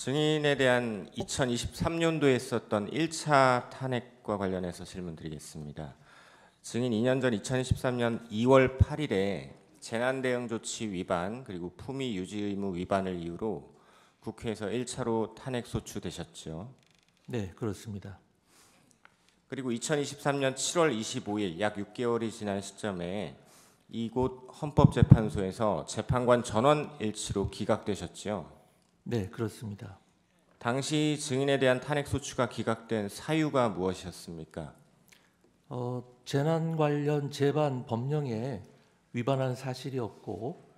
증인에 대한 2023년도에 있었던 1차 탄핵과 관련해서 질문드리겠습니다. 증인 2년 전 2023년 2월 8일에 재난대응조치 위반 그리고 품위 유지 의무 위반을 이유로 국회에서 1차로 탄핵 소추되셨죠. 네, 그렇습니다. 그리고 2023년 7월 25일 약 6개월이 지난 시점에 이곳 헌법재판소에서 재판관 전원 일치로 기각되셨죠. 네, 그렇습니다. 당시 증인에 대한 탄핵 소추가 기각된 사유가 무엇이었습니까? 재난 관련 재반 법령에 위반한 사실이 없고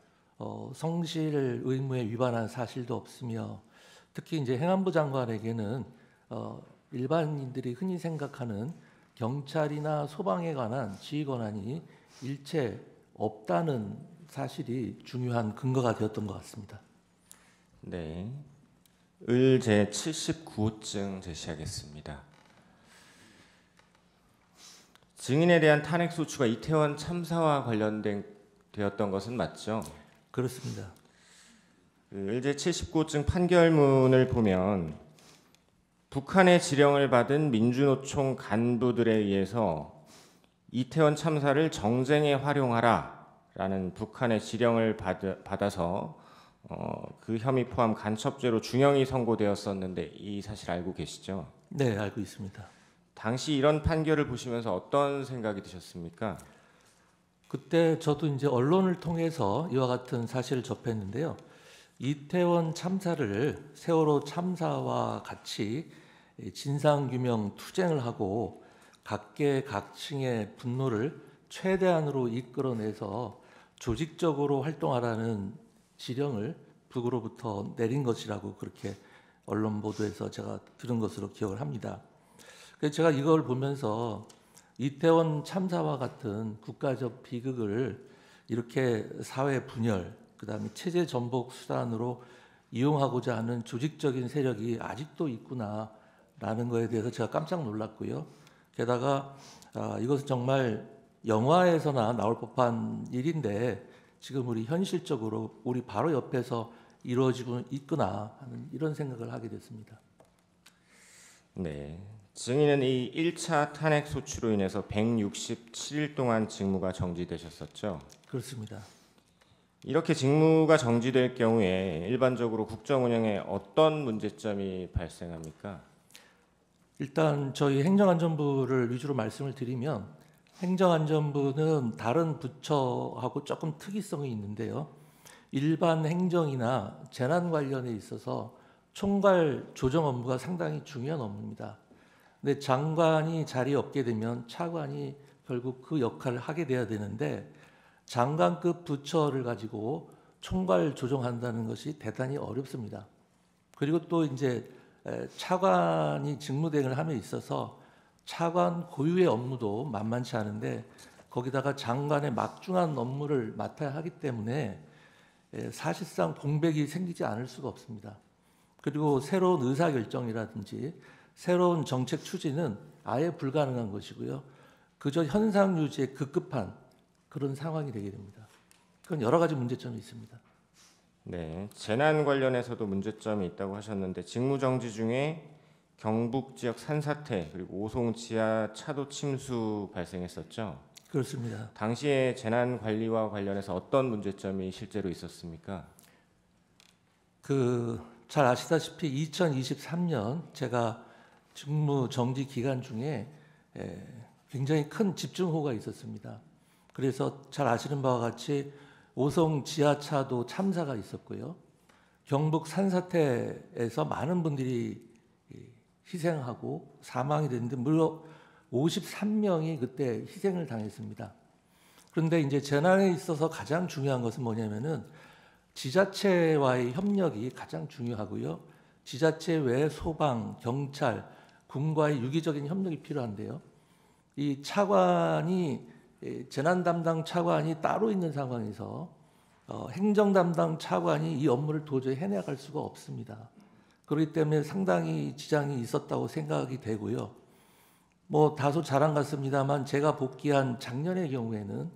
성실 의무에 위반한 사실도 없으며 특히 이제 행안부 장관에게는 일반인들이 흔히 생각하는 경찰이나 소방에 관한 지휘 권한이 일체 없다는 사실이 중요한 근거가 되었던 것 같습니다. 네, 을 제79호증 제시하겠습니다. 증인에 대한 탄핵 소추가 이태원 참사와 관련되었던 것은 맞죠? 그렇습니다. 을 제79호증 판결문을 보면 북한의 지령을 받은 민주노총 간부들에 의해서 이태원 참사를 정쟁에 활용하라라는 북한의 지령을 받아서 그 혐의 포함 간첩죄로 중형이 선고되었었는데 이 사실 알고 계시죠? 네, 알고 있습니다. 당시 이런 판결을 보시면서 어떤 생각이 드셨습니까? 그때 저도 이제 언론을 통해서 이와 같은 사실을 접했는데요. 이태원 참사를 세월호 참사와 같이 진상규명 투쟁을 하고 각계각층의 분노를 최대한으로 이끌어내서 조직적으로 활동하라는 지령을 북으로부터 내린 것이라고 그렇게 언론 보도에서 제가 들은 것으로 기억을 합니다. 그래서 제가 이걸 보면서 이태원 참사와 같은 국가적 비극을 이렇게 사회 분열, 그다음에 체제 전복 수단으로 이용하고자 하는 조직적인 세력이 아직도 있구나라는 거에 대해서 제가 깜짝 놀랐고요. 게다가 이것은 정말 영화에서나 나올 법한 일인데 지금 우리 현실적으로 우리 바로 옆에서 이루어지고 있구나 하는 이런 생각을 하게 됐습니다. 네, 증인은 이 1차 탄핵 소추로 인해서 167일 동안 직무가 정지되셨었죠. 그렇습니다. 이렇게 직무가 정지될 경우에 일반적으로 국정 운영에 어떤 문제점이 발생합니까? 일단 저희 행정안전부를 위주로 말씀을 드리면 행정안전부는 다른 부처하고 조금 특이성이 있는데요. 일반 행정이나 재난 관련에 있어서 총괄 조정 업무가 상당히 중요한 업무입니다. 근데 장관이 자리에 없게 되면 차관이 결국 그 역할을 하게 돼야 되는데 장관급 부처를 가지고 총괄 조정한다는 것이 대단히 어렵습니다. 그리고 또 이제 차관이 직무대행을 함에 있어서 차관 고유의 업무도 만만치 않은데 거기다가 장관의 막중한 업무를 맡아야 하기 때문에 사실상 공백이 생기지 않을 수가 없습니다. 그리고 새로운 의사결정이라든지 새로운 정책 추진은 아예 불가능한 것이고요. 그저 현상 유지에 급급한 그런 상황이 되게 됩니다. 그건 여러 가지 문제점이 있습니다. 네, 재난 관련해서도 문제점이 있다고 하셨는데 직무 정지 중에 경북 지역 산사태 그리고 오송 지하 차도 침수 발생했었죠. 그렇습니다. 당시에 재난 관리와 관련해서 어떤 문제점이 실제로 있었습니까? 잘 아시다시피 2023년 제가 직무 정지 기간 중에 굉장히 큰 집중호우가 있었습니다. 그래서 잘 아시는 바와 같이 오송 지하차도 참사가 있었고요. 경북 산사태에서 많은 분들이 희생하고 사망이 됐는데 무려 53명이 그때 희생을 당했습니다. 그런데 이제 재난에 있어서 가장 중요한 것은 뭐냐면은 지자체와의 협력이 가장 중요하고요. 지자체 외 소방, 경찰, 군과의 유기적인 협력이 필요한데요. 이 차관이 재난 담당 차관이 따로 있는 상황에서 행정 담당 차관이 이 업무를 도저히 해내갈 수가 없습니다. 그렇기 때문에 상당히 지장이 있었다고 생각이 되고요. 뭐 다소 자랑 같습니다만 제가 복귀한 작년의 경우에는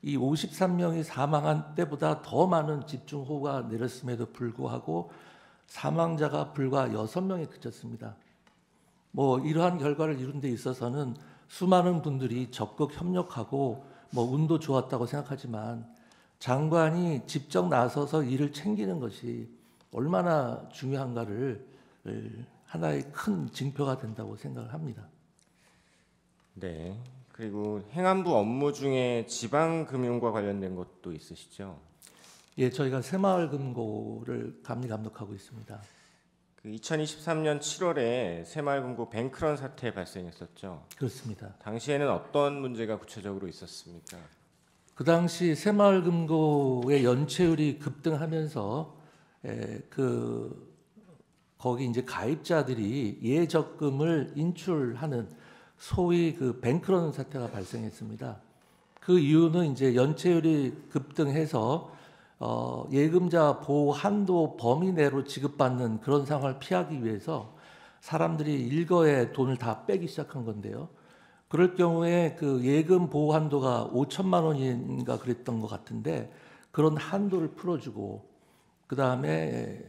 이 53명이 사망한 때보다 더 많은 집중호우가 내렸음에도 불구하고 사망자가 불과 6명에 그쳤습니다. 뭐 이러한 결과를 이룬 데 있어서는 수많은 분들이 적극 협력하고 뭐 운도 좋았다고 생각하지만 장관이 직접 나서서 일을 챙기는 것이 얼마나 중요한가를 하나의 큰 징표가 된다고 생각을 합니다. 네. 그리고 행안부 업무 중에 지방금융과 관련된 것도 있으시죠? 예, 저희가 새마을금고를 감독하고 있습니다. 그 2023년 7월에 새마을금고 뱅크런 사태 발생했었죠. 그렇습니다. 당시에는 어떤 문제가 구체적으로 있었습니까? 그 당시 새마을금고의 연체율이 급등하면서 거기 이제 가입자들이 예적금을 인출하는 소위 그 뱅크런 사태가 발생했습니다. 그 이유는 이제 연체율이 급등해서 예금자 보호 한도 범위 내로 지급받는 그런 상황을 피하기 위해서 사람들이 일거에 돈을 다 빼기 시작한 건데요. 그럴 경우에 그 예금 보호 한도가 5천만 원인가 그랬던 것 같은데 그런 한도를 풀어주고 그 다음에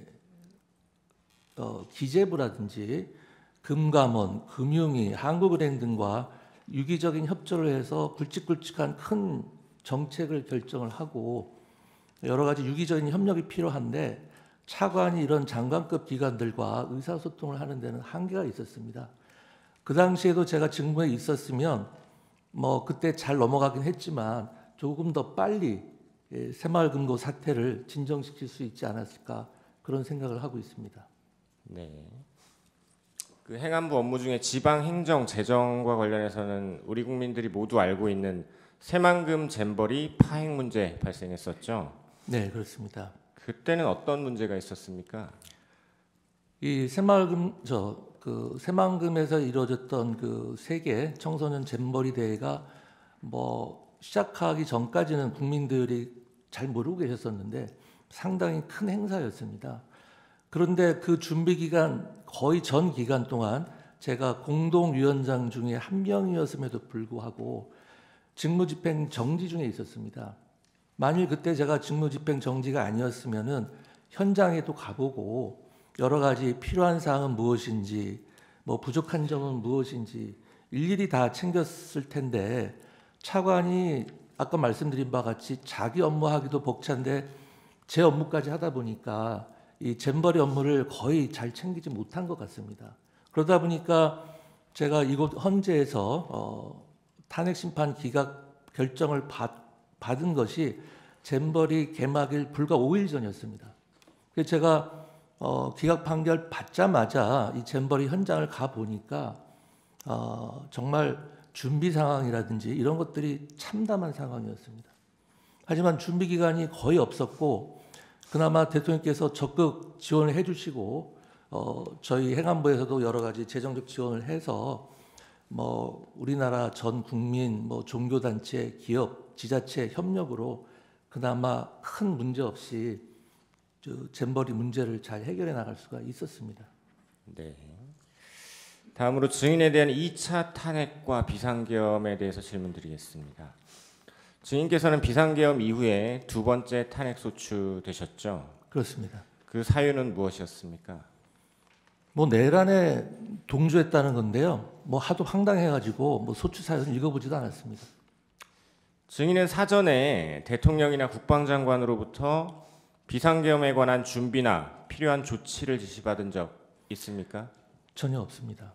기재부라든지 금감원, 금융위, 한국은행 등과 유기적인 협조를 해서 굵직굵직한 큰 정책을 결정을 하고 여러 가지 유기적인 협력이 필요한데 차관이 이런 장관급 기관들과 의사소통을 하는 데는 한계가 있었습니다. 그 당시에도 제가 직무에 있었으면 뭐 그때 잘 넘어가긴 했지만 조금 더 빨리 새마을금고 사태를 진정시킬 수 있지 않았을까 그런 생각을 하고 있습니다. 네. 그 행안부 업무 중에 지방 행정 재정과 관련해서는 우리 국민들이 모두 알고 있는 새만금 잼버리 파행 문제 발생했었죠. 네, 그렇습니다. 그때는 어떤 문제가 있었습니까? 이 새만금에서 이루어졌던 그 세계 청소년 잼버리 대회가 뭐 시작하기 전까지는 국민들이 잘 모르고 계셨었는데 상당히 큰 행사였습니다. 그런데 그 준비 기간 거의 전 기간 동안 제가 공동위원장 중에 한 명이었음에도 불구하고 직무집행 정지 중에 있었습니다. 만일 그때 제가 직무집행 정지가 아니었으면은 현장에도 가보고 여러 가지 필요한 사항은 무엇인지 뭐 부족한 점은 무엇인지 일일이 다 챙겼을 텐데 차관이 아까 말씀드린 바와 같이 자기 업무하기도 벅찬데 제 업무까지 하다 보니까 이 잼버리 업무를 거의 잘 챙기지 못한 것 같습니다. 그러다 보니까 제가 이곳 헌재에서 탄핵 심판 기각 결정을 받은 것이 잼버리 개막일 불과 5일 전이었습니다. 그래서 제가 기각 판결 받자마자 이 잼버리 현장을 가 보니까 정말 준비 상황이라든지 이런 것들이 참담한 상황이었습니다. 하지만 준비 기간이 거의 없었고 그나마 대통령께서 적극 지원을 해주시고 저희 행안부에서도 여러 가지 재정적 지원을 해서 뭐 우리나라 전 국민, 뭐 종교단체, 기업, 지자체 협력으로 그나마 큰 문제 없이 잼버리 문제를 잘 해결해 나갈 수가 있었습니다. 네. 다음으로 증인에 대한 2차 탄핵과 비상계엄에 대해서 질문드리겠습니다. 증인께서는 비상계엄 이후에 두 번째 탄핵 소추되셨죠? 그렇습니다. 그 사유는 무엇이었습니까? 뭐 내란에 동조했다는 건데요. 뭐 하도 황당해가지고 뭐 소추 사유는 읽어보지도 않았습니다. 증인은 사전에 대통령이나 국방장관으로부터 비상계엄에 관한 준비나 필요한 조치를 지시받은 적 있습니까? 전혀 없습니다.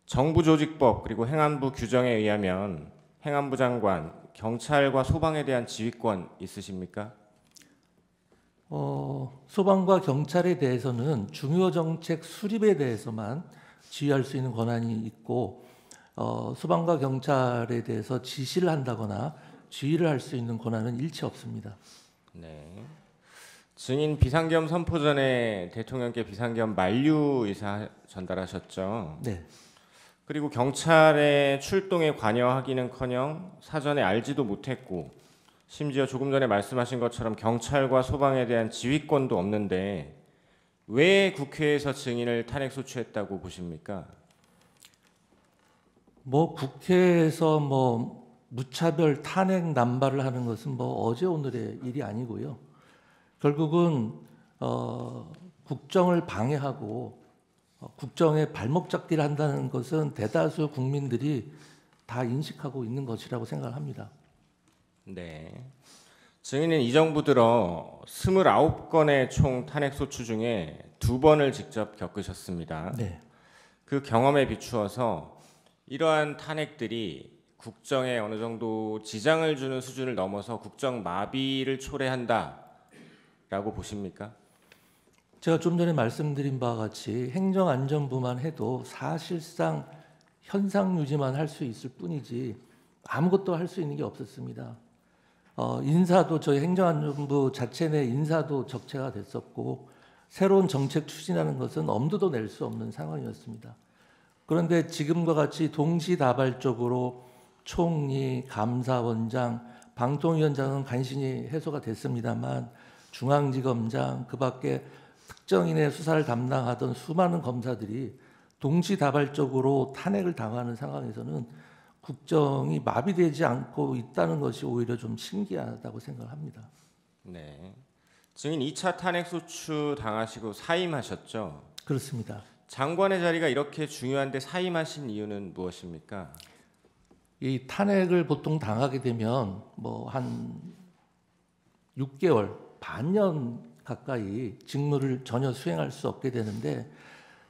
정부조직법 그리고 행안부 규정에 의하면 행안부 장관, 경찰과 소방에 대한 지휘권 있으십니까? 소방과 경찰에 대해서는 중요 정책 수립에 대해서만 지휘할 수 있는 권한이 있고 소방과 경찰에 대해서 지시를 한다거나 지휘를 할 수 있는 권한은 일체 없습니다. 네. 증인 비상계엄 선포 전에 대통령께 비상계엄 만류 의사 전달하셨죠. 네. 그리고 경찰의 출동에 관여하기는커녕 사전에 알지도 못했고 심지어 조금 전에 말씀하신 것처럼 경찰과 소방에 대한 지휘권도 없는데 왜 국회에서 증인을 탄핵 소추했다고 보십니까? 뭐 국회에서 뭐 무차별 탄핵 남발을 하는 것은 뭐 어제 오늘의 일이 아니고요. 결국은 국정을 방해하고 국정에 발목 잡기를 한다는 것은 대다수 국민들이 다 인식하고 있는 것이라고 생각을 합니다. 네. 증인은 이 정부 들어 29건의 총 탄핵 소추 중에 2번을 직접 겪으셨습니다. 네. 그 경험에 비추어서 이러한 탄핵들이 국정에 어느 정도 지장을 주는 수준을 넘어서 국정 마비를 초래한다라고 보십니까? 제가 좀 전에 말씀드린 바와 같이 행정안전부만 해도 사실상 현상 유지만 할 수 있을 뿐이지 아무것도 할 수 있는 게 없었습니다. 인사도 저희 행정안전부 자체 내 인사도 적체가 됐었고 새로운 정책 추진하는 것은 엄두도 낼 수 없는 상황이었습니다. 그런데 지금과 같이 동시다발적으로 총리, 감사원장, 방통위원장은 간신히 해소가 됐습니다만 중앙지검장 그밖에 특정인의 수사를 담당하던 수많은 검사들이 동시다발적으로 탄핵을 당하는 상황에서는 국정이 마비되지 않고 있다는 것이 오히려 좀 신기하다고 생각합니다. 네. 증인 2차 탄핵 소추 당하시고 사임하셨죠? 그렇습니다. 장관의 자리가 이렇게 중요한데 사임하신 이유는 무엇입니까? 이 탄핵을 보통 당하게 되면 뭐 한 6개월, 반년 가까이 직무를 전혀 수행할 수 없게 되는데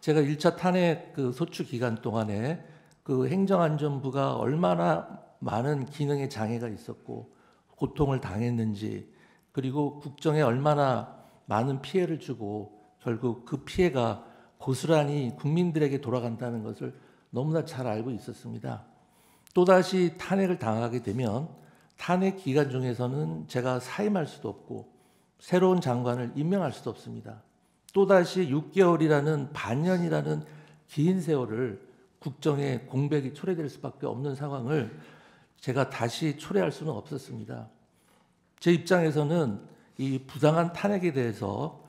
제가 1차 탄핵 그 소추 기간 동안에 그 행정안전부가 얼마나 많은 기능의 장애가 있었고 고통을 당했는지 그리고 국정에 얼마나 많은 피해를 주고 결국 그 피해가 고스란히 국민들에게 돌아간다는 것을 너무나 잘 알고 있었습니다. 또다시 탄핵을 당하게 되면 탄핵 기간 중에서는 제가 사임할 수도 없고 새로운 장관을 임명할 수도 없습니다. 또다시 6개월이라는 반년이라는 긴 세월을 국정에 공백이 초래될 수밖에 없는 상황을 제가 다시 초래할 수는 없었습니다. 제 입장에서는 이 부당한 탄핵에 대해서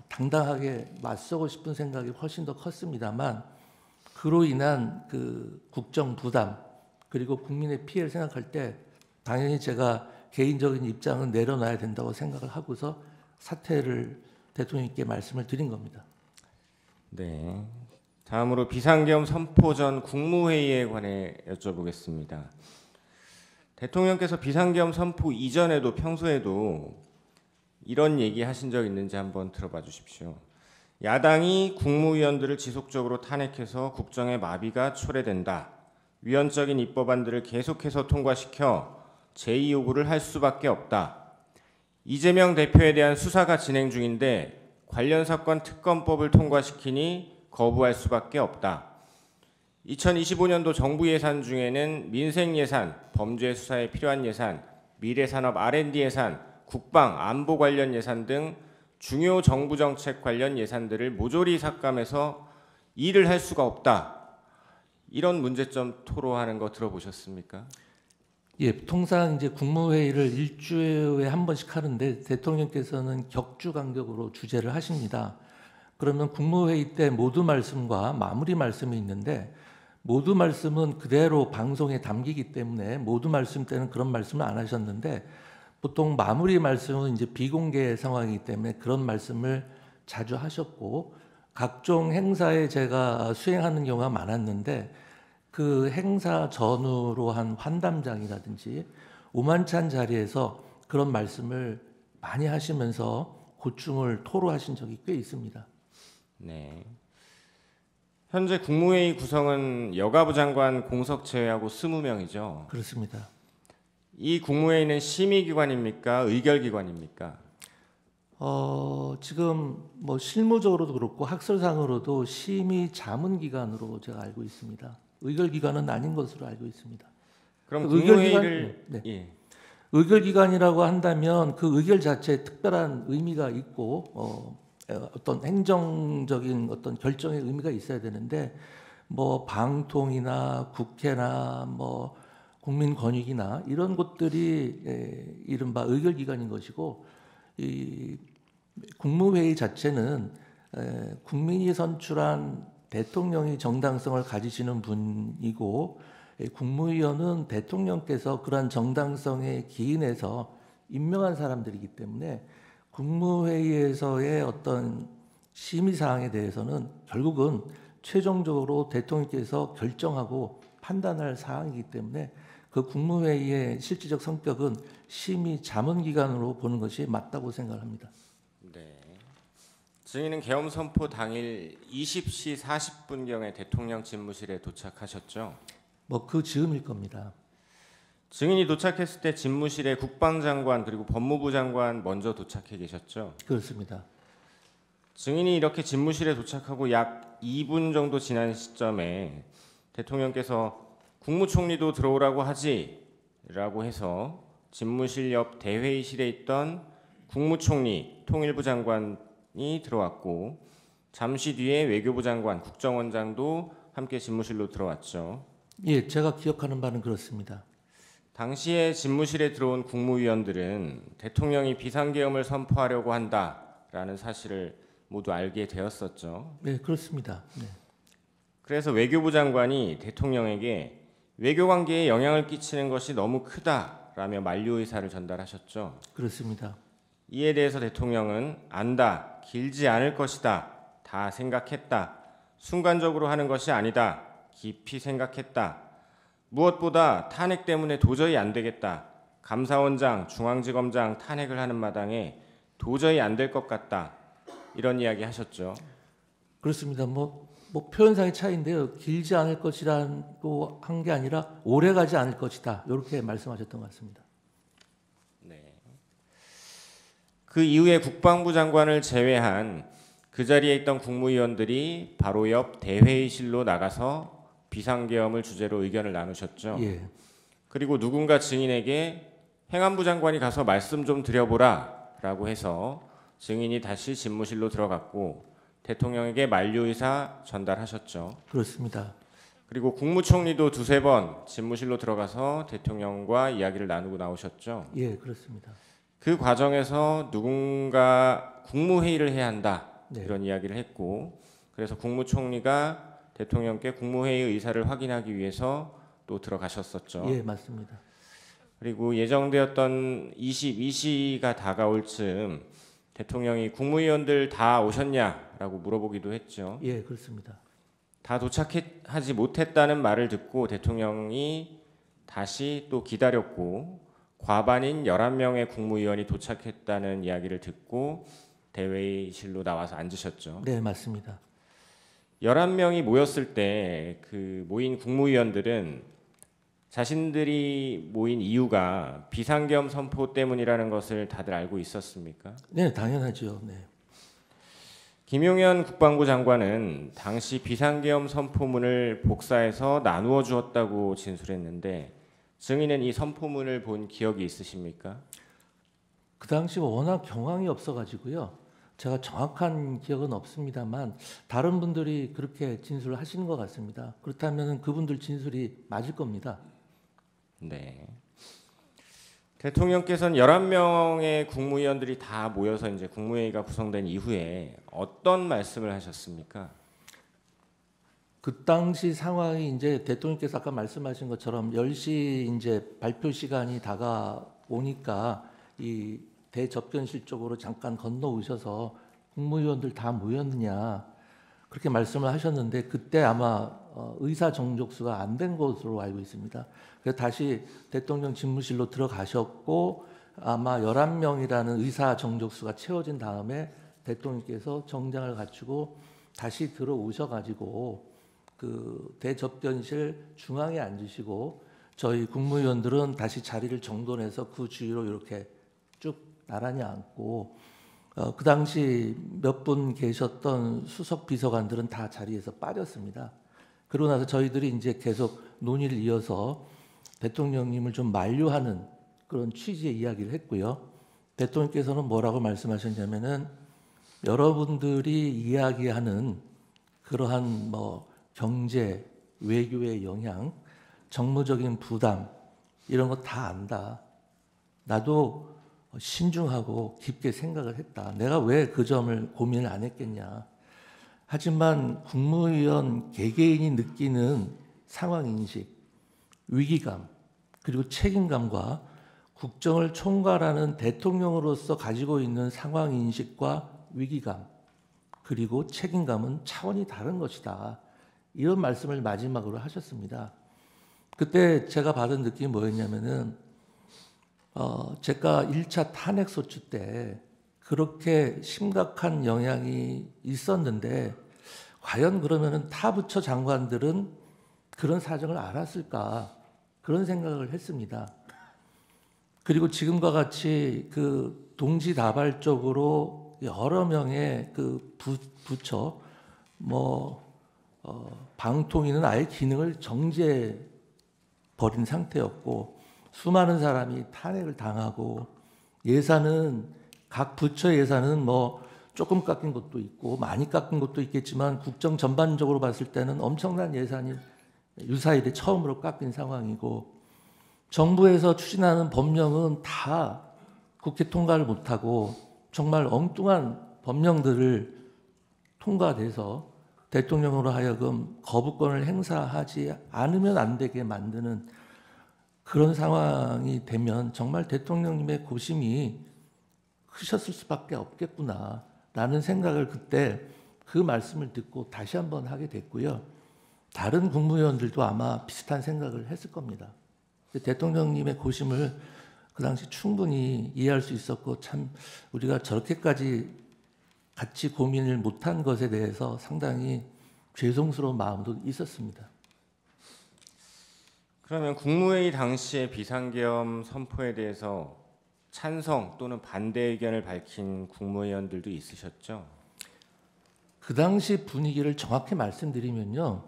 당당하게 맞서고 싶은 생각이 훨씬 더 컸습니다만 그로 인한 그 국정 부담 그리고 국민의 피해를 생각할 때 당연히 제가 개인적인 입장은 내려놔야 된다고 생각을 하고서 사퇴를 대통령님께 말씀을 드린 겁니다. 네. 다음으로 비상계엄 선포 전 국무회의에 관해 여쭤보겠습니다. 대통령께서 비상계엄 선포 이전에도 평소에도 이런 얘기 하신 적 있는지 한번 들어봐 주십시오. 야당이 국무위원들을 지속적으로 탄핵해서 국정의 마비가 초래된다. 위헌적인 입법안들을 계속해서 통과시켜 제2요구를 할 수밖에 없다. 이재명 대표에 대한 수사가 진행 중인데 관련 사건 특검법을 통과시키니 거부할 수밖에 없다. 2025년도 정부 예산 중에는 민생 예산, 범죄 수사에 필요한 예산, 미래산업 R&D 예산, 국방, 안보 관련 예산 등 중요 정부 정책 관련 예산들을 모조리 삭감해서 일을 할 수가 없다. 이런 문제점 토로하는 거 들어보셨습니까? 예, 통상 이제 국무회의를 일주일에 한 번씩 하는데 대통령께서는 격주 간격으로 주재를 하십니다. 그러면 국무회의 때 모두 말씀과 마무리 말씀이 있는데 모두 말씀은 그대로 방송에 담기기 때문에 모두 말씀 때는 그런 말씀을 안 하셨는데 보통 마무리 말씀은 이제 비공개 상황이기 때문에 그런 말씀을 자주 하셨고 각종 행사에 제가 수행하는 경우가 많았는데 그 행사 전후로 한 환담장이라든지 오만찬 자리에서 그런 말씀을 많이 하시면서 고충을 토로하신 적이 꽤 있습니다. 네. 현재 국무회의 구성은 여가부 장관 공석 제외하고 20명이죠. 그렇습니다. 이 국무회의는 심의기관입니까? 의결기관입니까? 지금 뭐 실무적으로도 그렇고 학설상으로도 심의 자문기관으로 제가 알고 있습니다. 의결기관은 아닌 것으로 알고 있습니다. 그럼 의결기관, 국무회의를 네. 예. 의결기관이라고 한다면 그 의결 자체에 특별한 의미가 있고 어떤 행정적인 어떤 결정의 의미가 있어야 되는데 뭐 방통이나 국회나 뭐 국민권익이나 이런 곳들이 이른바 의결기관인 것이고 이 국무회의 자체는 국민이 선출한 대통령이 정당성을 가지시는 분이고 국무위원은 대통령께서 그러한 정당성에 기인해서 임명한 사람들이기 때문에 국무회의에서의 어떤 심의 사항에 대해서는 결국은 최종적으로 대통령께서 결정하고 판단할 사항이기 때문에 그 국무회의의 실질적 성격은 심의 자문 기관으로 보는 것이 맞다고 생각합니다. 네. 증인은 계엄 선포 당일 20시 40분경에 대통령 집무실에 도착하셨죠? 뭐 그 즈음일 겁니다. 증인이 도착했을 때 집무실에 국방장관 그리고 법무부 장관 먼저 도착해 계셨죠? 그렇습니다. 증인이 이렇게 집무실에 도착하고 약 2분 정도 지난 시점에 대통령께서 국무총리도 들어오라고 하지라고 해서 집무실 옆 대회의실에 있던 국무총리, 통일부 장관이 들어왔고 잠시 뒤에 외교부 장관, 국정원장도 함께 집무실로 들어왔죠. 예, 제가 기억하는 바는 그렇습니다. 당시에 집무실에 들어온 국무위원들은 대통령이 비상계엄을 선포하려고 한다라는 사실을 모두 알게 되었었죠. 네, 그렇습니다. 네. 그래서 외교부 장관이 대통령에게 외교관계에 영향을 끼치는 것이 너무 크다라며 만류 의사를 전달하셨죠. 그렇습니다. 이에 대해서 대통령은 안다, 길지 않을 것이다, 다 생각했다, 순간적으로 하는 것이 아니다, 깊이 생각했다, 무엇보다 탄핵 때문에 도저히 안 되겠다, 감사원장, 중앙지검장 탄핵을 하는 마당에 도저히 안 될 것 같다, 이런 이야기 하셨죠. 그렇습니다. 뭐 표현상의 차이인데요. 길지 않을 것이라고 한 게 아니라 오래 가지 않을 것이다. 이렇게 말씀하셨던 것 같습니다. 네. 그 이후에 국방부 장관을 제외한 그 자리에 있던 국무위원들이 바로 옆 대회의실로 나가서 비상계엄을 주제로 의견을 나누셨죠. 예. 그리고 누군가 증인에게 행안부 장관이 가서 말씀 좀 드려보라라고 해서 증인이 다시 집무실로 들어갔고 대통령에게 만류 의사 전달하셨죠. 그렇습니다. 그리고 국무총리도 두세 번 집무실로 들어가서 대통령과 이야기를 나누고 나오셨죠. 예, 그렇습니다. 그 과정에서 누군가 국무회의를 해야 한다 네. 이런 이야기를 했고 그래서 국무총리가 대통령께 국무회의 의사를 확인하기 위해서 또 들어가셨었죠. 예, 맞습니다. 그리고 예정되었던 22시가 다가올 즈음 대통령이 국무위원들 다 오셨냐라고 물어보기도 했죠. 예, 그렇습니다. 다 도착하지 못했다는 말을 듣고 대통령이 다시 또 기다렸고 과반인 11명의 국무위원이 도착했다는 이야기를 듣고 대회의실로 나와서 앉으셨죠. 네, 맞습니다. 11명이 모였을 때 그 모인 국무위원들은 자신들이 모인 이유가 비상계엄 선포 때문이라는 것을 다들 알고 있었습니까? 네, 당연하죠. 네. 김용현 국방부 장관은 당시 비상계엄 선포문을 복사해서 나누어 주었다고 진술했는데 증인은 이 선포문을 본 기억이 있으십니까? 그 당시 워낙 경황이 없어가지고요. 제가 정확한 기억은 없습니다만 다른 분들이 그렇게 진술을 하시는 것 같습니다. 그렇다면 그분들 진술이 맞을 겁니다. 네. 대통령께서는 11명의 국무위원들이 다 모여서 이제 국무회의가 구성된 이후에 어떤 말씀을 하셨습니까? 그 당시 상황이 이제 대통령께서 아까 말씀하신 것처럼 10시 이제 발표 시간이 다가오니까 이 대접견실 쪽으로 잠깐 건너오셔서 국무위원들 다 모였느냐 그렇게 말씀을 하셨는데 그때 아마 의사 정족수가 안 된 것으로 알고 있습니다. 그래서 다시 대통령 집무실로 들어가셨고 아마 11명이라는 의사 정족수가 채워진 다음에 대통령께서 정장을 갖추고 다시 들어오셔가지고 그 대접견실 중앙에 앉으시고 저희 국무위원들은 다시 자리를 정돈해서 그 주위로 이렇게 쭉 나란히 앉고 그 당시 몇 분 계셨던 수석 비서관들은 다 자리에서 빠졌습니다. 그러고 나서 저희들이 이제 계속 논의를 이어서 대통령님을 좀 만류하는 그런 취지의 이야기를 했고요. 대통령께서는 뭐라고 말씀하셨냐면은 여러분들이 이야기하는 그러한 뭐 경제, 외교의 영향, 정무적인 부담 이런 거 다 안다. 나도 신중하고 깊게 생각을 했다. 내가 왜 그 점을 고민을 안 했겠냐. 하지만 국무위원 개개인이 느끼는 상황인식, 위기감, 그리고 책임감과 국정을 총괄하는 대통령으로서 가지고 있는 상황인식과 위기감, 그리고 책임감은 차원이 다른 것이다. 이런 말씀을 마지막으로 하셨습니다. 그때 제가 받은 느낌이 뭐였냐면은 제가 1차 탄핵 소추 때 그렇게 심각한 영향이 있었는데 과연 그러면은 타 부처 장관들은 그런 사정을 알았을까? 그런 생각을 했습니다. 그리고 지금과 같이 그 동시다발적으로 여러 명의 그 부처 방통위는 아예 기능을 정지해 버린 상태였고 수많은 사람이 탄핵을 당하고 예산은 각 부처 예산은 뭐 조금 깎인 것도 있고 많이 깎인 것도 있겠지만 국정 전반적으로 봤을 때는 엄청난 예산이 유사일에 처음으로 깎인 상황이고 정부에서 추진하는 법령은 다 국회 통과를 못하고 정말 엉뚱한 법령들을 통과돼서 대통령으로 하여금 거부권을 행사하지 않으면 안 되게 만드는 그런 상황이 되면 정말 대통령님의 고심이 크셨을 수밖에 없겠구나라는 생각을 그때 그 말씀을 듣고 다시 한번 하게 됐고요. 다른 국무위원들도 아마 비슷한 생각을 했을 겁니다. 대통령님의 고심을 그 당시 충분히 이해할 수 있었고 참 우리가 저렇게까지 같이 고민을 못한 것에 대해서 상당히 죄송스러운 마음도 있었습니다. 그러면 국무회의 당시의 비상계엄 선포에 대해서 찬성 또는 반대 의견을 밝힌 국무위원들도 있으셨죠? 그 당시 분위기를 정확히 말씀드리면요.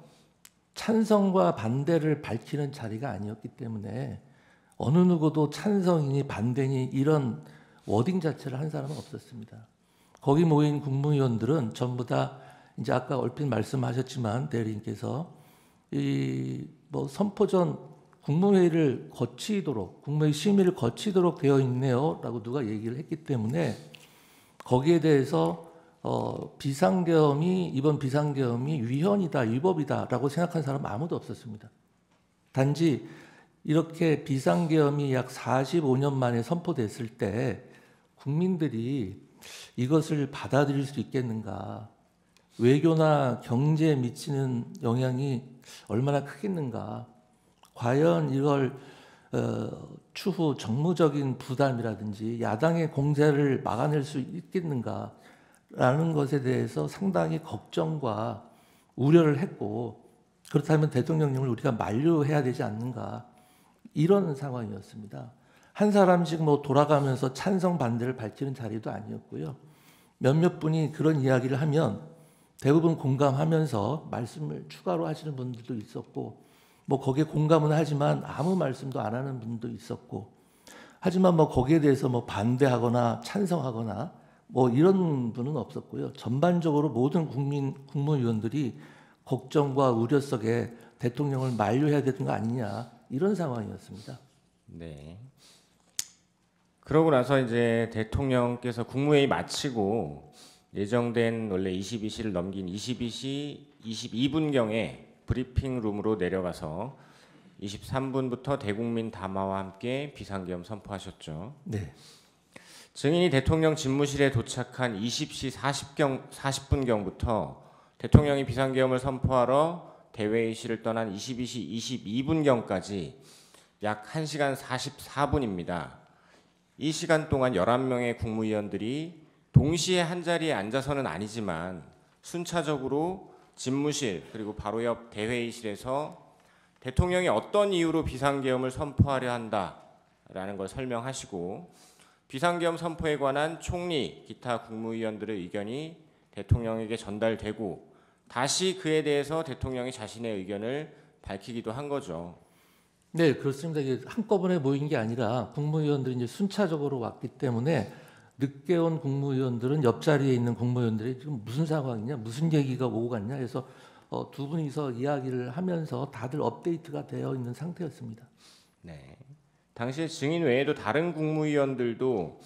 찬성과 반대를 밝히는 자리가 아니었기 때문에 어느 누구도 찬성이니 반대니 이런 워딩 자체를 한 사람은 없었습니다. 거기 모인 국무위원들은 전부 다 이제 아까 얼핏 말씀하셨지만 대리인께서 이 뭐 선포 전 국무회의를 거치도록 국무회의 심의를 거치도록 되어 있네요라고 누가 얘기를 했기 때문에 거기에 대해서 이번 비상계엄이 위헌이다, 위법이다라고 생각한 사람 아무도 없었습니다. 단지 이렇게 비상계엄이 약 45년 만에 선포됐을 때 국민들이 이것을 받아들일 수 있겠는가, 외교나 경제에 미치는 영향이 얼마나 크겠는가, 과연 이걸 추후 정무적인 부담이라든지 야당의 공세를 막아낼 수 있겠는가 라는 것에 대해서 상당히 걱정과 우려를 했고 그렇다면 대통령님을 우리가 만류해야 되지 않는가 이런 상황이었습니다. 한 사람씩 뭐 돌아가면서 찬성 반대를 밝히는 자리도 아니었고요. 몇몇 분이 그런 이야기를 하면 대부분 공감하면서 말씀을 추가로 하시는 분들도 있었고 뭐 거기에 공감은 하지만 아무 말씀도 안 하는 분도 있었고 하지만 뭐 거기에 대해서 뭐 반대하거나 찬성하거나 뭐 이런 분은 없었고요. 전반적으로 모든 국무위원들이 걱정과 우려 속에 대통령을 만류해야 되는 거 아니냐 이런 상황이었습니다. 네. 그러고 나서 이제 대통령께서 국무회의 마치고 예정된 원래 22시를 넘긴 22시 22분경에 브리핑룸으로 내려가서 23분부터 대국민 담화와 함께 비상계엄 선포하셨죠. 네. 증인이 대통령 집무실에 도착한 20시 40분경부터 대통령이 비상계엄을 선포하러 대회의실을 떠난 22시 22분경까지 약 1시간 44분입니다. 이 시간 동안 11명의 국무위원들이 동시에 한자리에 앉아서는 아니지만 순차적으로 집무실 그리고 바로 옆 대회의실에서 대통령이 어떤 이유로 비상계엄을 선포하려 한다라는 걸 설명하시고 비상계엄 선포에 관한 총리, 기타 국무위원들의 의견이 대통령에게 전달되고 다시 그에 대해서 대통령이 자신의 의견을 밝히기도 한 거죠. 네, 그렇습니다. 이게 한꺼번에 모인 게 아니라 국무위원들이 이제 순차적으로 왔기 때문에 늦게 온 국무위원들은 옆자리에 있는 국무위원들이 지금 무슨 상황이냐, 무슨 얘기가 오고 갔냐 해서 두 분이서 이야기를 하면서 다들 업데이트가 되어 있는 상태였습니다. 네. 당시에 증인 외에도 다른 국무위원들도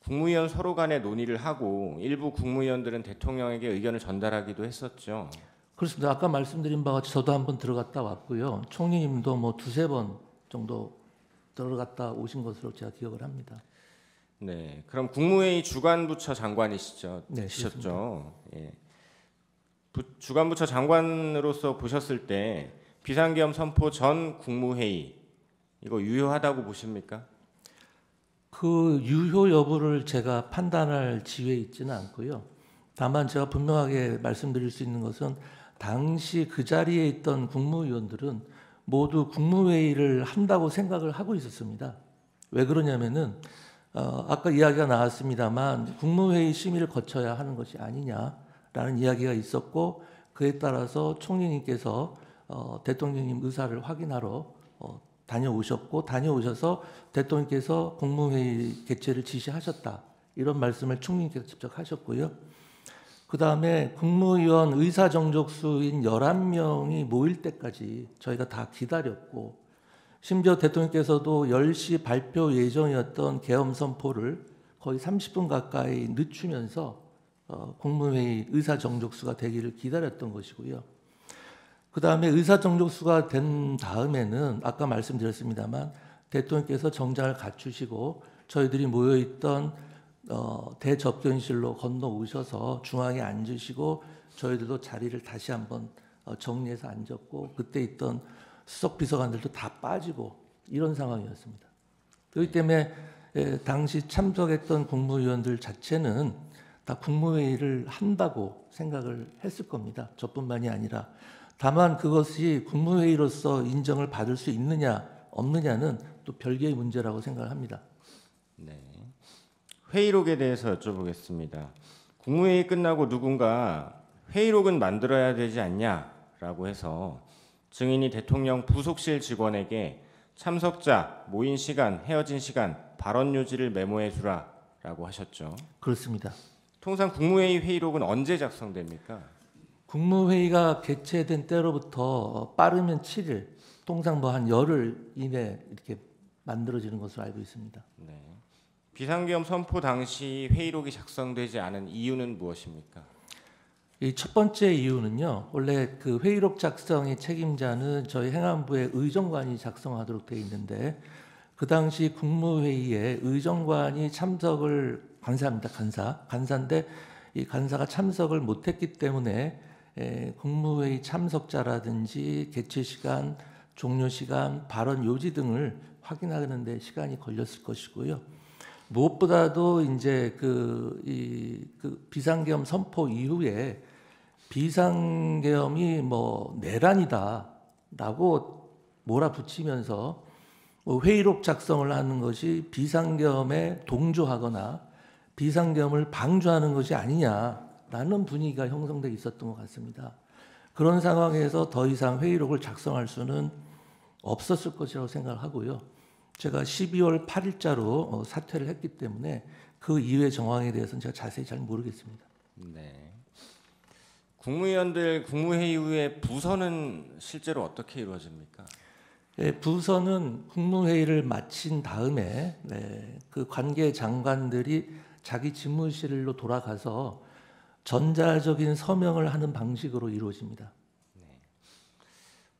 국무위원 서로 간에 논의를 하고 일부 국무위원들은 대통령에게 의견을 전달하기도 했었죠. 그렇습니다. 아까 말씀드린 바와 같이 저도 한번 들어갔다 왔고요. 총리님도 뭐 두세 번 정도 들어갔다 오신 것으로 제가 기억을 합니다. 네, 그럼 국무회의 주관부처 장관이시죠? 네, 시셨죠. 예. 주간부처 장관으로서 보셨을 때 비상계엄 선포 전 국무회의 이거 유효하다고 보십니까? 그 유효 여부를 제가 판단할 지위에 있지는 않고요. 다만 제가 분명하게 말씀드릴 수 있는 것은 당시 그 자리에 있던 국무위원들은 모두 국무회의를 한다고 생각을 하고 있었습니다. 왜 그러냐면은 아까 이야기가 나왔습니다만 국무회의 심의를 거쳐야 하는 것이 아니냐라는 이야기가 있었고 그에 따라서 총리님께서 대통령님 의사를 확인하러 다녀오셔서 대통령께서 국무회의 개최를 지시하셨다. 이런 말씀을 총리님께서 직접 하셨고요. 그다음에 국무위원 의사정족수인 11명이 모일 때까지 저희가 다 기다렸고 심지어 대통령께서도 10시 발표 예정이었던 계엄 선포를 거의 30분 가까이 늦추면서 국무회의 의사정족수가 되기를 기다렸던 것이고요. 그다음에 의사정족수가 된 다음에는 아까 말씀드렸습니다만 대통령께서 정장을 갖추시고 저희들이 모여있던 대접견실로 건너오셔서 중앙에 앉으시고 저희들도 자리를 다시 한번 정리해서 앉았고 그때 있던 수석 비서관들도 다 빠지고 이런 상황이었습니다. 그렇기 때문에 당시 참석했던 국무위원들 자체는 다 국무회의를 한다고 생각을 했을 겁니다. 저뿐만이 아니라 다만 그것이 국무회의로서 인정을 받을 수 있느냐 없느냐는 또 별개의 문제라고 생각을 합니다. 네. 회의록에 대해서 여쭤보겠습니다. 국무회의 끝나고 누군가 회의록은 만들어야 되지 않냐라고 해서 증인이 대통령 부속실 직원에게 참석자, 모인 시간, 헤어진 시간, 발언 요지를 메모해 주라라고 하셨죠. 그렇습니다. 통상 국무회의 회의록은 언제 작성됩니까? 국무회의가 개최된 때로부터 빠르면 7일, 통상 뭐 한 열흘 이내 이렇게 만들어지는 것으로 알고 있습니다. 네. 비상계엄 선포 당시 회의록이 작성되지 않은 이유는 무엇입니까? 이 첫 번째 이유는요. 원래 그 회의록 작성의 책임자는 저희 행안부의 의정관이 작성하도록 되어 있는데 그 당시 국무회의에 의정관이 참석을 간사입니다. 간사인데 이 간사가 참석을 못했기 때문에 국무회의 참석자라든지 개최 시간, 종료 시간, 발언 요지 등을 확인하는 데 시간이 걸렸을 것이고요. 무엇보다도 이제 그 비상계엄 선포 이후에 비상계엄이 뭐 내란이다라고 몰아붙이면서 회의록 작성을 하는 것이 비상계엄에 동조하거나 비상계엄을 방조하는 것이 아니냐라는 분위기가 형성돼 있었던 것 같습니다. 그런 상황에서 더 이상 회의록을 작성할 수는 없었을 것이라고 생각을 하고요. 제가 12월 8일자로 사퇴를 했기 때문에 그 이후의 정황에 대해서는 제가 자세히 잘 모르겠습니다. 네. 국무위원들 국무회의 후에 부서는 실제로 어떻게 이루어집니까? 부서는 국무회의를 마친 다음에 그 관계 장관들이 자기 집무실로 돌아가서 전자적인 서명을 하는 방식으로 이루어집니다.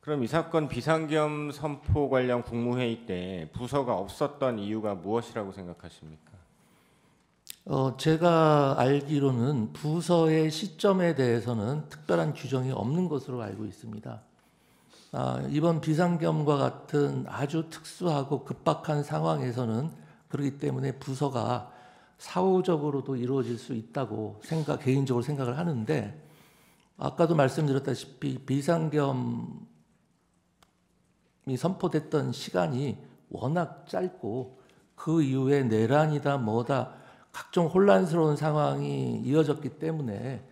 그럼 이 사건 비상계엄 선포 관련 국무회의 때 부서가 없었던 이유가 무엇이라고 생각하십니까? 제가 알기로는 부서의 시점에 대해서는 특별한 규정이 없는 것으로 알고 있습니다. 이번 비상계엄과 같은 아주 특수하고 급박한 상황에서는 그렇기 때문에 부서가 사후적으로도 이루어질 수 있다고 개인적으로 생각을 하는데 아까도 말씀드렸다시피 비상계엄이 선포됐던 시간이 워낙 짧고 그 이후에 내란이다 뭐다 각종 혼란스러운 상황이 이어졌기 때문에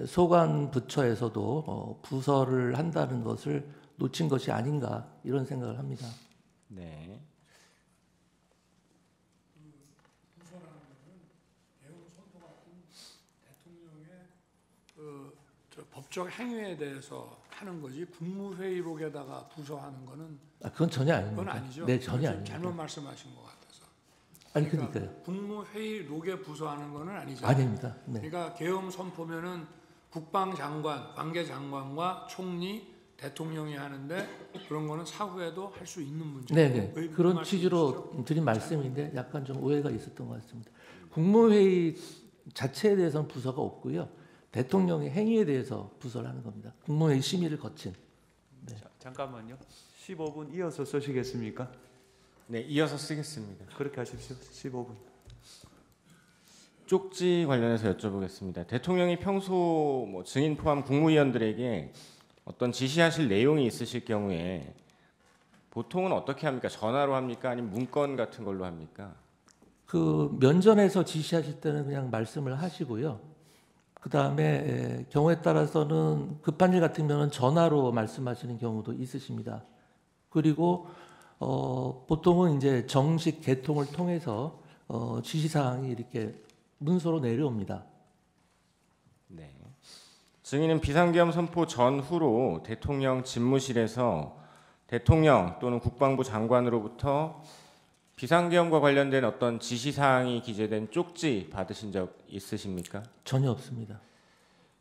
소관 부처에서도 부서를 한다는 것을 놓친 것이 아닌가 이런 생각을 합니다. 네. 부서라는 것은 계엄 선포 같은 대통령의 법적 행위에 대해서 하는 거지 국무회의록에다가 부서하는 거는 그건 전혀 아닙니다. 그건 아니죠. 네, 전혀 아닙니다. 잘못 말씀하신 것 같아서. 아니 그러니까요. 국무회의록에 부서하는 거는 아니잖아요. 아닙니다. 네. 그러니까 계엄 선포면은 국방장관, 관계장관과 총리, 대통령이 하는데 그런 거는 사후에도 할 수 있는 문제예요. 네네. 그런 취지로 드린 말씀인데 약간 좀 오해가 있었던 것 같습니다. 국무회의 자체에 대해서는 부서가 없고요. 대통령의 행위에 대해서 부서를 하는 겁니다. 국무회의 심의를 거친. 네. 잠깐만요. 15분 이어서 쓰시겠습니까? 네, 이어서 쓰겠습니다. 그렇게 하십시오. 15분. 쪽지 관련해서 여쭤보겠습니다. 대통령이 평소 뭐 증인 포함 국무위원들에게 어떤 지시하실 내용이 있으실 경우에 보통은 어떻게 합니까? 전화로 합니까? 아니면 문건 같은 걸로 합니까? 그 면전에서 지시하실 때는 그냥 말씀을 하시고요. 그 다음에 경우에 따라서는 급한 일 같으면 전화로 말씀하시는 경우도 있으십니다. 그리고 보통은 이제 정식 개통을 통해서 지시사항이 이렇게 문서로 내려옵니다. 네. 증인은 비상계엄 선포 전후로 대통령 집무실에서 대통령 또는 국방부 장관으로부터 비상계엄과 관련된 어떤 지시사항이 기재된 쪽지 받으신 적 있으십니까? 전혀 없습니다.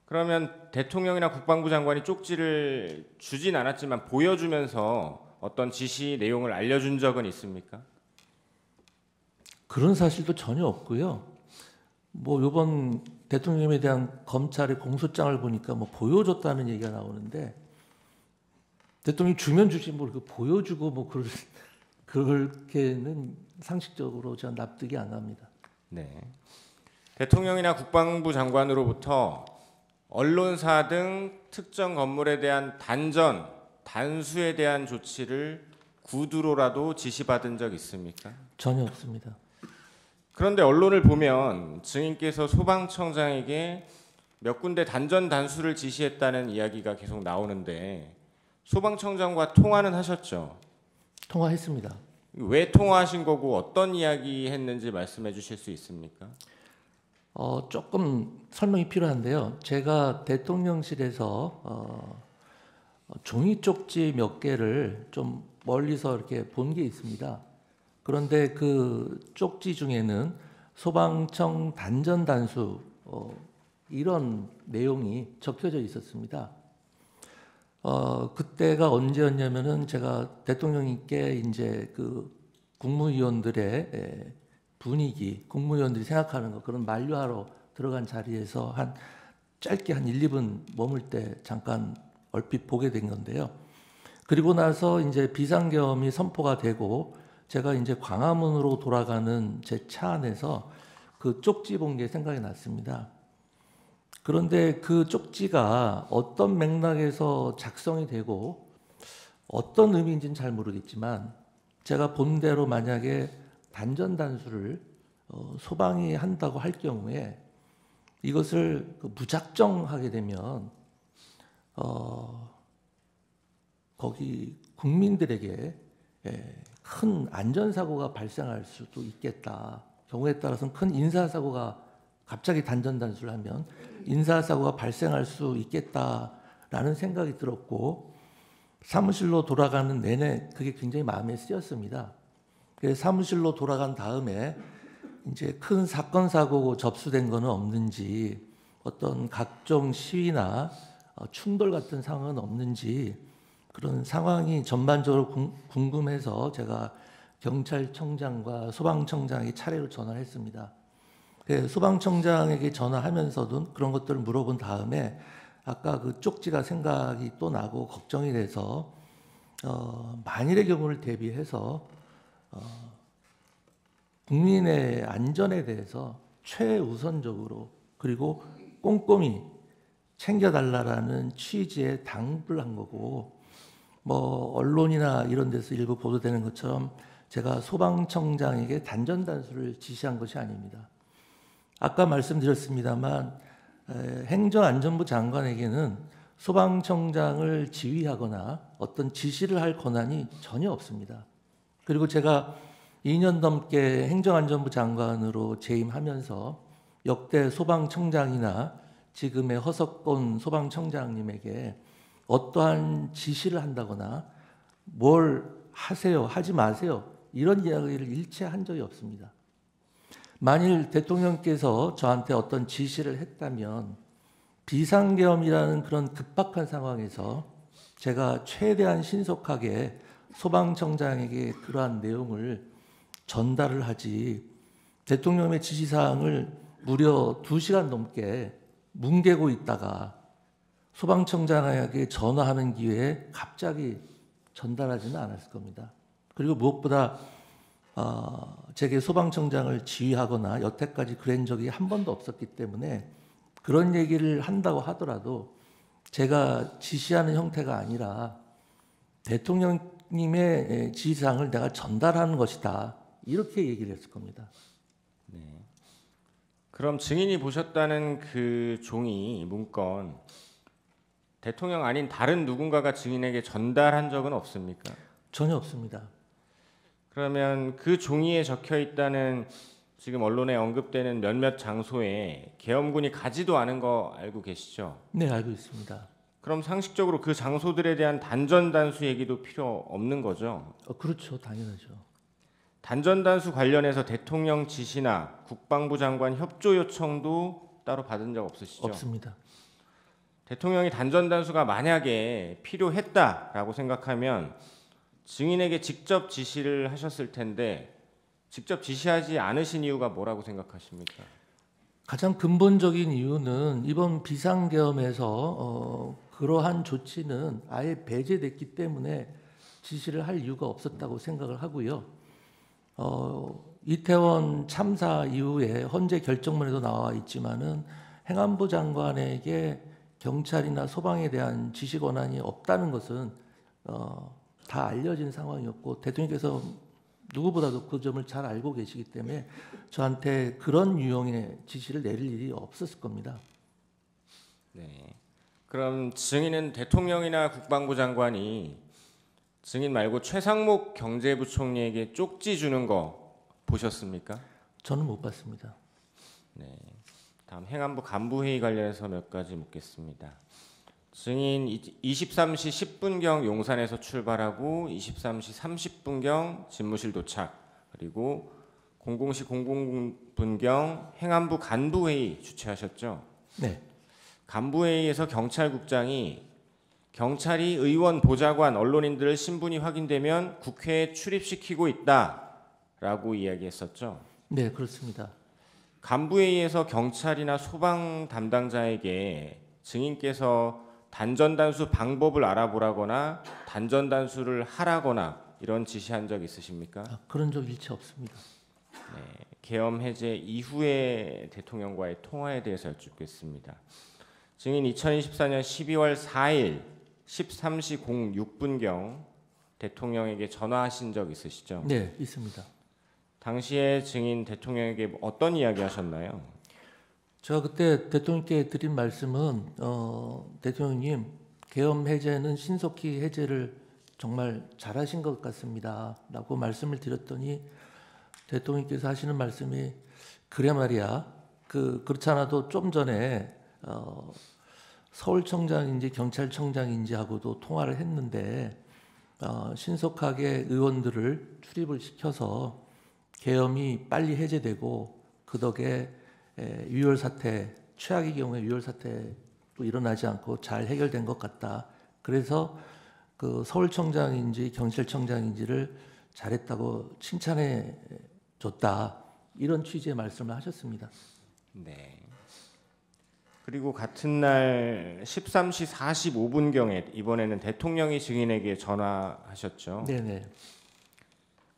그러면 대통령이나 국방부 장관이 쪽지를 주진 않았지만 보여주면서 어떤 지시 내용을 알려준 적은 있습니까? 그런 사실도 전혀 없고요. 뭐 이번 대통령에 대한 검찰의 공소장을 보니까 뭐 보여줬다는 얘기가 나오는데 대통령이 주면 주지 뭘 보여주고 뭐 그렇게는 상식적으로 저는 납득이 안 갑니다. 네. 대통령이나 국방부 장관으로부터 언론사 등 특정 건물에 대한 단수에 대한 조치를 구두로라도 지시받은 적 있습니까? 전혀 없습니다. 그런데 언론을 보면 증인께서 소방청장에게 몇 군데 단수를 지시했다는 이야기가 계속 나오는데 소방청장과 통화는 하셨죠? 통화했습니다. 왜 통화하신 거고 어떤 이야기 했는지 말씀해 주실 수 있습니까? 조금 설명이 필요한데요. 제가 대통령실에서 종이 쪽지 몇 개를 좀 멀리서 이렇게 본 게 있습니다. 그런데 그 쪽지 중에는 소방청 단전 단수 이런 내용이 적혀져 있었습니다. 그때가 언제였냐면은 제가 대통령님께 이제 그 국무위원들의 분위기, 국무위원들이 생각하는 거 그런 만류하러 들어간 자리에서 한 짧게 한 1, 2분 머물 때 잠깐 얼핏 보게 된 건데요. 그리고 나서 이제 비상계엄이 선포가 되고 제가 이제 광화문으로 돌아가는 제 차 안에서 그 쪽지 본 게 생각이 났습니다. 그런데 그 쪽지가 어떤 맥락에서 작성이 되고 어떤 의미인지는 잘 모르겠지만 제가 본 대로 만약에 단전 단수를 소방이 한다고 할 경우에 이것을 무작정 하게 되면 거기 국민들에게 큰 안전사고가 발생할 수도 있겠다. 경우에 따라서는 큰 인사사고가 갑자기 단전 단수를 하면 인사사고가 발생할 수 있겠다라는 생각이 들었고 사무실로 돌아가는 내내 그게 굉장히 마음에 쓰였습니다. 그래서 사무실로 돌아간 다음에 이제 큰 사건 사고고 접수된 거는 없는지 어떤 각종 시위나 충돌 같은 상황은 없는지 그런 상황이 전반적으로 궁금해서 제가 경찰청장과 소방청장에게 차례로 전화를 했습니다. 소방청장에게 전화하면서도 그런 것들을 물어본 다음에 아까 그 쪽지가 생각이 또 나고 걱정이 돼서 만일의 경우를 대비해서 국민의 안전에 대해서 최우선적으로 그리고 꼼꼼히 챙겨달라라는 취지에 당부를 한 거고 뭐 언론이나 이런 데서 일부 보도되는 것처럼 제가 소방청장에게 단전 단수를 지시한 것이 아닙니다. 아까 말씀드렸습니다만 행정안전부 장관에게는 소방청장을 지휘하거나 어떤 지시를 할 권한이 전혀 없습니다. 그리고 제가 2년 넘게 행정안전부 장관으로 재임하면서 역대 소방청장이나 지금의 허석권 소방청장님에게 어떠한 지시를 한다거나 뭘 하세요, 하지 마세요 이런 이야기를 일체 한 적이 없습니다. 만일 대통령께서 저한테 어떤 지시를 했다면 비상계엄이라는 그런 급박한 상황에서 제가 최대한 신속하게 소방청장에게 그러한 내용을 전달을 하지 대통령의 지시사항을 무려 2시간 넘게 뭉개고 있다가 소방청장에게 전화하는 기회에 갑자기 전달하지는 않았을 겁니다. 그리고 무엇보다 제게 소방청장을 지휘하거나 여태까지 그런 적이 한 번도 없었기 때문에 그런 얘기를 한다고 하더라도 제가 지시하는 형태가 아니라 대통령님의 지시사항을 내가 전달하는 것이다. 이렇게 얘기를 했을 겁니다. 그럼 증인이 보셨다는 그 종이 문건 대통령 아닌 다른 누군가가 증인에게 전달한 적은 없습니까? 전혀 없습니다. 그러면 그 종이에 적혀 있다는 지금 언론에 언급되는 몇몇 장소에 계엄군이 가지도 않은 거 알고 계시죠? 네, 알고 있습니다. 그럼 상식적으로 그 장소들에 대한 단전단수 얘기도 필요 없는 거죠? 그렇죠. 당연하죠. 단전단수 관련해서 대통령 지시나 국방부 장관 협조 요청도 따로 받은 적 없으시죠? 없습니다. 대통령이 단전단수가 만약에 필요했다라고 생각하면 증인에게 직접 지시를 하셨을 텐데 직접 지시하지 않으신 이유가 뭐라고 생각하십니까? 가장 근본적인 이유는 이번 비상계엄에서 그러한 조치는 아예 배제됐기 때문에 지시를 할 이유가 없었다고 생각을 하고요. 이태원 참사 이후에 헌재 결정문에도 나와 있지만은 행안부 장관에게 경찰이나 소방에 대한 지시 권한이 없다는 것은 다 알려진 상황이었고 대통령께서 누구보다도 그 점을 잘 알고 계시기 때문에 저한테 그런 유형의 지시를 내릴 일이 없었을 겁니다. 네. 그럼 증인은 대통령이나 국방부 장관이 증인 말고 최상목 경제부총리에게 쪽지 주는 거 보셨습니까? 저는 못 봤습니다. 네. 다음 행안부 간부회의 관련해서 몇 가지 묻겠습니다. 증인 23시 10분경 용산에서 출발하고 23시 30분경 집무실 도착 그리고 00시 00분경 행안부 간부회의 주최하셨죠? 네, 간부회의에서 경찰국장이 경찰이 의원, 보좌관, 언론인들을 신분이 확인되면 국회에 출입시키고 있다라고 이야기했었죠. 네 그렇습니다. 간부회의에서 경찰이나 소방 담당자에게 증인께서 단전단수 방법을 알아보라거나 단전단수를 하라거나 이런 지시한 적 있으십니까? 그런 적 일체 없습니다. 네, 계엄 해제 이후의 대통령과의 통화에 대해서 여쭙겠습니다. 증인 2024년 12월 4일 13시 06분경 대통령에게 전화하신 적 있으시죠? 네 있습니다. 당시에 증인 대통령에게 어떤 이야기 하셨나요? 제가 그때 대통령께 드린 말씀은 대통령님 계엄 해제는 신속히 해제를 정말 잘하신 것 같습니다라고 말씀을 드렸더니 대통령께서 하시는 말씀이 그래 말이야 그렇지 않아도 좀 전에 서울청장인지 경찰청장인지 하고도 통화를 했는데 신속하게 의원들을 출입을 시켜서 계엄이 빨리 해제되고 그 덕에 유혈 사태 최악의 경우에 유혈 사태도 일어나지 않고 잘 해결된 것 같다. 그래서 그 서울청장인지 경찰청장인지를 잘했다고 칭찬해 줬다. 이런 취지의 말씀을 하셨습니다. 네. 그리고 같은 날 13시 45분경에 이번에는 대통령이 증인에게 전화하셨죠. 네네.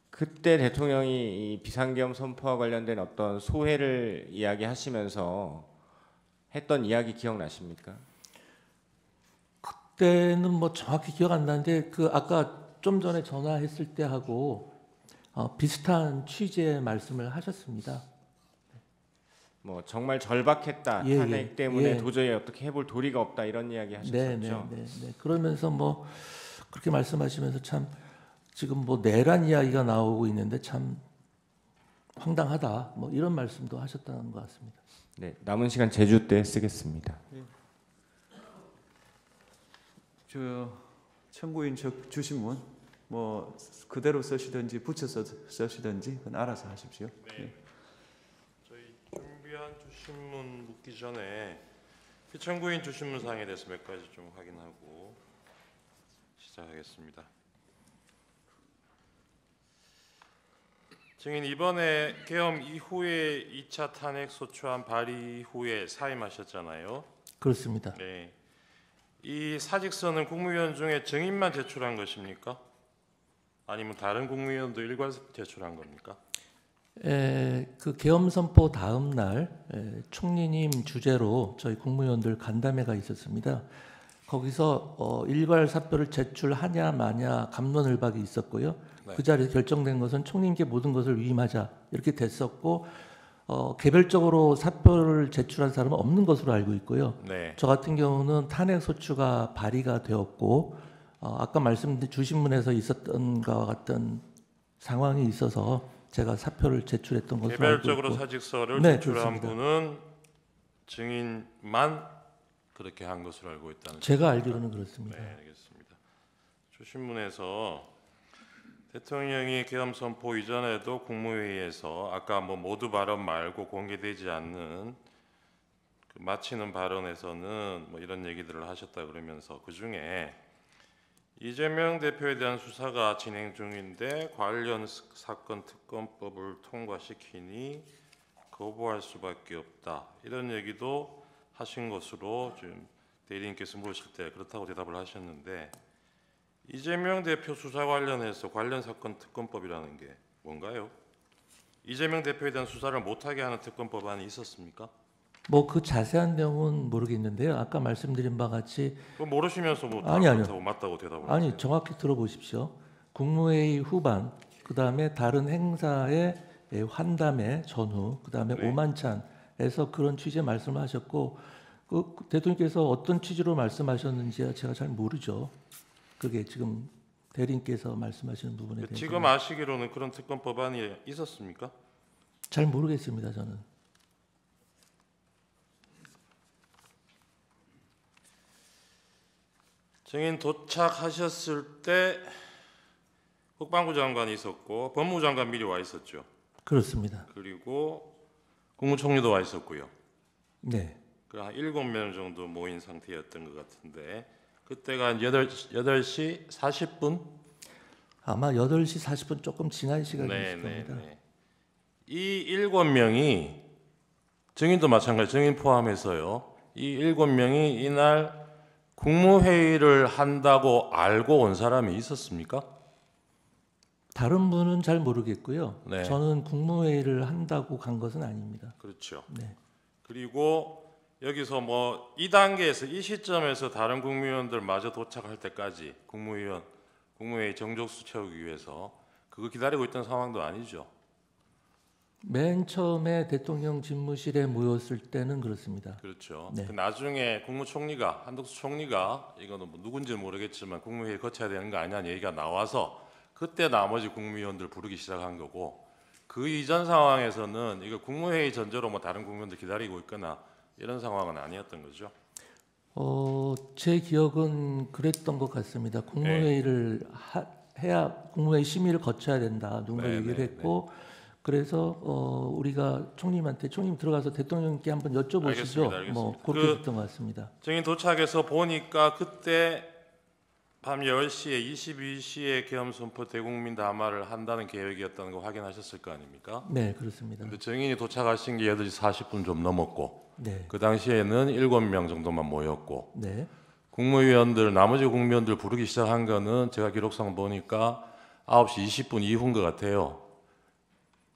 그때 대통령이 이 비상계엄 선포와 관련된 어떤 소회를 이야기하시면서 했던 이야기 기억나십니까? 그때는 뭐 정확히 기억 안 나는데 그 아까 좀 전에 전화했을 때 하고 비슷한 취지의 말씀을 하셨습니다. 뭐 정말 절박했다 예, 탄핵 예, 때문에 예. 도저히 어떻게 해볼 도리가 없다 이런 이야기 하셨었죠. 네. 그러면서 뭐 그렇게 말씀하시면서 참 지금 뭐 내란 이야기가 나오고 있는데 참 황당하다. 뭐 이런 말씀도 하셨다는 것 같습니다. 네, 남은 시간 제주 때 쓰겠습니다. 저 청구인 주신문 뭐 그대로 쓰시든지 붙여서 쓰시든지 그건 알아서 하십시오. 네. 저희 준비한 주신문 묻기 전에 피청구인 주신문 사항에 대해서 몇 가지 좀 확인하고 시작하겠습니다. 증인 이번에 계엄 이후에 2차 탄핵 소추안 발의 후에 사임하셨잖아요. 그렇습니다. 네. 이 사직서는 국무위원 중에 증인만 제출한 것입니까? 아니면 다른 국무위원도 일괄 제출한 겁니까? 그 계엄 선포 다음 날 총리님 주재로 저희 국무위원들 간담회가 있었습니다. 거기서 일괄 사표를 제출하냐 마냐 갑론을박이 있었고요. 네. 그 자리에서 결정된 것은 총리님께 모든 것을 위임하자 이렇게 됐었고 개별적으로 사표를 제출한 사람은 없는 것으로 알고 있고요. 네. 저 같은 경우는 탄핵 소추가 발의가 되었고 아까 말씀드린 주신문에서 있었던 것과 같은 상황이 있어서 제가 사표를 제출했던 것으로 알고 개별적으로 있고 사직서를 네, 제출한 그렇습니다. 분은 증인만 그렇게 한 것으로 알고 있다는 제가 뜻입니까? 알기로는 그렇습니다. 네, 알겠습니다. 주신문에서 대통령이 계엄 선포 이전에도 국무회의에서 아까 뭐 모두 발언 말고 공개되지 않는 그 마치는 발언에서는 뭐 이런 얘기들을 하셨다 그러면서 그 중에 이재명 대표에 대한 수사가 진행 중인데 관련 사건 특검법을 통과시키니 거부할 수밖에 없다 이런 얘기도 하신 것으로 지금 대리인께서 물으실 때 그렇다고 대답을 하셨는데 이재명 대표 수사 관련해서 관련 사건 특검법이라는 게 뭔가요? 이재명 대표에 대한 수사를 못하게 하는 특검법안이 있었습니까? 뭐 그 자세한 내용은 모르겠는데요. 아까 말씀드린 바와 같이 그거 모르시면서 뭐 아니요. 그렇다고 맞다고 대답을 아니 하세요. 정확히 들어보십시오. 국무회의 후반 그다음에 다른 행사의 환담회 전후 그다음에 네. 오만찬에서 그런 취지의 말씀을 하셨고 그 대통령께서 어떤 취지로 말씀하셨는지 제가 잘 모르죠. 그게 지금 대리인께서 말씀하시는 부분에 대해서 지금 아시기로는 그런 특검법안이 있었습니까? 잘 모르겠습니다. 저는. 증인 도착하셨을 때 국방부 장관이 있었고 법무부 장관 미리 와 있었죠. 그렇습니다. 그리고 국무총리도 와 있었고요. 네. 한 7명 정도 모인 상태였던 것 같은데 그때가 한 8시 40분? 아마 8시 40분 조금 지난 시간이었을 겁니다. 이 7명이 증인도 마찬가지 증인 포함해서요. 이 7명이 이날 국무회의를 한다고 알고 온 사람이 있었습니까? 다른 분은 잘 모르겠고요. 네. 저는 국무회의를 한다고 간 것은 아닙니다. 그렇죠. 네. 그리고 여기서 뭐 이 단계에서 이 시점에서 다른 국무위원들 마저 도착할 때까지 국무회의 정족수 채우기 위해서 그거 기다리고 있던 상황도 아니죠. 맨 처음에 대통령 집무실에 모였을 때는 그렇습니다. 그렇죠. 네. 그 나중에 국무총리가 한덕수 총리가 이거는 뭐 누군지는 모르겠지만 국무회의 거쳐야 되는 거 아니냐는 얘기가 나와서 그때 나머지 국무위원들 부르기 시작한 거고 그 이전 상황에서는 이거 국무회의 전제로 뭐 다른 국무위원들 기다리고 있거나 이런 상황은 아니었던 거죠. 제 기억은 그랬던 것 같습니다. 국무회의를 해야 국무회의 심의를 거쳐야 된다. 누군가 네, 얘기를 네, 했고 그래서 우리가 총님한테 총님 들어가서 대통령께 한번 여쭤보시죠. 알겠습니다. 뭐 알겠습니다. 그렇게 됐던 것 같습니다. 증인 도착해서 보니까 그때 밤 10시에 22시에 계엄 선포 대국민 담화를 한다는 계획이었다는 거 확인하셨을 거 아닙니까? 네, 그렇습니다. 근데 증인이 도착하신 게 8시 40분 좀 넘었고 네, 그 당시에는 7명 정도만 모였고 네, 나머지 국무위원들 부르기 시작한 거는 제가 기록상 보니까 9시 20분 이후인 것 같아요.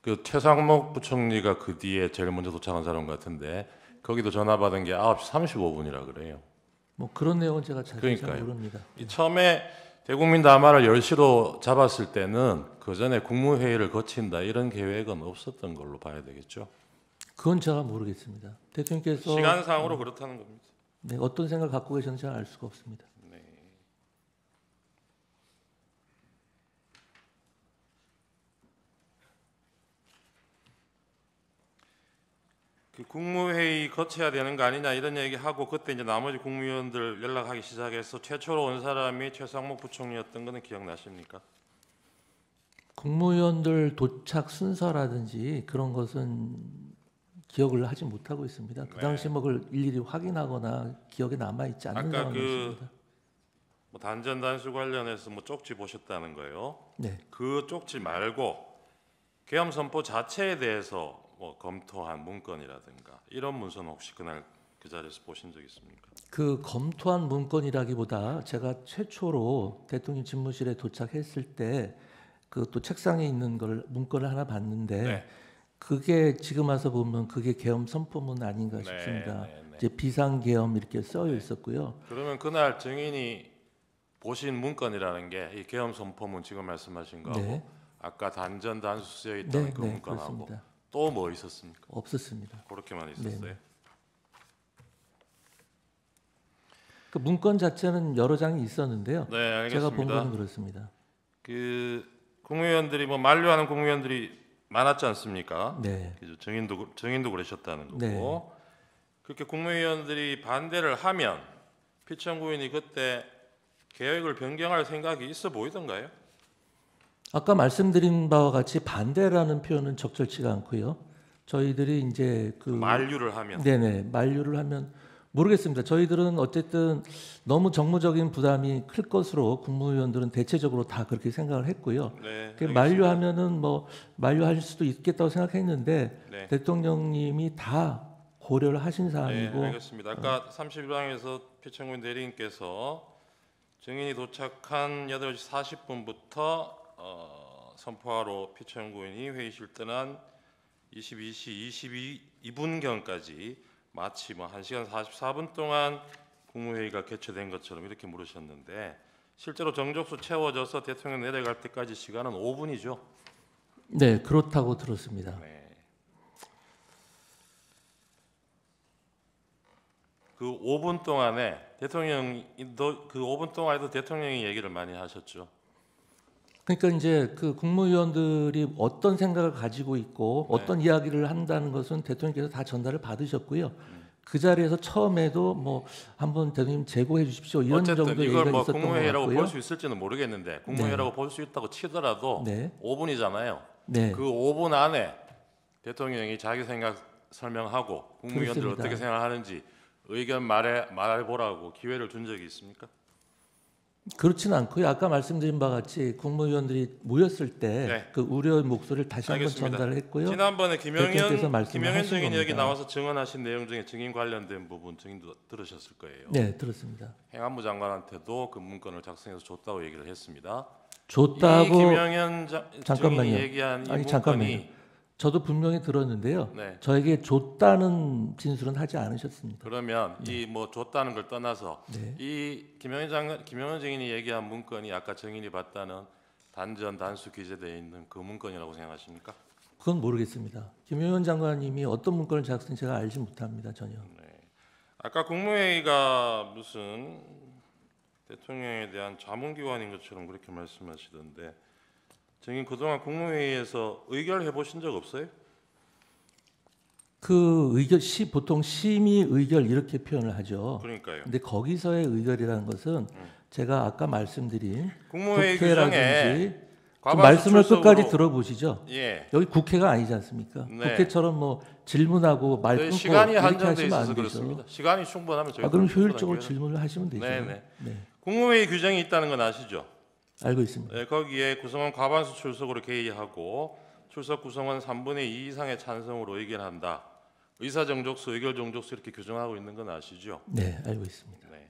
그 최상목 부총리가 그 뒤에 제일 먼저 도착한 사람 같은데 거기도 전화 받은 게 9시 35분이라 그래요. 뭐 그런 내용은 제가 잘 그러니까요. 모릅니다. 이 처음에 대국민 담화를 10시로 잡았을 때는 그 전에 국무회의를 거친다 이런 계획은 없었던 걸로 봐야 되겠죠. 그건 제가 모르겠습니다. 대통령께서 시간상으로 그렇다는 겁니다. 네, 어떤 생각을 갖고 계셨는지 잘 알 수가 없습니다. 네. 그 국무회의 거쳐야 되는 거 아니냐 이런 얘기하고 그때 이제 나머지 국무위원들 연락하기 시작해서 최초로 온 사람이 최상목 부총리였던 거는 기억나십니까? 국무위원들 도착 순서라든지 그런 것은 기억을 하지 못하고 있습니다. 그 네. 당시 뭐 그걸 일일이 확인하거나 기억에 남아 있지 않는 아까 상황이었습니다. 뭐 단전 단수 관련해서 뭐 쪽지 보셨다는 거예요. 네, 그 쪽지 말고 계엄 선포 자체에 대해서 뭐 검토한 문건이라든가 이런 문서는 혹시 그날 그 자리에서 보신 적 있습니까? 그 검토한 문건이라기보다 제가 최초로 대통령 집무실에 도착했을 때 그 또 책상에 있는 걸 문건을 하나 봤는데 네. 그게 지금 와서 보면 그게 계엄 선포문 아닌가 싶습니다. 네. 이제 비상계엄 이렇게 써 있었고요. 그러면 그날 증인이 보신 문건이라는 게 이 계엄 선포문 지금 말씀하신 거하고 네. 아까 단전 단수 쓰여 있던 네, 그 네, 문건하고 그렇습니다. 또 뭐 있었습니까? 없었습니다. 그렇게만 있었어요. 네. 그 문건 자체는 여러 장이 있었는데요. 네, 알겠습니다. 제가 본 거는 그렇습니다. 그 국무위원들이 뭐 만류하는 국무위원들이 많았지 않습니까? 네. 그죠? 증인도 그러셨다는 거고 네. 그렇게 국무위원들이 반대를 하면 피청구인이 그때 계획을 변경할 생각이 있어 보이던가요? 아까 말씀드린 바와 같이 반대라는 표현은 적절치가 않고요. 저희들이 이제 그 만류를 하면 네네 만류를 하면 모르겠습니다. 저희들은 어쨌든 너무 정무적인 부담이 클 것으로 국무위원들은 대체적으로 다 그렇게 생각을 했고요. 네, 그 알겠습니다. 만류하면은 뭐 만류할 수도 있겠다고 생각했는데 네. 대통령님이 다 고려를 하신 네, 사안이고 알겠습니다. 아까 31방에서 피청구인 대리인께서 증인이 도착한 8시 40분부터 선포하러 피청구인이 회의실 떠난 22시 22분경까지 마치 뭐 1시간 44분 동안 국무회의가 개최된 것처럼 이렇게 물으셨는데 실제로 정족수 채워져서 대통령 내려갈 때까지 시간은 5분이죠. 네 그렇다고 들었습니다. 네. 그 5분 동안에 그 5분 동안에도 대통령이 얘기를 많이 하셨죠. 그러니까 이제 그 국무위원들이 어떤 생각을 가지고 있고 네. 어떤 이야기를 한다는 것은 대통령께서 다 전달을 받으셨고요. 그 자리에서 처음에도 뭐 한번 대통령 제고해 주십시오 이런 어쨌든 정도 이걸 얘기가 뭐 있었던 것 국무회의라고 같고요. 볼 수 있을지는 모르겠는데 국무회의라고 볼 수 있다고 치더라도 네. 5분이잖아요. 네. 그 5분 안에 대통령이 자기 생각 설명하고 국무위원들 그렇습니다. 어떻게 생각하는지 의견 말해보라고 기회를 준 적이 있습니까? 그렇지는 않고요. 아까 말씀드린 바와 같이 국무위원들이 모였을 때 네. 그 우려의 목소리를 다시 한번 알겠습니다. 전달을 했고요. 지난번에 대통령께서 김영현 말씀하신 증인이 여기 겁니다. 나와서 증언하신 내용 중에 증인 관련된 부분 증인도 들으셨을 거예요. 네, 들었습니다. 행안부 장관한테도 그 문건을 작성해서 줬다고 얘기를 했습니다. 이 줬다고 김영현 잠깐만요. 증인이 얘기한 이 아니, 문건이 잠깐만요. 저도 분명히 들었는데요. 네. 저에게 줬다는 진술은 하지 않으셨습니다. 그러면 이 뭐 줬다는 걸 떠나서 네. 이 김영현 증인이 얘기한 문건이 아까 증인이 봤다는 단전 단수 기재되어 있는 그 문건이라고 생각하십니까? 그건 모르겠습니다. 김용현 장관님이 어떤 문건을 작성했는지 제가 알지 못합니다. 전혀. 아까 국무회의가 무슨 대통령에 대한 자문기관인 것처럼 그렇게 말씀하시던데 증인 그동안 국무회의에서 의결해 보신 적 없어요? 그 의결 보통 심의 의결 이렇게 표현을 하죠. 그러니까요. 근데 거기서의 의결이라는 것은 제가 아까 말씀드린 국무회의 규정에 국회라든지 좀 과반수 말씀을 출석으로- 끝까지 들어보시죠. 예. 여기 국회가 아니지 않습니까? 네. 국회처럼 뭐 질문하고 말 저희 끊고 시간이 이렇게 한정돼 하시면 있어서 안 되죠. 그렇습니다. 시간이 충분하면 저희 그럼 효율적으로 질문을 하시면 되죠. 네네. 네, 국무회의 규정이 있다는 건 아시죠? 알고 있습니다. 네, 거기에 구성원 과반수 출석으로 개의하고 출석 구성원 3분의 2 이상의 찬성으로 의결한다. 의사 정족수, 의결 정족수 이렇게 규정하고 있는 건 아시죠? 네, 알고 있습니다. 네.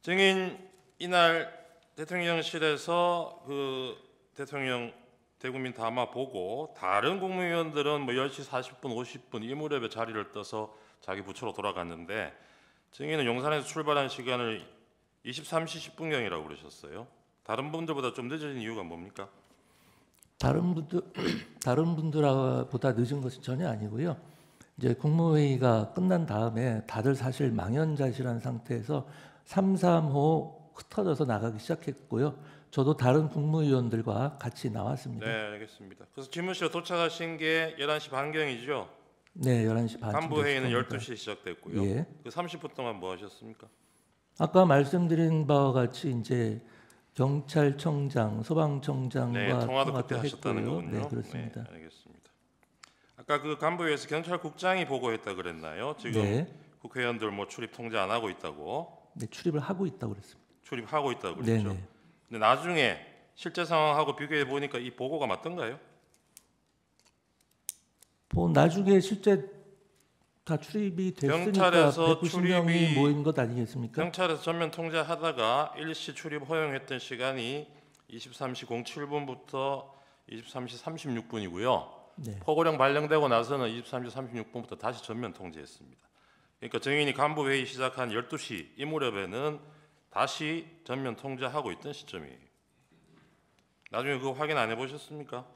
증인 이날 대통령실에서 그 대통령 대국민 담화 보고 다른 국무위원들은 뭐 10시 40분, 50분 이 무렵에 자리를 떠서 자기 부처로 돌아갔는데 증인은 용산에서 출발한 시간을 23시 10분경이라고 그러셨어요. 다른 분들보다 좀 늦어진 이유가 뭡니까? 다른 분들보다 늦은 것은 전혀 아니고요. 이제 국무회의가 끝난 다음에 다들 사실 망연자실한 상태에서 3~3호 흩어져서 나가기 시작했고요. 저도 다른 국무위원들과 같이 나왔습니다. 네, 알겠습니다. 그래서 집무실에 도착하신 게 11시 반경이죠. 네, 11시 반쯤 간부 회의는 됐습니다. 12시에 시작됐고요. 예. 그 30분 동안 뭐 하셨습니까? 아까 말씀드린 바와 같이 이제 경찰청장, 소방청장과 네, 통화도 그때 통화도 하셨다는 했고요. 거군요. 네, 그렇습니다. 네, 알겠습니다. 아까 그 간부회의에서 경찰국장이 보고했다 그랬나요? 지금 네, 국회의원들 뭐 출입 통제 안 하고 있다고 네, 출입을 하고 있다고 그랬습니다. 출입하고 있다고 네, 그랬죠. 네. 근데 나중에 실제 상황하고 비교해 보니까 이 보고가 맞던가요? 뭐 나중에 실제 다 출입이 됐으니까 경찰에서 190명이 출입이- 모인 것 아니겠습니까? 경찰에서 전면 통제하다가 일시 출입 허용했던 시간이 23시 07분부터 23시 36분이고요. 네. 포고령 발령되고 나서는 23시 36분부터 다시 전면 통제했습니다. 그러니까 증인이 간부 회의 시작한 12시 이 무렵에는 다시 전면 통제하고 있던 시점이에요. 나중에 그거 확인 안 해보셨습니까?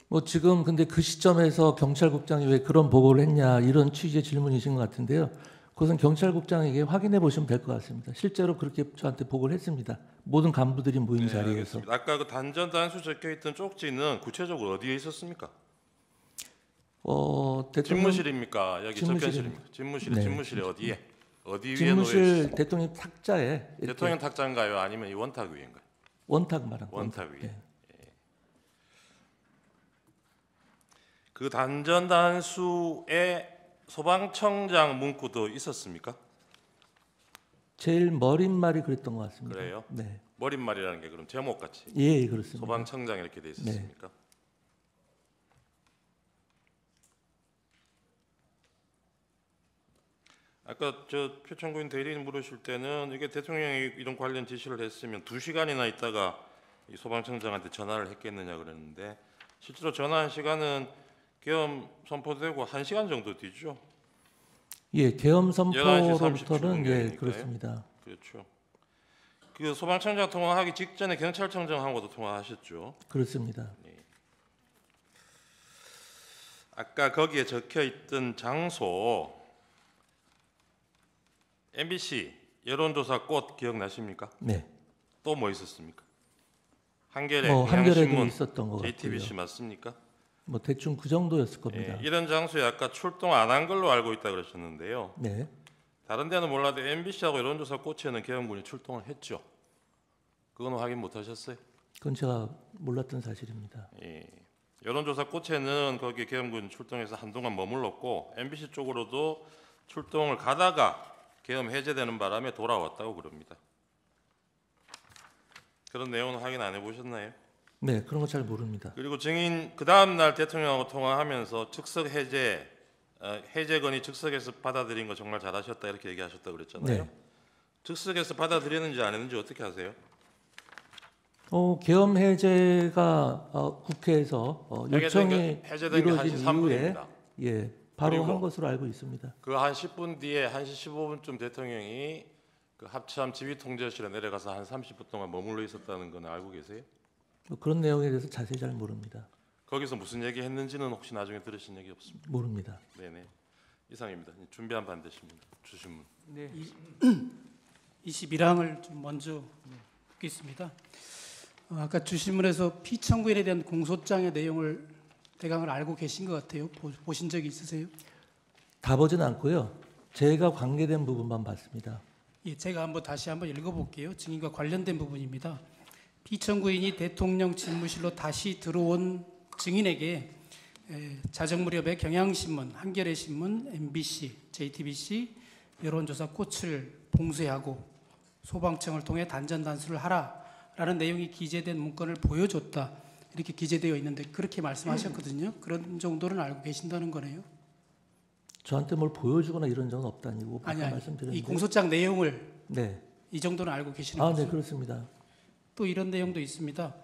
뭐 지금 근데 그 시점에서 경찰국장이 왜 그런 보고를 했냐 이런 취지의 질문이신 것 같은데요. 그것은 경찰국장에게 확인해 보시면 될 것 같습니다. 실제로 그렇게 저한테 보고를 했습니다. 모든 간부들이 모인 자리에서. 알겠습니다. 아까 그 단전 단수 적혀 있던 쪽지는 구체적으로 어디에 있었습니까? 대통령 집무실입니까? 여기 적혀 집무실입니다. 있습니까? 집무실, 네, 집무실에 어디에? 어디 위에 놓여 있습니까? 집무실 대통령 탁자에 이렇게 대통령 탁자인가요? 아니면 이 원탁 위인가요? 원탁 말한 원탁 위에. 네. 그 단전 단수에 소방청장 문구도 있었습니까? 제일 머릿말이 그랬던 것 같습니다. 그래요? 네, 머릿말이라는 게 그럼 제목같이 예, 그렇습니다. 소방청장 이렇게 돼 있었습니까? 아까 저 표창구인 대리인 물으실 때는 이게 대통령이 이런 관련 지시를 했으면 2시간이나 있다가 이 소방청장한테 전화를 했겠느냐 그랬는데 실제로 전화한 시간은 계엄 선포되고 1시간 정도 뒤죠. 예, 계엄 11시 선포로부터는 37분 예, 경이니까요. 그렇습니다. 그렇죠. 그 소방청장 통화하기 직전에 경찰청장하고도 통화하셨죠. 그렇습니다. 아까 거기에 적혀 있던 장소 MBC 여론조사 꽃 기억나십니까? 네, 또 뭐 있었습니까? 한겨레, 한겨레도 경향신문, 있었던 것 같고요. JTBC 맞습니까? 뭐 대충 그 정도였을 겁니다. 예, 이런 장소에 아까 출동 안 한 걸로 알고 있다 그러셨는데요. 네, 다른 데는 몰라도 MBC하고 여론조사 꽃에는 계엄군이 출동을 했죠. 그건 확인 못 하셨어요? 그건 제가 몰랐던 사실입니다. 예. 여론조사 꽃에는 거기 계엄군 출동해서 한동안 머물렀고 MBC 쪽으로도 출동을 가다가 계엄 해제되는 바람에 돌아왔다고 그럽니다. 그런 내용은 확인 안 해보셨나요? 네, 그런 거 잘 모릅니다. 그리고 증인 그 다음 날 대통령하고 통화하면서 즉석 해제 해제건이 즉석에서 받아들인 거 정말 잘하셨다 이렇게 얘기하셨다 그랬잖아요. 네. 즉석에서 받아들였는지 안 했는지 어떻게 아세요? 계엄 해제가 국회에서 요청이 해제된 게 이루어진 1시 이후에 3분입니다. 예, 바로 그리고 한 것으로 알고 있습니다. 그 한 10분 뒤에 1시 15분쯤 대통령이 그 합참 지휘통제실에 내려가서 한 30분 동안 머물러 있었다는 건 알고 계세요? 뭐 그런 내용에 대해서 자세히 잘 모릅니다. 거기서 무슨 얘기 했는지는 혹시 나중에 들으신 얘기 없습니까? 모릅니다. 네네. 이상입니다. 준비한 반대십니다. 주신문. 네. 21항을 좀 먼저 묻겠습니다. 아까 주신문에서 피청구인에 대한 공소장의 내용을 대강을 알고 계신 것 같아요. 보신 적이 있으세요? 다 보진 않고요. 제가 관계된 부분만 봤습니다. 예, 제가 다시 한번 읽어볼게요. 증인과 관련된 부분입니다. 피청구인이 대통령 집무실로 다시 들어온 증인에게 자정 무렵에 경향신문, 한겨레신문, MBC, JTBC 여론조사 꽃을 봉쇄하고 소방청을 통해 단전단수를 하라라는 내용이 기재된 문건을 보여줬다. 이렇게 기재되어 있는데 그렇게 말씀하셨거든요. 그런 정도는 알고 계신다는 거네요. 저한테 뭘 보여주거나 이런 적은 없다니고 아니, 아까 말씀드렸는데. 이 공소장 내용을 네. 이 정도는 알고 계시는 아, 거죠? 네, 그렇습니다. 또 이런 내용도 있습니다.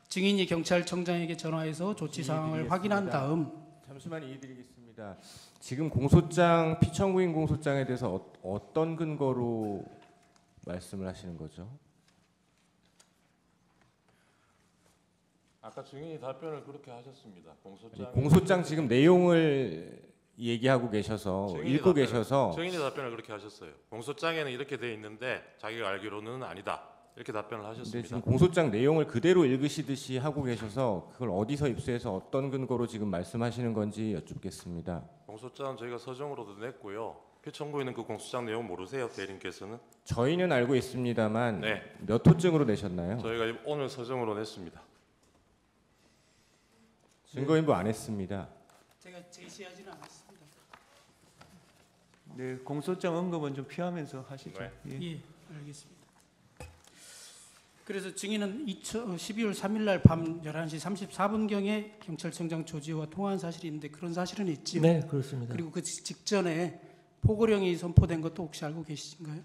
증인이 경찰청장에게 전화해서 조치 사항을 확인한 다음 잠시만 이해드리겠습니다. 지금 공소장 피청구인 공소장에 대해서 어떤 근거로 말씀을 하시는 거죠? 아까 증인이 답변을 그렇게 하셨습니다. 공소장 지금 내용을 얘기하고 계셔서 읽고 계셔서 증인이 답변을 그렇게 하셨어요. 공소장에는 이렇게 돼 있는데 자기가 알기로는 아니다. 이렇게 답변을 근데 하셨습니다. 지금 공소장 내용을 그대로 읽으시듯이 하고 계셔서 그걸 어디서 입수해서 어떤 근거로 지금 말씀하시는 건지 여쭙겠습니다. 공소장은 저희가 서정으로도 냈고요. 피청구인은 그 공소장 내용 모르세요, 대리님께서는? 저희는 알고 있습니다만 네. 몇 호증으로 내셨나요? 저희가 오늘 서정으로 냈습니다. 증거인부 안 했습니다. 제가 제시하지는 않았습니다. 네, 공소장 언급은 좀 피하면서 하시죠. 네. 예. 예, 알겠습니다. 그래서 증인은 12월 3일 날 밤 11시 34분경에 경찰청장 조지호와 통화한 사실이 있는데 그런 사실은 있지요? 네, 그렇습니다. 그리고 그 직전에 포고령이 선포된 것도 혹시 알고 계신가요?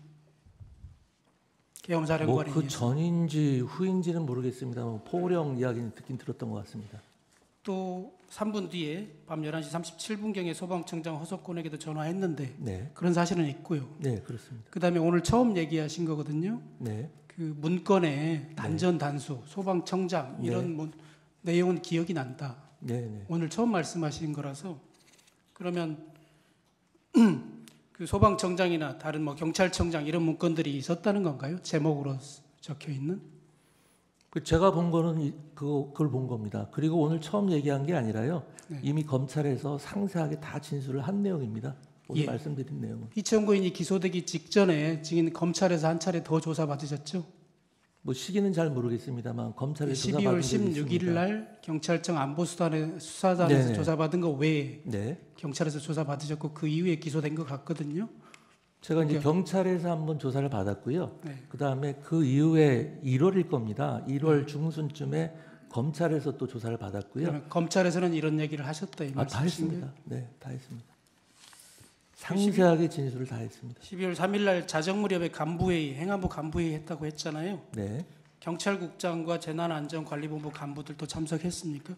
계엄사령관에 그 의해서. 전인지 후인지는 모르겠습니다만 포고령 이야기는 듣긴 들었던 것 같습니다. 또 3분 뒤에 밤 11시 37분경에 소방청장 허석곤에게도 전화했는데 네, 그런 사실은 있고요. 네, 그렇습니다. 그다음에 오늘 처음 얘기하신 거거든요. 네, 그 문건에 단전 단수, 소방청장 이런 내용은 기억이 난다. 네, 네. 오늘 처음 말씀하신 거라서 그러면 그 소방청장이나 다른 뭐 경찰청장 이런 문건들이 있었다는 건가요? 제목으로 적혀 있는? 제가 본 거는 그걸 본 겁니다. 그리고 오늘 처음 얘기한 게 아니라요. 네. 이미 검찰에서 상세하게 다 진술을 한 내용입니다. 오늘 예. 말씀드린 내용은. 이채원 고인이 기소되기 직전에 증인 검찰에서 한 차례 더 조사 받으셨죠? 뭐 시기는 잘 모르겠습니다만 검찰에서 조사 12월 받은 적이 16일 있습니다. 날 경찰청 수사단에서 네네. 조사받은 거 외에 네, 경찰에서 조사 받으셨고 그 이후에 기소된 것 같거든요. 제가 이제 그러니까- 경찰에서 한번 조사를 받았고요. 네. 그 다음에 그 이후에 1월일 겁니다. 1월 중순쯤에 검찰에서 또 조사를 받았고요. 그러면 검찰에서는 이런 얘기를 하셨다 이 다 말씀이신가요? 했습니다. 네, 다 했습니다. 상세하게 진술을 다 했습니다. 12월 3일 날 자정 무렵에 간부회의, 행안부 간부회의 했다고 했잖아요. 네, 경찰국장과 재난안전관리본부 간부들도 참석했습니까?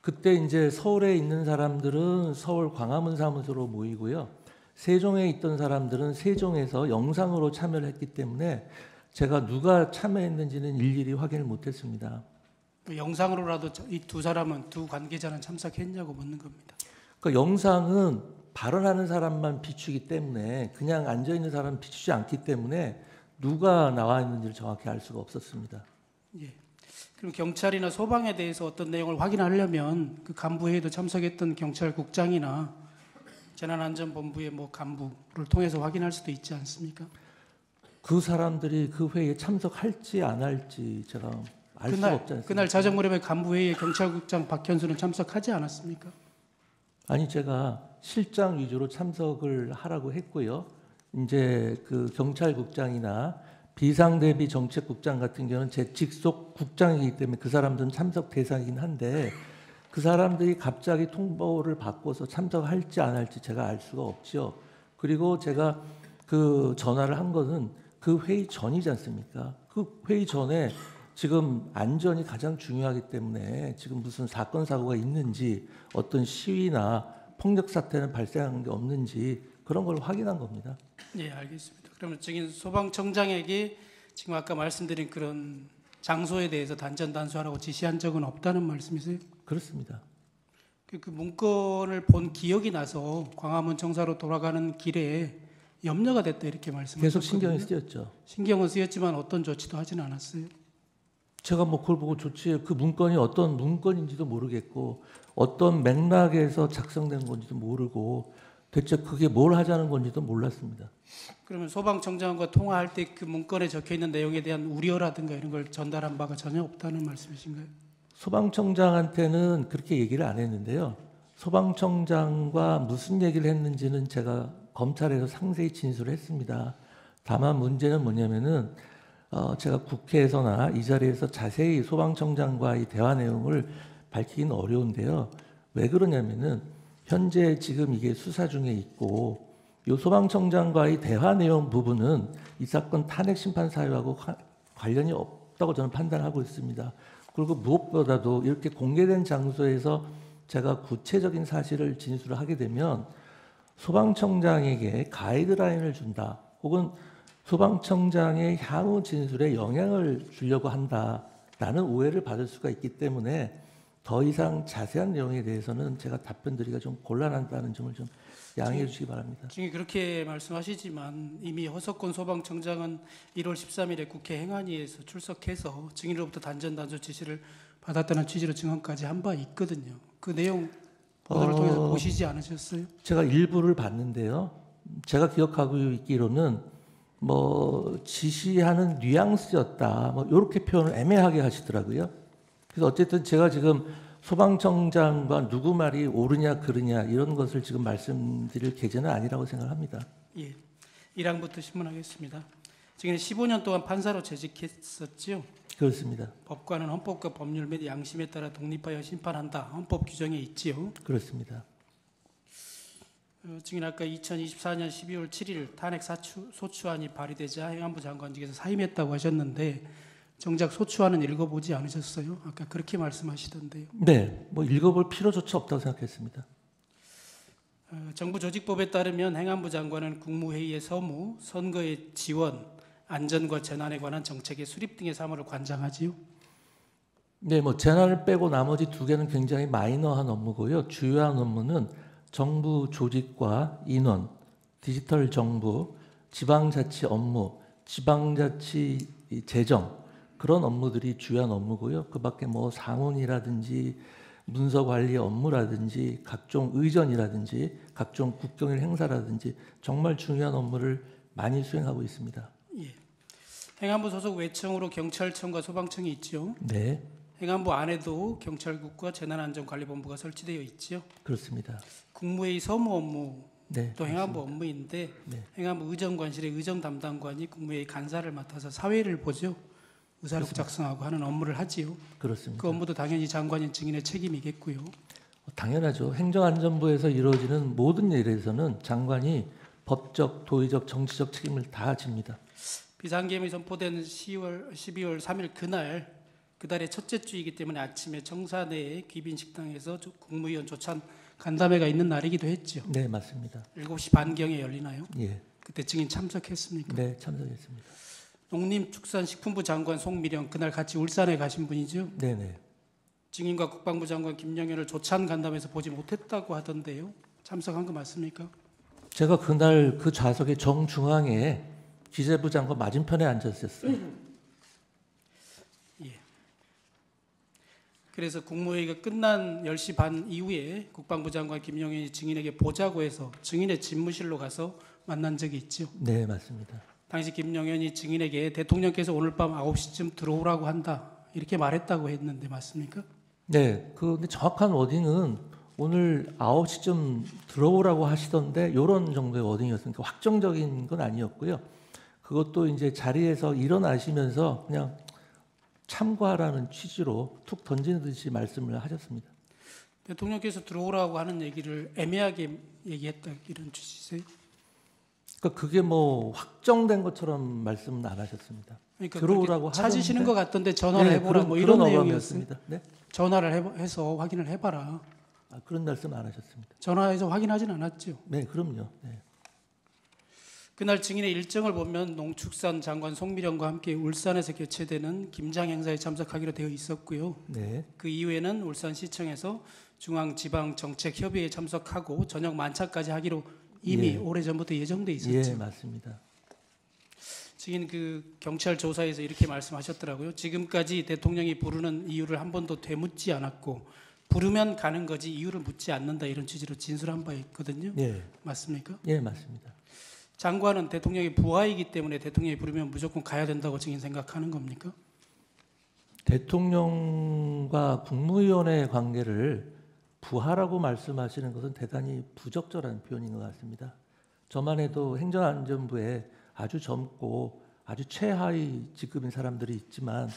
그때 이제 서울에 있는 사람들은 서울 광화문 사무소로 모이고요. 세종에 있던 사람들은 세종에서 영상으로 참여를 했기 때문에 제가 누가 참여했는지는 일일이 확인을 못했습니다. 영상으로라도 이 두 사람은 두 관계자는 참석했냐고 묻는 겁니다. 그 영상은 발언하는 사람만 비추기 때문에 그냥 앉아 있는 사람 비추지 않기 때문에 누가 나와 있는지를 정확히 알 수가 없었습니다. 예. 그럼 경찰이나 소방에 대해서 어떤 내용을 확인하려면 그 간부회의도 참석했던 경찰국장이나 재난안전본부의 뭐 간부를 통해서 확인할 수도 있지 않습니까? 그 사람들이 그 회의에 참석할지 안 할지 제가 알 수가 없지 않습니까? 그날 자정 무렵에 간부회의에 경찰국장 박현수는 참석하지 않았습니까? 아니 제가 실장 위주로 참석을 하라고 했고요. 이제 그 경찰국장이나 비상대비 정책국장 같은 경우는 제 직속 국장이기 때문에 그 사람들은 참석 대상이긴 한데 그 사람들이 갑자기 통보를 받고서 참석할지 안 할지 제가 알 수가 없죠. 그리고 제가 그 전화를 한 것은 그 회의 전이지 않습니까? 그 회의 전에 지금 안전이 가장 중요하기 때문에 지금 무슨 사건 사고가 있는지 어떤 시위나 폭력 사태는 발생한 게 없는지 그런 걸 확인한 겁니다. 예, 알겠습니다. 그러면 증인 소방청장에게 지금 아까 말씀드린 그런 장소에 대해서 단전 단수하라고 지시한 적은 없다는 말씀이세요? 그렇습니다. 그 문건을 본 기억이 나서 광화문 청사로 돌아가는 길에 염려가 됐다 이렇게 말씀하셨거든요. 계속 신경이 쓰였죠. 신경은 쓰였지만 어떤 조치도 하지는 않았어요. 제가 뭐 그걸 보고 조치해 그 문건이 어떤 문건인지도 모르겠고 어떤 맥락에서 작성된 건지도 모르고 대체 그게 뭘 하자는 건지도 몰랐습니다. 그러면 소방청장과 통화할 때 그 문건에 적혀 있는 내용에 대한 우려라든가 이런 걸 전달한 바가 전혀 없다는 말씀이신가요? 소방청장한테는 그렇게 얘기를 안 했는데요. 소방청장과 무슨 얘기를 했는지는 제가 검찰에서 상세히 진술을 했습니다. 다만 문제는 뭐냐면은 제가 국회에서나 이 자리에서 자세히 소방청장과의 대화 내용을 밝히기는 어려운데요. 왜 그러냐면은 현재 지금 이게 수사 중에 있고 이 소방청장과의 대화 내용 부분은 이 사건 탄핵 심판 사유하고 관련이 없다고 저는 판단하고 있습니다. 그리고 무엇보다도 이렇게 공개된 장소에서 제가 구체적인 사실을 진술을 하게 되면 소방청장에게 가이드라인을 준다 혹은 소방청장의 향후 진술에 영향을 주려고 한다라는 오해를 받을 수가 있기 때문에 더 이상 자세한 내용에 대해서는 제가 답변드리기가 좀 곤란하다는 점을 좀 양해해 주시기 바랍니다. 지금 그렇게 말씀하시지만 이미 허석권 소방청장은 1월 13일에 국회 행안위에서 출석해서 증인으로부터 단전 단수 지시를 받았다는 취지로 증언까지 한 바 있거든요. 그 내용 보도를 통해서 보시지 않으셨어요? 제가 일부를 봤는데요. 제가 기억하고 있기로는 뭐 지시하는 뉘앙스였다. 뭐 이렇게 표현을 애매하게 하시더라고요. 그래서 어쨌든 제가 지금 소방청장과 누구 말이 옳으냐 그르냐 이런 것을 지금 말씀드릴 계제는 아니라고 생각합니다. 예. 1항부터 신문하겠습니다. 증인은 15년 동안 판사로 재직했었지요. 그렇습니다. 법관은 헌법과 법률 및 양심에 따라 독립하여 심판한다. 헌법 규정에 있지요. 그렇습니다. 증인 아까 2024년 12월 7일 탄핵 소추안이 발의되자 행안부 장관직에서 사임했다고 하셨는데 정작 소추안은 읽어보지 않으셨어요? 아까 그렇게 말씀하시던데요. 네, 뭐 읽어볼 필요조차 없다고 생각했습니다. 정부 조직법에 따르면 행안부 장관은 국무회의의 서무, 선거의 지원, 안전과 재난에 관한 정책의 수립 등의 사무를 관장하지요. 네, 뭐 재난을 빼고 나머지 두 개는 굉장히 마이너한 업무고요. 주요한 업무는 정부 조직과 인원, 디지털 정부, 지방자치 업무, 지방자치 재정 그런 업무들이 주요한 업무고요. 그밖에 뭐 상훈이라든지 문서 관리 업무라든지 각종 의전이라든지 각종 국경일 행사라든지 정말 중요한 업무를 많이 수행하고 있습니다. 행안부 소속 외청으로 경찰청과 소방청이 있죠. 네, 행안부 안에도 경찰국과 재난안전관리본부가 설치되어 있죠. 그렇습니다. 국무회의 서무 업무 네, 또 행안부 업무인데 네. 행안부 의정관실의 의정 담당관이 국무회의 간사를 맡아서 사회를 보죠. 의사록 작성하고 하는 업무를 하지요. 그렇습니다. 그 업무도 당연히 장관인 증인의 책임이겠고요. 당연하죠. 행정안전부에서 이루어지는 모든 일에서는 장관이 법적, 도의적, 정치적 책임을 다 집니다. 비상계엄이 선포된 12월 3일 그달의 첫째 주이기 때문에 아침에 청사 내에 귀빈 식당에서 국무위원 조찬 간담회가 있는 날이기도 했죠. 네, 맞습니다. 7시 반경에 열리나요? 예, 그때 증인 참석했습니까? 네, 참석했습니다. 농림축산식품부 장관 송미령 그날 같이 울산에 가신 분이죠. 네, 네. 증인과 국방부 장관 김영현을 조찬 간담회에서 보지 못했다고 하던데요. 참석한 거 맞습니까? 제가 그날 그 좌석의 정중앙에 기재부 장관 맞은편에 앉았었어요. 그래서 국무회의가 끝난 10시 반 이후에 국방부 장관 김영현이 증인에게 보자고 해서 증인의 집무실로 가서 만난 적이 있죠. 네, 맞습니다. 당시 김영현이 증인에게 대통령께서 오늘 밤 9시쯤 들어오라고 한다 이렇게 말했다고 했는데 맞습니까? 네, 근데 정확한 워딩은 오늘 9시쯤 들어오라고 하시던데 이런 정도의 워딩이었으니까 확정적인 건 아니었고요. 그것도 이제 자리에서 일어나시면서 그냥 참고하라는 취지로 툭 던지듯이 말씀을 하셨습니다. 대통령께서 들어오라고 하는 얘기를 애매하게 얘기했다 이런 취지세요? 그러니까 그게 뭐 확정된 것처럼 말씀은 안 하셨습니다. 그러니까 들어오라고 찾으시는 하던데. 것 같던데 전화를 네, 해보라 뭐 그런 이런 내용이었어요. 어감이었습니다. 네? 전화를 해서 확인을 해봐라. 그런 말씀 안 하셨습니다. 전화해서 확인하진 않았죠. 네, 그럼요. 네. 그날 증인의 일정을 보면 농축산 장관 송미령과 함께 울산에서 개최되는 김장 행사에 참석하기로 되어 있었고요. 네. 그 이후에는 울산시청에서 중앙지방정책협의회에 참석하고 저녁 만찬까지 하기로 이미 예. 오래전부터 예정돼 있었죠. 예, 맞습니다. 증인 그 경찰 조사에서 이렇게 말씀하셨더라고요. 지금까지 대통령이 부르는 이유를 한 번도 되묻지 않았고 부르면 가는 거지 이유를 묻지 않는다 이런 취지로 진술한 바 있거든요. 예. 맞습니까? 예, 맞습니다. 장관은 대통령의 부하이기 때문에 대통령이 부르면 무조건 가야 된다고 증인 생각하는 겁니까? 대통령과 국무위원의 관계를 부하라고 말씀하시는 것은 대단히 부적절한 표현인 것 같습니다. 저만 해도 행정안전부에 아주 젊고 아주 최하위 직급인 사람들이 있지만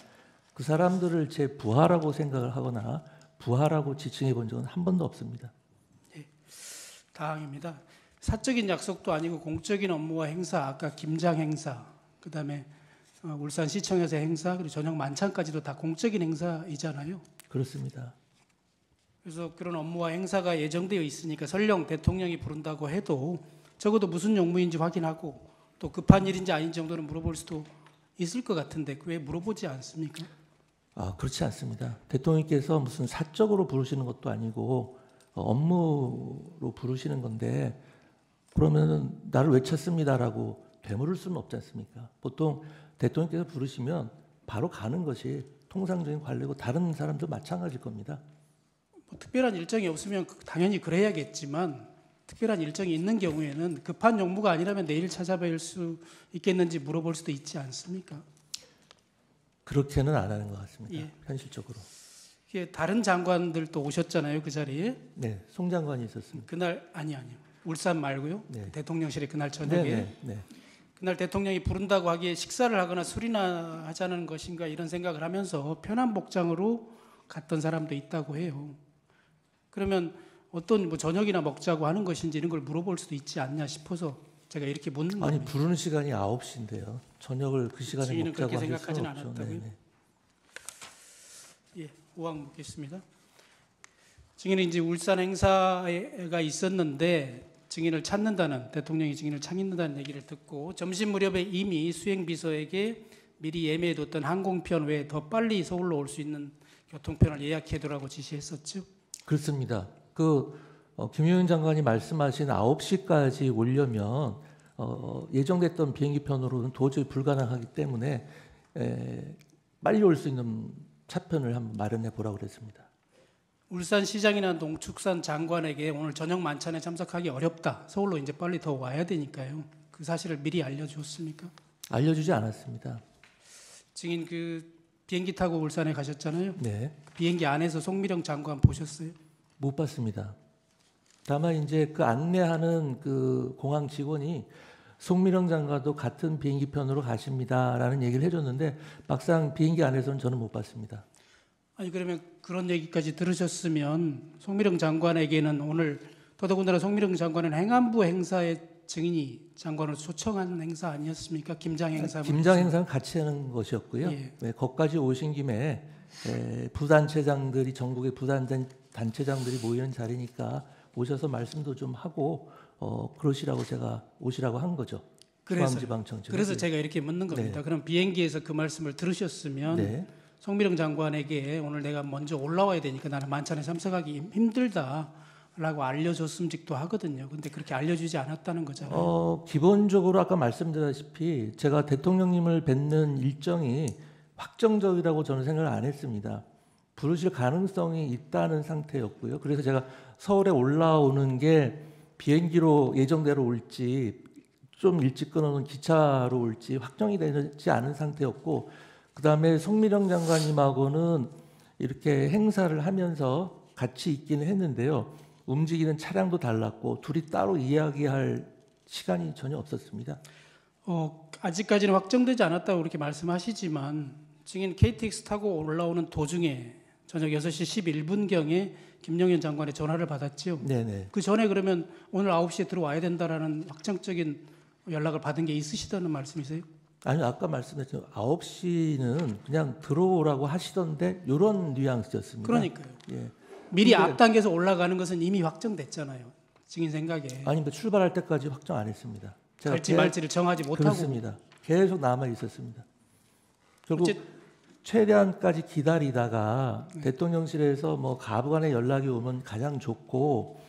그 사람들을 제 부하라고 생각을 하거나 부하라고 지칭해 본 적은 한 번도 없습니다. 다항입니다. 사적인 약속도 아니고 공적인 업무와 행사, 아까 김장 행사, 그다음에 울산시청에서 행사, 그리고 저녁 만찬까지도 다 공적인 행사이잖아요. 그렇습니다. 그래서 그런 업무와 행사가 예정되어 있으니까 설령 대통령이 부른다고 해도 적어도 무슨 용무인지 확인하고 또 급한 일인지 아닌지 정도는 물어볼 수도 있을 것 같은데 왜 물어보지 않습니까? 그렇지 않습니다. 대통령께서 무슨 사적으로 부르시는 것도 아니고 업무로 부르시는 건데 그러면은 나를 왜 찾습니다라고 되물을 수는 없지 않습니까? 보통 대통령께서 부르시면 바로 가는 것이 통상적인 관례고 다른 사람도 마찬가지일 겁니다. 뭐 특별한 일정이 없으면 당연히 그래야겠지만 특별한 일정이 있는 경우에는 급한 용무가 아니라면 내일 찾아뵐 수 있겠는지 물어볼 수도 있지 않습니까? 그렇게는 안 하는 것 같습니다. 예. 현실적으로. 이게 다른 장관들도 오셨잖아요 그 자리에. 네, 송 장관이 있었습니다. 그날 아니요 울산 말고요. 네. 대통령실에 그날 저녁에 네. 그날 대통령이 부른다고 하기에 식사를 하거나 술이나 하자는 것인가 이런 생각을 하면서 편한 복장으로 갔던 사람도 있다고 해요. 그러면 어떤 뭐 저녁이나 먹자고 하는 것인지 이런 걸 물어볼 수도 있지 않냐 싶어서 제가 이렇게 묻는 아니 겁니다. 부르는 시간이 9시인데요. 저녁을 그 시간에 증인은 먹자고 그렇게 하실 수 생각하진 없죠. 않았다고요? 네네. 예, 5항 묻겠습니다. 증인은 이제 울산 행사가 있었는데 증인을 찾는다는 대통령이 증인을 찾는다는 얘기를 듣고 점심 무렵에 이미 수행비서에게 미리 예매해뒀던 항공편 외에 더 빨리 서울로 올 수 있는 교통편을 예약해두라고 지시했었죠. 그렇습니다. 김용현 장관이 말씀하신 9시까지 오려면 예정됐던 비행기편으로는 도저히 불가능하기 때문에 빨리 올 수 있는 차편을 한번 마련해 보라고 그랬습니다. 울산시장이나 농축산 장관에게 오늘 저녁 만찬에 참석하기 어렵다. 서울로 이제 빨리 더 와야 되니까요. 그 사실을 미리 알려주었습니까? 알려주지 않았습니다. 증인 비행기 타고 울산에 가셨잖아요. 네, 비행기 안에서 송미령 장관 보셨어요? 못 봤습니다. 다만 이제 그 안내하는 그 공항 직원이 송미령 장관도 같은 비행기편으로 가십니다라는 얘기를 해줬는데 막상 비행기 안에서는 저는 못 봤습니다. 아니 그러면 그런 얘기까지 들으셨으면 송미령 장관에게는 오늘 더더군다나 송미령 장관은 행안부 행사에 증인이 장관을 초청한 행사 아니었습니까? 김장 행사. 김장 행사는 같이 하는 것이었고요. 예. 네, 거기까지 오신 김에 부단체장들이 전국의 단체장들이 모이는 자리니까 오셔서 말씀도 좀 하고 그러시라고 제가 오시라고 한 거죠. 중앙지방청장. 그래서 제가 이렇게 묻는 겁니다. 네. 그럼 비행기에서 그 말씀을 들으셨으면 네. 송미령 장관에게 오늘 내가 먼저 올라와야 되니까 나는 만찬에 참석하기 힘들다라고 알려줬음직도 하거든요. 근데 그렇게 알려주지 않았다는 거잖아요. 기본적으로 아까 말씀드렸다시피 제가 대통령님을 뵙는 일정이 확정적이라고 저는 생각을 안 했습니다. 부르실 가능성이 있다는 상태였고요. 그래서 제가 서울에 올라오는 게 비행기로 예정대로 올지 좀 일찍 끊어놓은 기차로 올지 확정이 되지 않은 상태였고 그다음에 송미령 장관님하고는 이렇게 행사를 하면서 같이 있기는 했는데요. 움직이는 차량도 달랐고 둘이 따로 이야기할 시간이 전혀 없었습니다. 아직까지는 확정되지 않았다고 그렇게 말씀하시지만 증인 KTX 타고 올라오는 도중에 저녁 6시 11분경에 김영현 장관의 전화를 받았죠. 네네. 그 전에 그러면 오늘 9시에 들어와야 된다라는 확정적인 연락을 받은 게 있으시다는 말씀이세요? 아니 아까 말씀드렸죠. 9시는 그냥 들어오라고 하시던데 이런 뉘앙스였습니다. 그러니까요. 예. 미리 근데- 앞당겨서 올라가는 것은 이미 확정됐잖아요. 증인 생각에. 아닙니다. 출발할 때까지 확정 안 했습니다. 제가 갈지 말지를 정하지 못하고. 그렇습니다. 계속 남아 있었습니다. 결국 어째- 최대한까지 기다리다가 대통령실에서 뭐 가부간에 연락이 오면 가장 좋고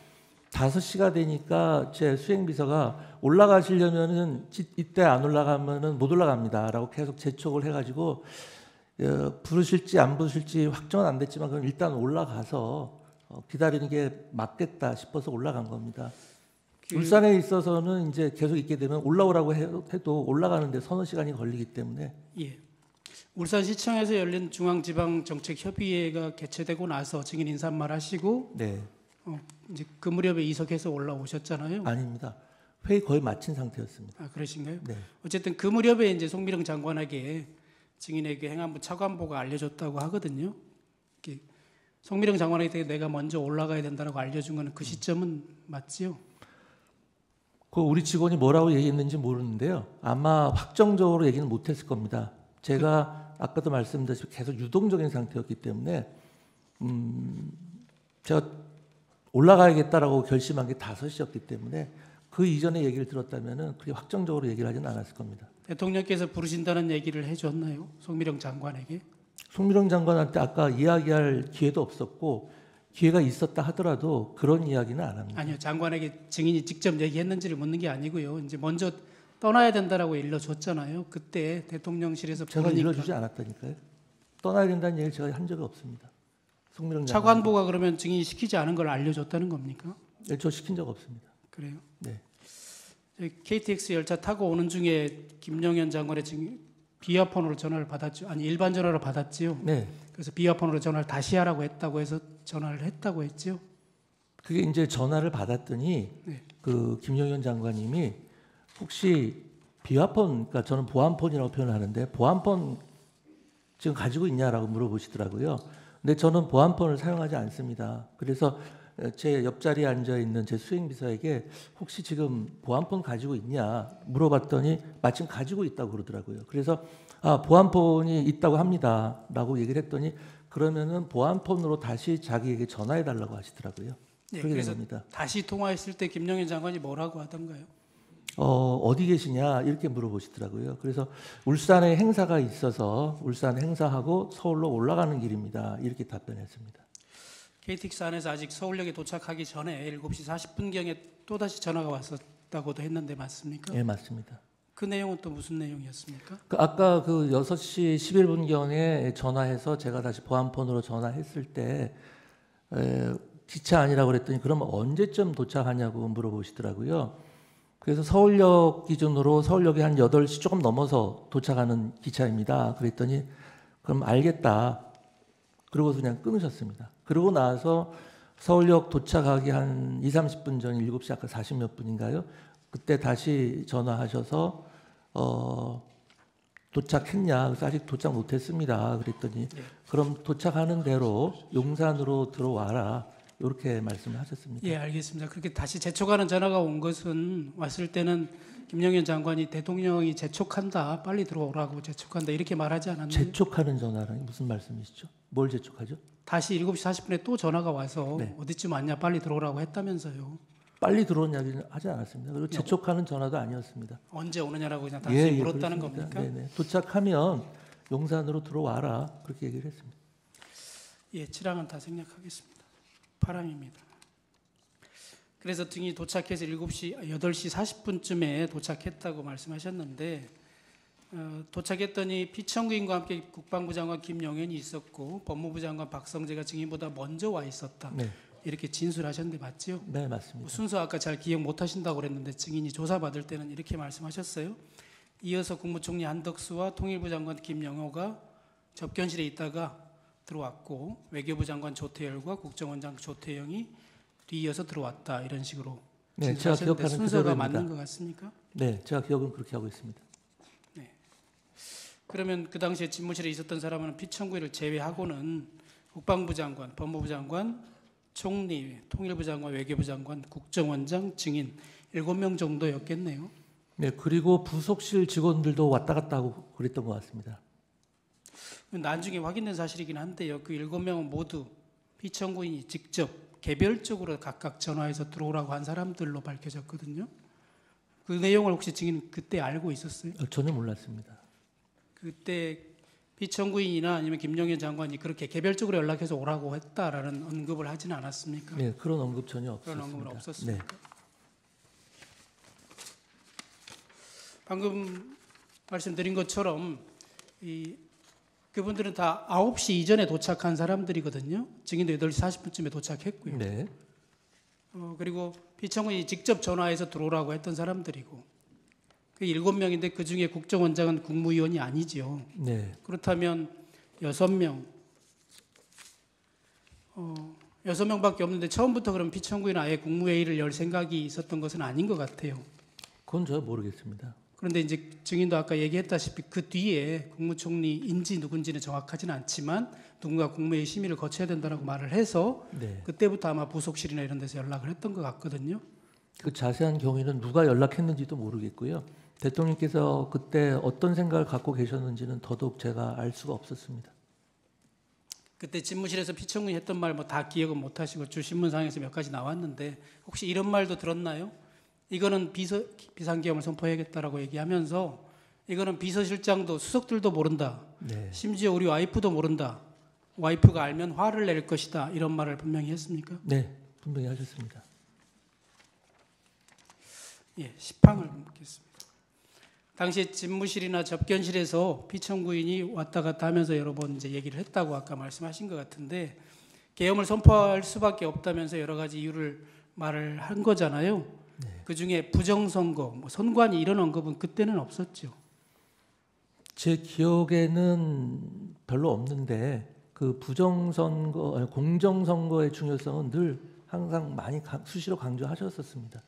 5시가 되니까 제 수행비서가 올라가시려면은 이때 안 올라가면은 못 올라갑니다라고 계속 재촉을 해가지고 부르실지 안 부르실지 확정은 안 됐지만 그럼 일단 올라가서 기다리는 게 맞겠다 싶어서 올라간 겁니다. 울산에 있어서는 이제 계속 있게 되면 올라오라고 해도 올라가는데 서너 시간이 걸리기 때문에 예. 울산시청에서 열린 중앙지방정책협의회가 개최되고 나서 증인 인사말 하시고 네 이제 그 무렵에 이석해서 올라오셨잖아요. 아닙니다. 회의 거의 마친 상태였습니다. 그러신가요? 네. 어쨌든 그 무렵에 이제 송미령 장관에게 증인에게 행안부 차관보가 알려줬다고 하거든요. 이렇게 송미령 장관에게 내가 먼저 올라가야 된다라고 알려준 거는 그 시점은 맞지요? 그 우리 직원이 뭐라고 얘기했는지 모르는데요. 아마 확정적으로 얘기는 못했을 겁니다. 제가 아까도 말씀드렸듯이 계속 유동적인 상태였기 때문에 제가 올라가야겠다라고 결심한 게 5시였기 때문에 그 이전에 얘기를 들었다면은 그게 확정적으로 얘기를 하지는 않았을 겁니다. 대통령께서 부르신다는 얘기를 해줬나요? 송미령 장관에게? 송미령 장관한테 아까 이야기할 기회도 없었고 기회가 있었다 하더라도 그런 이야기는 안 합니다. 아니요, 장관에게 증인이 직접 얘기했는지를 묻는 게 아니고요. 이제 먼저 떠나야 된다라고 일러줬잖아요. 그때 대통령실에서 제가 부르니까 일러주지 않았다니까요. 떠나야 된다는 얘기를 제가 한 적이 없습니다. 송미령 장관. 차관보가 그러면 증인이 시키지 않은 걸 알려줬다는 겁니까? 저 시킨 적 없습니다. 그래요? 네. KTX 열차 타고 오는 중에 김영현 장관의 비아폰으로 전화를 받았죠. 아니 일반 전화로 받았지요. 네. 그래서 비아폰으로 전화를 다시 하라고 했다고 해서 전화를 했다고 했죠. 그게 이제 전화를 받았더니 네. 그 김용현 장관님이 혹시 비화폰, 그러니까 저는 보안폰이라고 표현하는데 보안폰 지금 가지고 있냐라고 물어보시더라고요. 근데 저는 보안폰을 사용하지 않습니다. 그래서 제 옆자리에 앉아 있는 제 수행비서에게 혹시 지금 보안폰 가지고 있냐 물어봤더니 마침 가지고 있다고 그러더라고요. 그래서 보안폰이 있다고 합니다라고 얘기를 했더니 그러면은 보안폰으로 다시 자기에게 전화해 달라고 하시더라고요. 예, 그렇게 된 그래서 겁니다. 다시 통화했을 때 김영현 장관이 뭐라고 하던가요? 어디 계시냐 이렇게 물어보시더라고요. 그래서 울산에 행사가 있어서 울산 행사하고 서울로 올라가는 길입니다. 이렇게 답변했습니다. KTX 안에서 아직 서울역에 도착하기 전에 7시 40분경에 또다시 전화가 왔었다고도 했는데 맞습니까? 예, 맞습니다. 그 내용은 또 무슨 내용이었습니까? 아까 그 6시 11분경에 전화해서 제가 다시 보안폰으로 전화했을 때 기차 아니라고 그랬더니 그럼 언제쯤 도착하냐고 물어보시더라고요. 그래서 서울역 기준으로 서울역에 한 8시 조금 넘어서 도착하는 기차입니다. 그랬더니 그럼 알겠다. 그러고 그냥 끊으셨습니다. 그러고 나서 서울역 도착하기 한 2, 30분 전 7시 아까 40몇 분인가요? 그때 다시 전화하셔서 도착했냐? 그래서 아직 도착 못했습니다. 그랬더니 그럼 도착하는 대로 용산으로 들어와라. 이렇게 말씀하셨습니다. 예, 알겠습니다. 그렇게 다시 재촉하는 전화가 온 것은 왔을 때는 김영현 장관이 대통령이 재촉한다, 빨리 들어오라고 재촉한다 이렇게 말하지 않았나요? 재촉하는 전화라니 무슨 말씀이시죠? 뭘 재촉하죠? 다시 7시 40분에 또 전화가 와서 네. 어디쯤 왔냐 빨리 들어오라고 했다면서요. 빨리 들어온 이야기는 하지 않았습니다. 그리고 재촉하는 전화도 아니었습니다. 언제 오느냐라고 그냥 다시 물었다는 그렇습니다. 겁니까? 네네. 도착하면 용산으로 들어와라 그렇게 얘기를 했습니다. 예, 질항은 다 생략하겠습니다. 파랑입니다. 그래서 등이 도착해서 8시 40분쯤에 도착했다고 말씀하셨는데 도착했더니 피청구인과 함께 국방부 장관 김영현이 있었고 법무부 장관 박성재가 증인보다 먼저 와 있었다. 네, 이렇게 진술하셨는데 맞죠? 네 맞습니다. 순서 아까 잘 기억 못 하신다고 그랬는데 증인이 조사받을 때는 이렇게 말씀하셨어요. 이어서 국무총리 한덕수와 통일부 장관 김영호가 접견실에 있다가 들어왔고 외교부 장관 조태열과 국정원장 조태영이 뒤이어서 들어왔다 이런 식으로 네, 제가 진술하셨는데 기억하는 순서가 그대로입니다. 맞는 것 같습니까? 네, 제가 기억은 그렇게 하고 있습니다. 그러면 그 당시에 집무실에 있었던 사람은 피청구인을 제외하고는 국방부 장관, 법무부 장관, 총리, 통일부 장관, 외교부 장관, 국정원장, 증인 7명 정도였겠네요. 네, 그리고 부속실 직원들도 왔다 갔다 하고 그랬던 것 같습니다. 나중에 확인된 사실이긴 한데요. 그 7명은 모두 피청구인이 직접 개별적으로 각각 전화해서 들어오라고 한 사람들로 밝혀졌거든요. 그 내용을 혹시 증인 그때 알고 있었어요? 전혀 몰랐습니다. 그때 피청구인이나 아니면 김영현 장관이 그렇게 개별적으로 연락해서 오라고 했다라는 언급을 하지는 않았습니까? 네, 그런 언급 전혀 그런 없었습니다. 언급은 없었습니까? 네. 방금 말씀드린 것처럼 그분들은 다 9시 이전에 도착한 사람들이거든요. 증인도 8시 40분쯤에 도착했고요. 네. 그리고 피청구인이 직접 전화해서 들어오라고 했던 사람들이고 그 7명인데 그중에 국정원장은 국무위원이 아니죠. 네. 그렇다면 6명 6명밖에 없는데 처음부터 그럼 피청구인은 아예 국무회의를 열 생각이 있었던 것은 아닌 것 같아요. 그건 저 모르겠습니다. 그런데 이제 증인도 아까 얘기했다시피 그 뒤에 국무총리인지 누군지는 정확하지는 않지만 누군가 국무회의 심의를 거쳐야 된다고 말을 해서 네. 그때부터 아마 부속실이나 이런 데서 연락을 했던 것 같거든요. 그 자세한 경위는 누가 연락했는지도 모르겠고요. 대통령께서 그때 어떤 생각을 갖고 계셨는지는 더더욱 제가 알 수가 없었습니다. 그때 집무실에서 피청구인이 했던 말 뭐 다 기억은 못 하시고 주신문상에서 몇 가지 나왔는데 혹시 이런 말도 들었나요? 이거는 비상계엄을 선포해야겠다라고 얘기하면서 이거는 비서실장도 수석들도 모른다. 네. 심지어 우리 와이프도 모른다. 와이프가 알면 화를 낼 것이다. 이런 말을 분명히 했습니까? 네, 분명히 하셨습니다. 예, 시팡을 묻겠습니다. 당시에 집무실이나 접견실에서 피청구인이 왔다 갔다 하면서 여러 번 이제 얘기를 했다고 아까 말씀하신 것 같은데 계엄을 선포할 수밖에 없다면서 여러 가지 이유를 말을 한 거잖아요. 네. 그 중에 부정선거, 뭐 선관위 이런 언급은 그때는 없었죠. 제 기억에는 별로 없는데 그 부정선거, 아니, 공정선거의 중요성은 늘 항상 많이 수시로 강조하셨었습니다.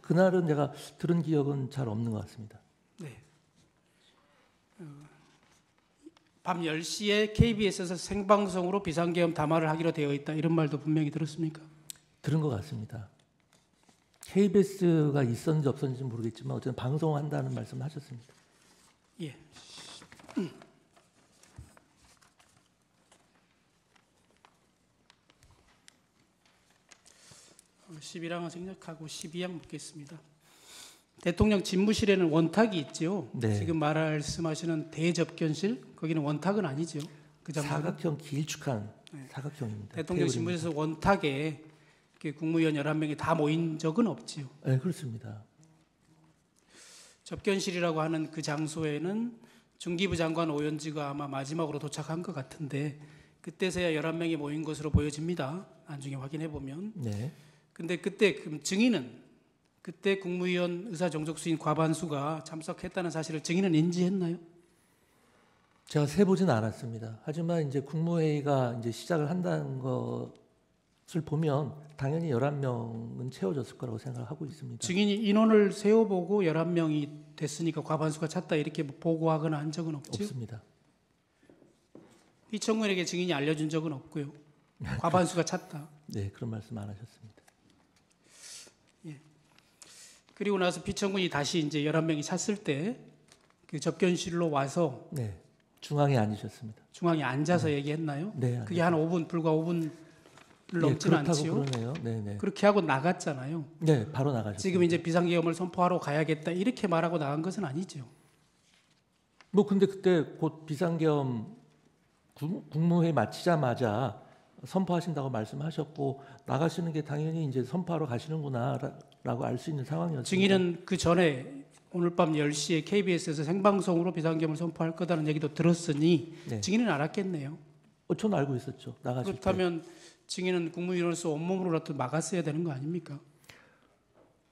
그날은 제가 들은 기억은 잘 없는 것 같습니다. 네. 밤 10시에 KBS에서 생방송으로 비상계엄 담화를 하기로 되어 있다. 이런 말도 분명히 들었습니까? 들은 것 같습니다. KBS가 있었는지 없었는지 모르겠지만 어쨌든 방송한다는 말씀을 하셨습니다. 예. 11항을 생략하고 12항 묻겠습니다. 대통령 집무실에는 원탁이 있죠. 네. 지금 말씀하시는 대접견실 거기는 원탁은 아니죠. 그 장소는 사각형 길쭉한 사각형입니다. 대통령 테이블입니다. 집무실에서 원탁에 국무위원 11명이 다 모인 적은 없지요. 네, 그렇습니다. 접견실이라고 하는 그 장소에는 중기부 장관 오연지가 아마 마지막으로 도착한 것 같은데 그때서야 11명이 모인 것으로 보여집니다. 나중에 확인해 보면. 네. 근데 그때 그 증인은 그때 국무위원 의사정족수인 과반수가 참석했다는 사실을 증인은 인지했나요? 제가 세보진 않았습니다. 하지만 이제 국무회의가 이제 시작을 한다는 것을 보면 당연히 11명은 채워졌을 거라고 생각을 하고 있습니다. 증인이 인원을 세어보고 11명이 됐으니까 과반수가 찼다 이렇게 보고하거나 한 적은 없죠? 없습니다. 피청구인에게 증인이 알려준 적은 없고요. 과반수가 찼다. 네, 그런 말씀 안 하셨습니다. 그리고 나서 피청구인이 다시 이제 11명이 찼을 때 그 접견실로 와서 네, 중앙에 앉으셨습니다. 중앙에 앉아서 얘기했나요? 네, 그게 한 5분, 불과 5분을 넘지는 그렇다고 않지요. 그러네요. 네, 네. 그렇게 하고 나갔잖아요. 네, 바로 나가셨습니다. 지금 이제 비상계엄을 선포하러 가야겠다 이렇게 말하고 나간 것은 아니죠. 뭐 근데 그때 곧 비상계엄 국무회의 마치자마자 선포하신다고 말씀하셨고 나가시는 게 당연히 이제 선포하러 가시는구나라고 알 수 있는 상황이었습니다. 증인은 그 전에 오늘 밤 10시에 KBS에서 생방송으로 비상계엄을 선포할 거다는 얘기도 들었으니 네. 증인은 알았겠네요. 저는 알고 있었죠. 나가실 때. 그렇다면 증인은 국무위원으로서 온몸으로라도 막았어야 되는 거 아닙니까?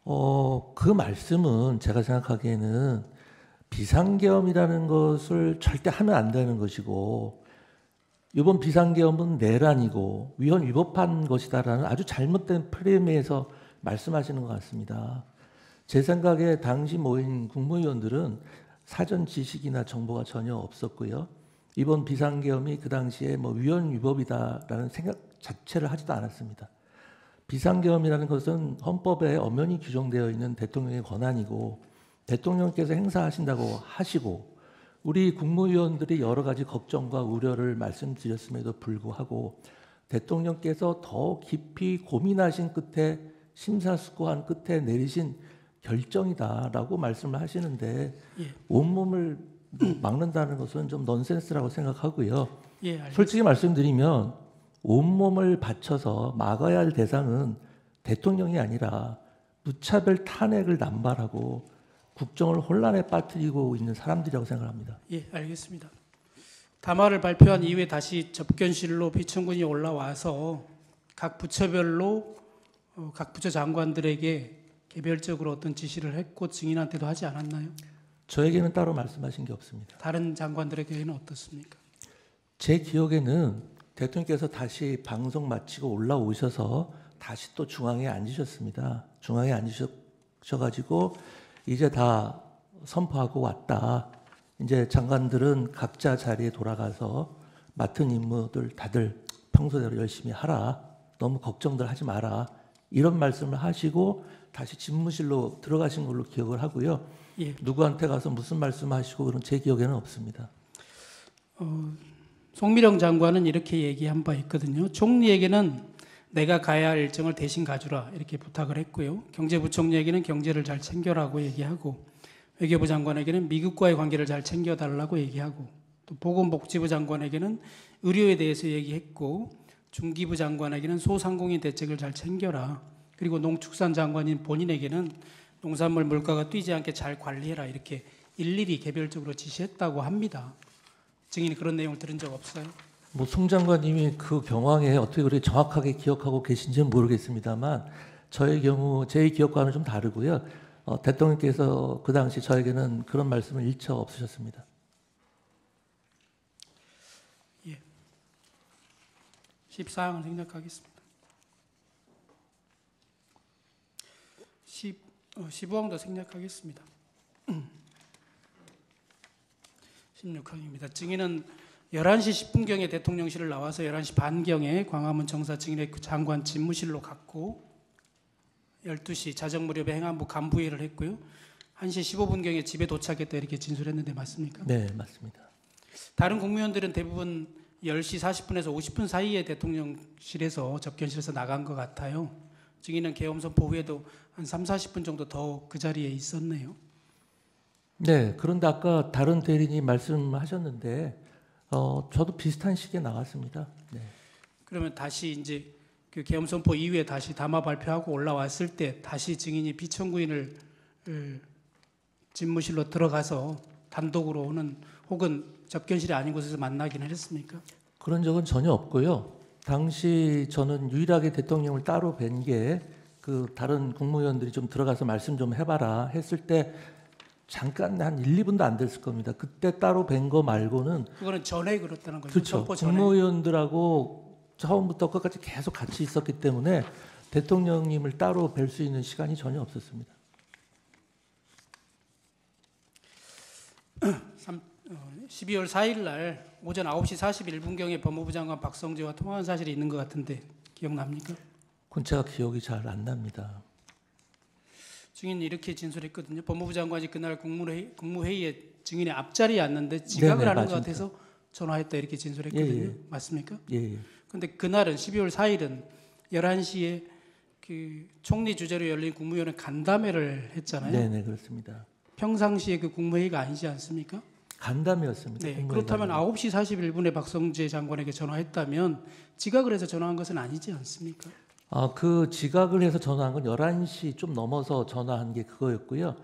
그 말씀은 제가 생각하기에는 비상계엄이라는 것을 절대 하면 안 되는 것이고 이번 비상계엄은 내란이고 위헌 위법한 것이다라는 아주 잘못된 프레임에서 말씀하시는 것 같습니다. 제 생각에 당시 모인 국무위원들은 사전 지식이나 정보가 전혀 없었고요. 이번 비상계엄이 그 당시에 뭐 위헌 위법이다라는 생각 자체를 하지도 않았습니다. 비상계엄이라는 것은 헌법에 엄연히 규정되어 있는 대통령의 권한이고 대통령께서 행사하신다고 하시고 우리 국무위원들이 여러 가지 걱정과 우려를 말씀드렸음에도 불구하고 대통령께서 더 깊이 고민하신 끝에 심사숙고한 끝에 내리신 결정이다라고 말씀을 하시는데 예. 온몸을 막는다는 것은 좀 넌센스라고 생각하고요. 예, 알겠습니다. 솔직히 말씀드리면 온몸을 바쳐서 막아야 할 대상은 대통령이 아니라 무차별 탄핵을 남발하고 국정을 혼란에 빠뜨리고 있는 사람들이라고 생각합니다. 예, 알겠습니다. 담화를 발표한 이후에 다시 접견실로 피청군이 올라와서 각 부처별로 각 부처 장관들에게 개별적으로 어떤 지시를 했고 증인한테도 하지 않았나요? 저에게는 따로 말씀하신 게 없습니다. 다른 장관들에게는 어떻습니까? 제 기억에는 대통령께서 다시 방송 마치고 올라오셔서 다시 또 중앙에 앉으셨습니다. 중앙에 앉으셔가지고 이제 다 선포하고 왔다. 이제 장관들은 각자 자리에 돌아가서 맡은 임무들 다들 평소대로 열심히 하라. 너무 걱정들 하지 마라. 이런 말씀을 하시고 다시 집무실로 들어가신 걸로 기억을 하고요. 예. 누구한테 가서 무슨 말씀하시고 그런 제 기억에는 없습니다. 송미령 장관은 이렇게 얘기한 바 있거든요. 총리에게는 내가 가야 할 일정을 대신 가주라 이렇게 부탁을 했고요. 경제부총리에게는 경제를 잘 챙겨라고 얘기하고 외교부 장관에게는 미국과의 관계를 잘 챙겨달라고 얘기하고 또 보건복지부 장관에게는 의료에 대해서 얘기했고 중기부 장관에게는 소상공인 대책을 잘 챙겨라. 그리고 농축산 장관인 본인에게는 농산물 물가가 뛰지 않게 잘 관리해라 이렇게 일일이 개별적으로 지시했다고 합니다. 증인이 그런 내용을 들은 적 없어요? 뭐 송 장관님이 그 경황에 어떻게 그렇게 정확하게 기억하고 계신지는 모르겠습니다만 저의 경우 제 기억과는 좀 다르고요. 대통령께서 그 당시 저에게는 그런 말씀을 일처 없으셨습니다. 14항을 생략하겠습니다. 15항도 생략하겠습니다. 16항입니다. 증인은 11시 10분경에 대통령실을 나와서 11시 반경에 광화문 정사 증인의 장관 집무실로 갔고 12시 자정 무렵에 행안부 간부회의를 했고요. 1시 15분경에 집에 도착했다 이렇게 진술했는데 맞습니까? 네, 맞습니다. 다른 국무위원들은 대부분 10시 40분에서 50분 사이에 대통령실에서 접견실에서 나간 것 같아요. 증인은 계엄 선포 후에도 한 3, 40분 정도 더 그 자리에 있었네요. 네, 그런데 아까 다른 대리인이 말씀하셨는데 저도 비슷한 시기에 나왔습니다. 네. 그러면 다시 이제 그 계엄 선포 이후에 다시 담화 발표하고 올라왔을 때 다시 증인이 피청구인을 집무실로 들어가서 단독으로는 혹은 접견실이 아닌 곳에서 만나기는 했습니까? 그런 적은 전혀 없고요. 당시 저는 유일하게 대통령을 따로 뵌 게 그 다른 국무위원들이 좀 들어가서 말씀 좀 해봐라 했을 때 잠깐 한 1, 2분도 안 됐을 겁니다. 그때 따로 뵌 거 말고는 그거는 전에 그렇다는 거죠. 그렇죠. 선포 전에. 국무위원들하고 처음부터 끝까지 계속 같이 있었기 때문에 대통령님을 따로 뵐 수 있는 시간이 전혀 없었습니다. 12월 4일 날 오전 9시 41분경에 법무부 장관 박성재와 통화한 사실이 있는 것 같은데 기억납니까? 그건 제가 기억이 잘 안 납니다. 증인이 이렇게 진술했거든요. 법무부 장관이 그날 국무회의에 증인의 앞자리에 앉는데 지각을 네네, 하는 것 맞습니다. 같아서 전화했다 이렇게 진술했거든요. 예, 예. 맞습니까? 예, 근데 그날은 12월 4일은 11시에 그 총리 주재로 열린 국무위원회 간담회를 했잖아요. 네, 네, 그렇습니다. 평상시에 그 국무회의가 아니지 않습니까? 간담회였습니다. 네. 국무회의 그렇다면 간담회. 9시 41분에 박성재 장관에게 전화했다면 지각을 해서 전화한 것은 아니지 않습니까? 그 지각을 해서 전화한 건 11시 좀 넘어서 전화한 게 그거였고요.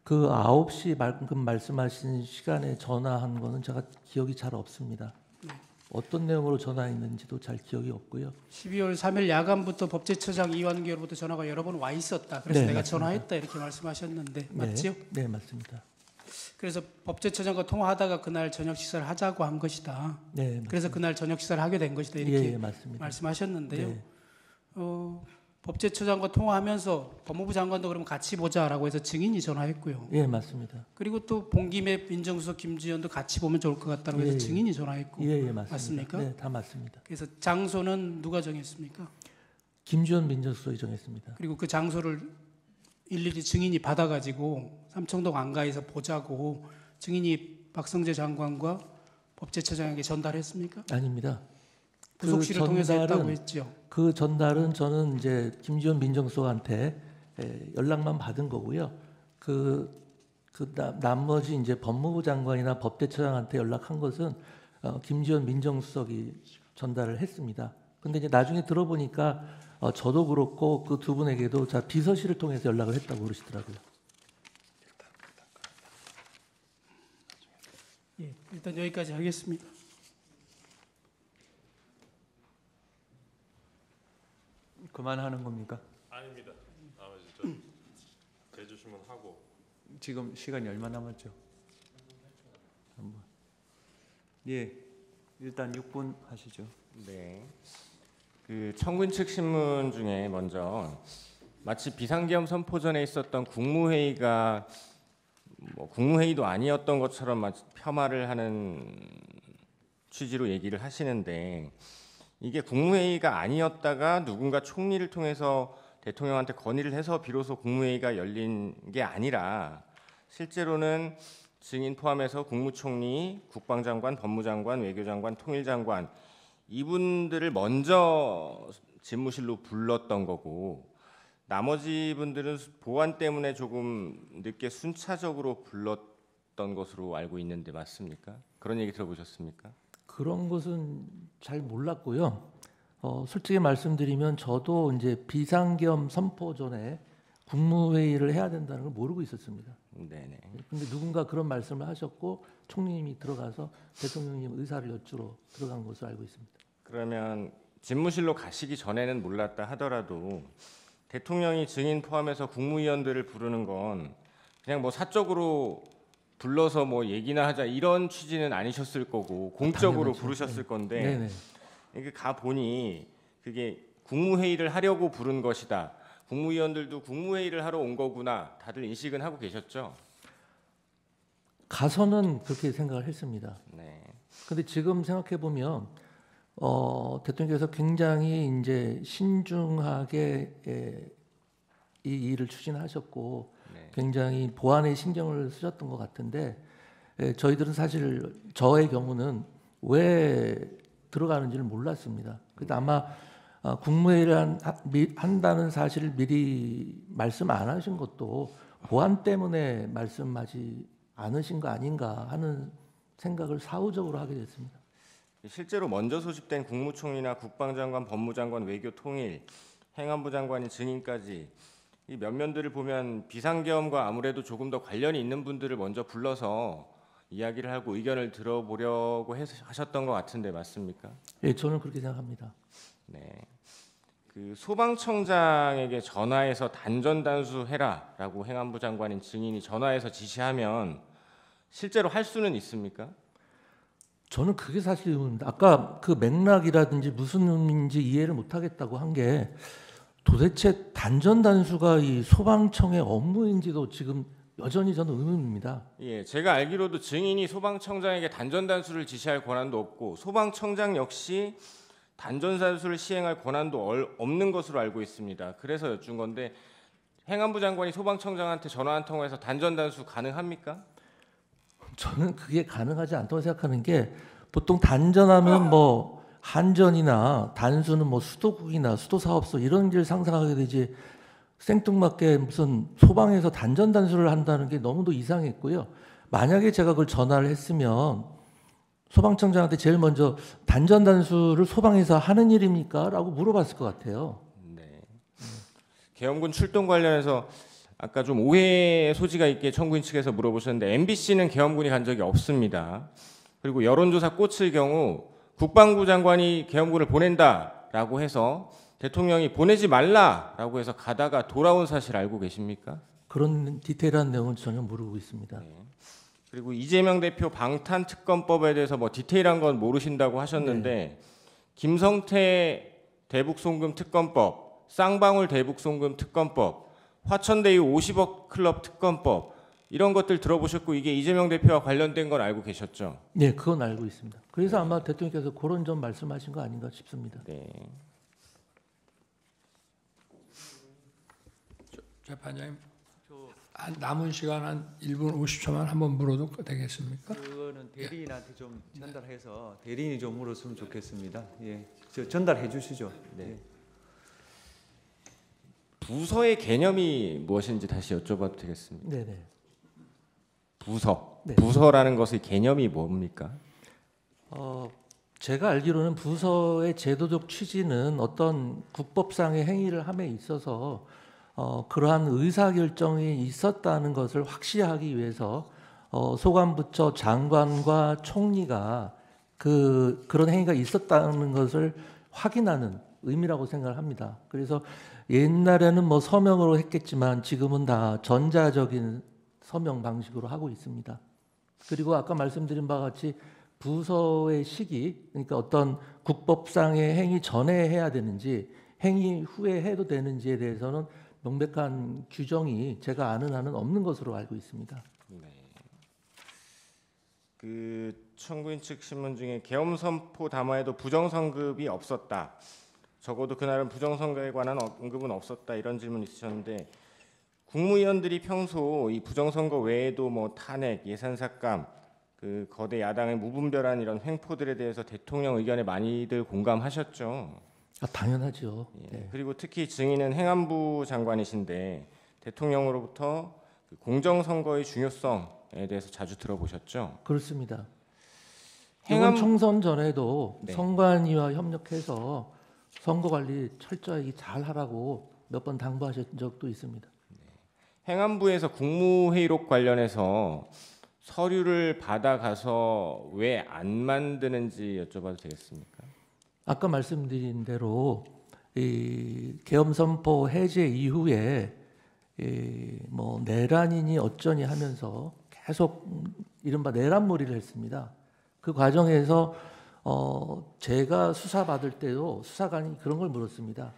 그 9시 방금 말씀하신 시간에 전화한 거는 제가 기억이 잘 없습니다. 네. 어떤 내용으로 전화했는지도 잘 기억이 없고요. 12월 3일 야간부터 법제처장 이완규로부터 전화가 여러 번 와 있었다. 그래서 네, 내가 맞습니다. 전화했다 이렇게 말씀하셨는데 맞죠? 네, 네, 맞습니다. 그래서 법제처장과 통화하다가 그날 저녁 식사를 하자고 한 것이다. 네, 맞습니다. 그래서 그날 저녁 식사를 하게 된 것이다 이렇게 예, 맞습니다. 말씀하셨는데요. 네. 법제처장과 통화하면서 법무부 장관도 그러면 같이 보자라고 해서 증인이 전화했고요. 예, 맞습니다. 그리고 또 본김에 민정수석 김주현도 같이 보면 좋을 것 같다고 해서 예, 예. 증인이 전화했고 예, 예, 맞습니다. 맞습니까? 네, 다 맞습니다. 그래서 장소는 누가 정했습니까? 김주현 민정수석이 정했습니다. 그리고 그 장소를 일일이 증인이 받아가지고 삼청동 안가에서 보자고 증인이 박성재 장관과 법제처장에게 전달했습니까? 아닙니다. 부속실을 통해서 했다고 했죠. 그 전달은 저는 이제 김지원 민정수석한테 연락만 받은 거고요. 나머지 이제 법무부 장관이나 법대처장한테 연락한 것은 김지원 민정수석이 전달을 했습니다. 근데 이제 나중에 들어보니까 저도 그렇고 그 두 분에게도 자 비서실을 통해서 연락을 했다고 그러시더라고요. 예, 일단 여기까지 하겠습니다. 그만하는 겁니까? 아닙니다. 나머지 대주시면 하고. 지금 시간이 얼마 남았죠? 예, 일단 6분 하시죠. 네. 그 청구인 측 신문 중에 먼저 마치 비상계엄 선포 전에 있었던 국무회의가 국무회의도 아니었던 것처럼 마치 폄하를 하는 취지로 얘기를 하시는데 이게 국무회의가 아니었다가 누군가 총리를 통해서 대통령한테 건의를 해서 비로소 국무회의가 열린 게 아니라 실제로는 증인 포함해서 국무총리, 국방장관, 법무장관, 외교장관, 통일장관 이분들을 먼저 집무실로 불렀던 거고 나머지 분들은 보안 때문에 조금 늦게 순차적으로 불렀던 것으로 알고 있는데 맞습니까? 그런 얘기 들어보셨습니까? 그런 것은 잘 몰랐고요. 솔직히 말씀드리면 저도 이제 비상계엄 선포 전에 국무회의를 해야 된다는 걸 모르고 있었습니다. 네네. 근데 누군가 그런 말씀을 하셨고 총리님이 들어가서 대통령님 의사를 여쭈러 들어간 것으로 알고 있습니다. 그러면 집무실로 가시기 전에는 몰랐다 하더라도 대통령이 증인 포함해서 국무위원들을 부르는 건 그냥 뭐 사적으로 불러서 뭐 얘기나 하자 이런 취지는 아니셨을 거고 공적으로 당연하죠. 부르셨을 건데 네네. 이게 가 보니 그게 국무회의를 하려고 부른 것이다. 국무위원들도 국무회의를 하러 온 거구나. 다들 인식은 하고 계셨죠? 가서는 그렇게 생각을 했습니다. 네. 근데 지금 생각해 보면 대통령께서 굉장히 이제 신중하게 이 일을 추진하셨고 네. 굉장히 보안에 신경을 쓰셨던 것 같은데 저희들은 사실 저의 경우는 왜 들어가는지를 몰랐습니다. 그때 아마 국무회의를 한다는 사실을 미리 말씀 안 하신 것도 보안 때문에 말씀하지 않으신 거 아닌가 하는 생각을 사후적으로 하게 됐습니다. 실제로 먼저 소집된 국무총리나 국방장관, 법무장관, 외교통일, 행안부 장관인 증인까지 이 면면들을 보면 비상계엄과 아무래도 조금 더 관련이 있는 분들을 먼저 불러서 이야기를 하고 의견을 들어보려고 하셨던 것 같은데 맞습니까? 예, 저는 그렇게 생각합니다. 네. 그 소방청장에게 전화해서 단전단수해라라고 행안부 장관인 증인이 전화해서 지시하면 실제로 할 수는 있습니까? 저는 그게 사실 의문입니다. 아까 그 맥락이라든지 무슨 의미인지 이해를 못하겠다고 한 게 도대체 단전단수가 이 소방청의 업무인지도 지금 여전히 저는 의문입니다. 예, 제가 알기로도 증인이 소방청장에게 단전단수를 지시할 권한도 없고 소방청장 역시 단전단수를 시행할 권한도 없는 것으로 알고 있습니다. 그래서 여쭌 건데 행안부 장관이 소방청장한테 전화 한 통화해서 단전단수 가능합니까? 저는 그게 가능하지 않다고 생각하는 게 보통 단전하면 뭐 한전이나 단수는 뭐 수도국이나 수도사업소 이런 길 상상하게 되지 생뚱맞게 무슨 소방에서 단전단수를 한다는 게 너무도 이상했고요. 만약에 제가 그걸 전화를 했으면 소방청장한테 제일 먼저 단전단수를 소방에서 하는 일입니까? 라고 물어봤을 것 같아요. 네. 계엄군 출동 관련해서 아까 좀 오해의 소지가 있게 청구인 측에서 물어보셨는데 MBC는 계엄군이 간 적이 없습니다. 그리고 여론조사 꽃일 경우 국방부 장관이 계엄군을 보낸다라고 해서 대통령이 보내지 말라라고 해서 가다가 돌아온 사실 알고 계십니까? 그런 디테일한 내용은 전혀 모르고 있습니다. 네. 그리고 이재명 대표 방탄특검법에 대해서 뭐 디테일한 건 모르신다고 하셨는데 김성태 대북송금 특검법, 쌍방울 대북송금 특검법, 화천대유 50억 클럽 특검법 이런 것들 들어보셨고 이게 이재명 대표와 관련된 건 알고 계셨죠? 네, 그건 알고 있습니다. 그래서 아마 대통령께서 그런 점 말씀하신 거 아닌가 싶습니다. 네. 재판장님, 남은 시간 한 1분 50초만 한번 물어도 되겠습니까? 그거는 대리인한테 좀 전달해서 대리인이 좀 물었으면 좋겠습니다. 예, 저 전달해 주시죠. 네. 부서의 개념이 무엇인지 다시 여쭤봐도 되겠습니까? 네네. 부서. 네. 부서라는 것의 개념이 뭡니까? 제가 알기로는 부서의 제도적 취지는 어떤 국법상의 행위를 함에 있어서 그러한 의사결정이 있었다는 것을 확시하기 위해서 소관부처 장관과 총리가 그런 행위가 있었다는 것을 확인하는 의미라고 생각을 합니다. 그래서 옛날에는 뭐 서명으로 했겠지만 지금은 다 전자적인 서명 방식으로 하고 있습니다. 그리고 아까 말씀드린 바와 같이 부서의 시기, 그러니까 어떤 국법상의 행위 전에 해야 되는지 행위 후에 해도 되는지에 대해서는 명백한 규정이 제가 아는 한은 없는 것으로 알고 있습니다. 네. 그 청구인 측 신문 중에 계엄 선포 담화에도 부정선급이 없었다. 적어도 그날은 부정선거에 관한 언급은 없었다. 이런 질문 있으셨는데 국무위원들이 평소 이 부정선거 외에도 뭐 탄핵, 예산삭감, 그 거대 야당의 무분별한 이런 횡포들에 대해서 대통령 의견에 많이들 공감하셨죠. 당연하죠. 예. 네. 그리고 특히 증인은 행안부 장관이신데 대통령으로부터 그 공정선거의 중요성에 대해서 자주 들어보셨죠. 그렇습니다. 행안- 이번 총선 전에도 네. 선관위와 협력해서 선거 관리 철저히 잘 하라고 몇 번 당부하신 적도 있습니다. 행안부에서 국무회의록 관련해서 서류를 받아가서 왜 안 만드는지 여쭤봐도 되겠습니까? 아까 말씀드린 대로 이 계엄 선포 해제 이후에 뭐 내란이니 어쩌니 하면서 계속 이른바 내란몰이를 했습니다. 그 과정에서 제가 수사 받을 때도 수사관이 그런 걸 물었습니다.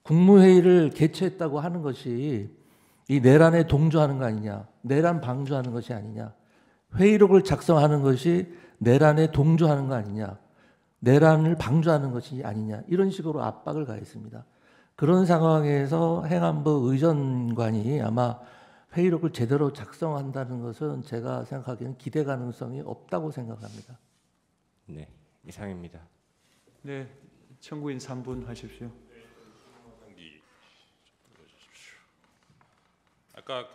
국무회의를 개최했다고 하는 것이 이 내란에 동조하는 거 아니냐, 내란 방조하는 것이 아니냐. 회의록을 작성하는 것이 내란에 동조하는 거 아니냐, 내란을 방조하는 것이 아니냐, 이런 식으로 압박을 가했습니다. 그런 상황에서 행안부 의전관이 아마 회의록을 제대로 작성한다는 것은 제가 생각하기에는 기대 가능성이 없다고 생각합니다. 네, 이상입니다. 네, 청구인 3분 하십시오. 아까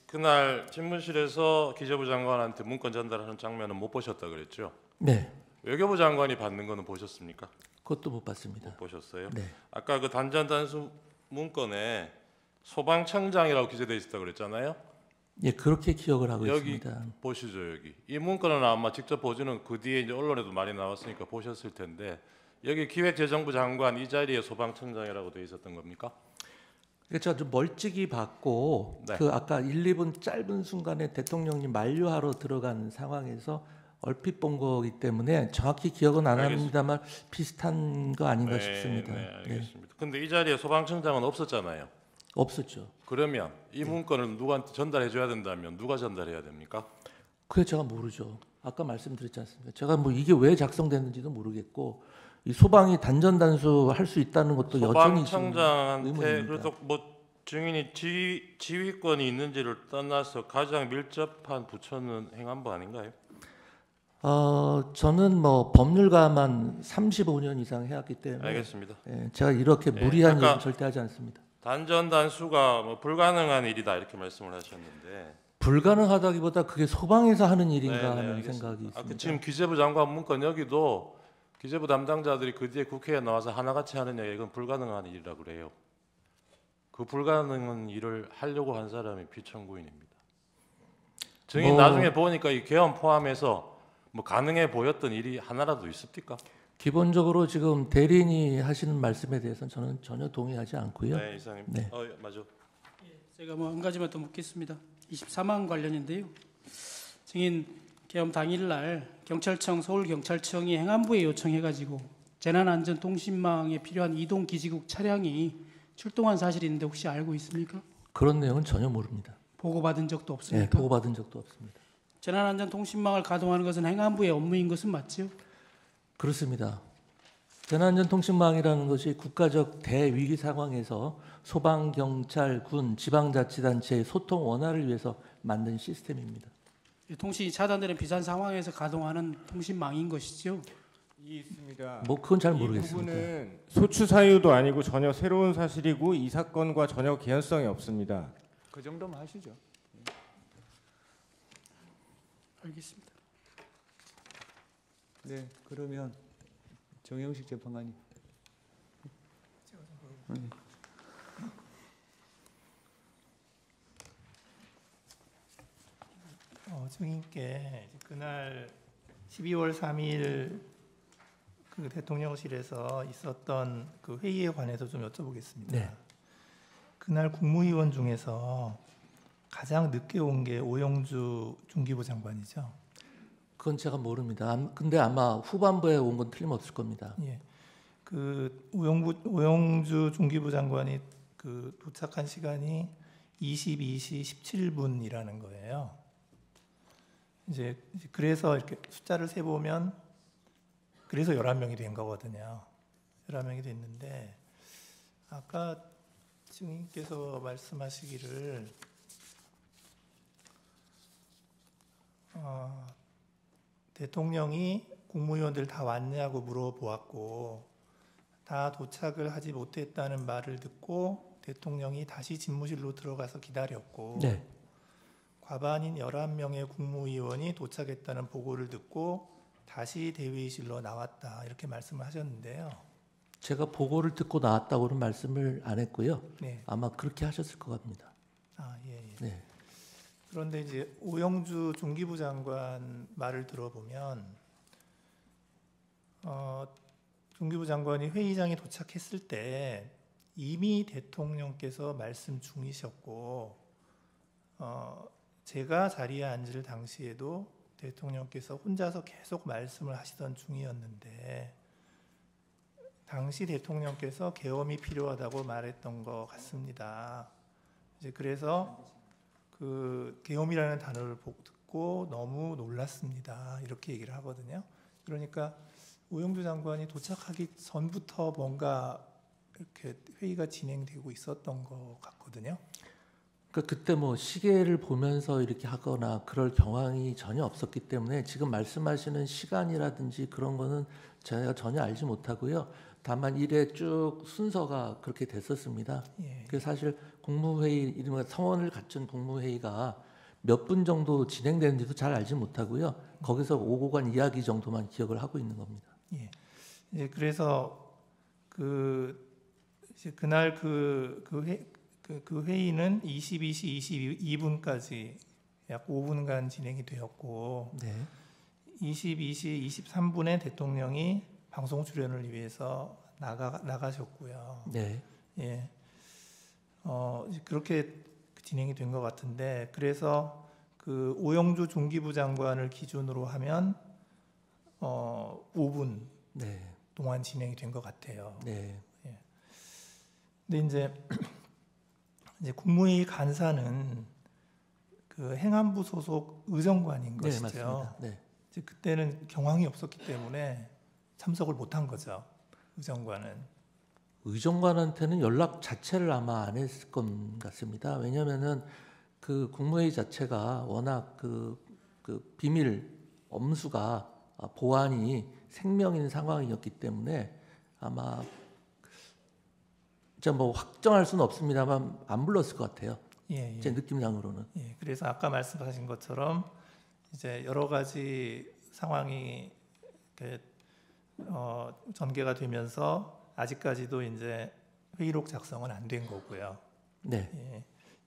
그날 집무실에서 기재부 장관한테 문건 전달하는 장면은 못 보셨다 그랬죠? 네, 외교부 장관이 받는 거는 보셨습니까? 그것도 못 봤습니다. 못 보셨어요? 네, 아까 그 단전 단수 문건에 소방청장이라고 기재돼 있었다 그랬잖아요. 예, 그렇게 기억을 하고 여기 있습니다. 보시죠. 여기 이 문건은 아마 직접 보지는 그 뒤에 이제 언론에도 많이 나왔으니까 보셨을 텐데 여기 기획재정부 장관 이 자리에 소방청장이라고 돼 있었던 겁니까? 그러니까 제가 좀 멀찍이 봤고 네. 그 아까 1, 2분 짧은 순간에 대통령님 만류하러 들어간 상황에서 얼핏 본 거기 때문에 정확히 기억은 안 알겠습니다. 합니다만 비슷한 거 아닌가 싶습니다. 네, 네, 알겠습니다. 근데 이 자리에 소방청장은 없었잖아요. 없었죠. 그러면 이 문건을 누구한테 전달해 줘야 된다면 누가 전달해야 됩니까? 그게 제가 모르죠. 아까 말씀드렸지 않습니까? 제가 뭐 이게 왜 작성됐는지도 모르겠고 이 소방이 단전 단수 할 수 있다는 것도 여전히 지금 소방청장한테 의문입니다. 그래도 뭐 증인이 지휘권이 있는지를 떠나서 가장 밀접한 부처는 행안부 아닌가요? 저는 뭐 법률가만 35년 이상 해왔기 때문에 알겠습니다. 예, 제가 이렇게 네, 무리한 아까 얘기 절대 하지 않습니다. 단전 단수가 뭐 불가능한 일이다 이렇게 말씀을 하셨는데 불가능하다기보다 그게 소방에서 하는 일인가 네, 하는 알겠습니다. 생각이 있습니다. 아까 지금 기재부 장관 문건 여기도 기재부 담당자들이 그 뒤에 국회에 나와서 하나같이 하는 얘기 이건 불가능한 일이라고 그래요. 그 불가능한 일을 하려고 한 사람이 피청구인입니다. 증인 뭐- 나중에 보니까 이 개헌 포함해서 뭐 가능해 보였던 일이 하나라도 있습니까? 기본적으로 지금 대리인이 하시는 말씀에 대해서는 저는 전혀 동의하지 않고요. 네, 이상입니다. 네. 맞아. 제가 뭐 한 가지만 더 묻겠습니다. 24만 관련인데요. 증인 개엄 당일날 경찰청 서울경찰청이 행안부에 요청해가지고 재난안전통신망에 필요한 이동 기지국 차량이 출동한 사실이 있는데 혹시 알고 있습니까? 그런 내용은 전혀 모릅니다. 보고받은 적도 네, 없습니까? 보고받은 적도 없습니다. 재난안전통신망을 가동하는 것은 행안부의 업무인 것은 맞죠? 그렇습니다. 재난안전통신망이라는 것이 국가적 대위기 상황에서 소방, 경찰, 군, 지방자치단체의 소통 원활을 위해서 만든 시스템입니다. 통신이 차단되는 비상 상황에서 가동하는 통신망인 것이죠. 이 있습니다. 뭐 그건 잘 이 모르겠습니다. 부분은 소추 사유도 아니고 전혀 새로운 사실이고 이 사건과 전혀 개연성이 없습니다. 그 정도만 하시죠. 알겠습니다. 네, 그러면 정영식 재판관님. 증인께 그날 12월 3일 그 대통령실에서 있었던 그 회의에 관해서 좀 여쭤보겠습니다. 네. 그날 국무위원 중에서 가장 늦게 온 게 오영주 중기부 장관이죠. 그건 제가 모릅니다. 근데 아마 후반부에 온 건 틀림없을 겁니다. 예. 그 오영주 중기부 장관이 그 도착한 시간이 22시 17분이라는 거예요. 이제 그래서 이렇게 숫자를 세 보면 그래서 11명이 된 거거든요. 11명이 됐는데 아까 증인께서 말씀하시기를 대통령이 국무위원들 다 왔냐고 물어보았고 다 도착을 하지 못했다는 말을 듣고 대통령이 다시 집무실로 들어가서 기다렸고 네. 과반인 11명의 국무위원이 도착했다는 보고를 듣고 다시 대회의실로 나왔다 이렇게 말씀을 하셨는데요. 제가 보고를 듣고 나왔다고는 말씀을 안 했고요. 네. 아마 그렇게 하셨을 것 같습니다. 예. 네. 그런데 이제 오영주 중기부 장관 말을 들어보면 중기부 장관이 회의장에 도착했을 때 이미 대통령께서 말씀 중이셨고 제가 자리에 앉을 당시에도 대통령께서 혼자서 계속 말씀을 하시던 중이었는데 당시 대통령께서 계엄이 필요하다고 말했던 것 같습니다. 이제 그래서 그 계엄이라는 단어를 듣고 듣고 너무 놀랐습니다. 이렇게 얘기를 하거든요. 그러니까 오영주 장관이 도착하기 전부터 뭔가 이렇게 회의가 진행되고 있었던 것 같거든요. 그때 뭐 시계를 보면서 이렇게 하거나 그럴 경황이 전혀 없었기 때문에 지금 말씀하시는 시간이라든지 그런 거는 제가 전혀 알지 못하고요. 다만 일에 쭉 순서가 그렇게 됐었습니다. 예. 그래서 사실 국무회의 이른바 성원을 갖춘 국무회의가 몇 분 정도 진행되는지도 잘 알지 못하고요. 거기서 오고 간 이야기 정도만 기억을 하고 있는 겁니다. 예. 예, 그래서 이제 그날 그 회의는 22시 22분까지 약 5분간 진행이 되었고 네. 22시 23분에 대통령이 방송 출연을 위해서 나가셨고요. 네. 예. 이제 그렇게 진행이 된 것 같은데 그래서 그 오영주 중기부 장관을 기준으로 하면 5분 네. 동안 진행이 된 것 같아요. 네. 근데 이제 국무회의 간사는 그 행안부 소속 의정관인 네, 것이죠. 맞습니다. 네. 이제 그때는 경황이 없었기 때문에 참석을 못한 거죠. 의정관은. 의정관한테는 연락 자체를 아마 안 했을 것 같습니다. 왜냐하면은 그 국무회의 자체가 워낙 그 비밀 엄수가 보안이 생명인 상황이었기 때문에 아마 진짜 뭐 확정할 수는 없습니다만 안 불렀을 것 같아요. 예, 제 느낌상으로는. 예. 그래서 아까 말씀하신 것처럼 이제 여러 가지 상황이 이렇게 전개가 되면서 아직까지도 이제 회의록 작성은 안 된 거고요. 네.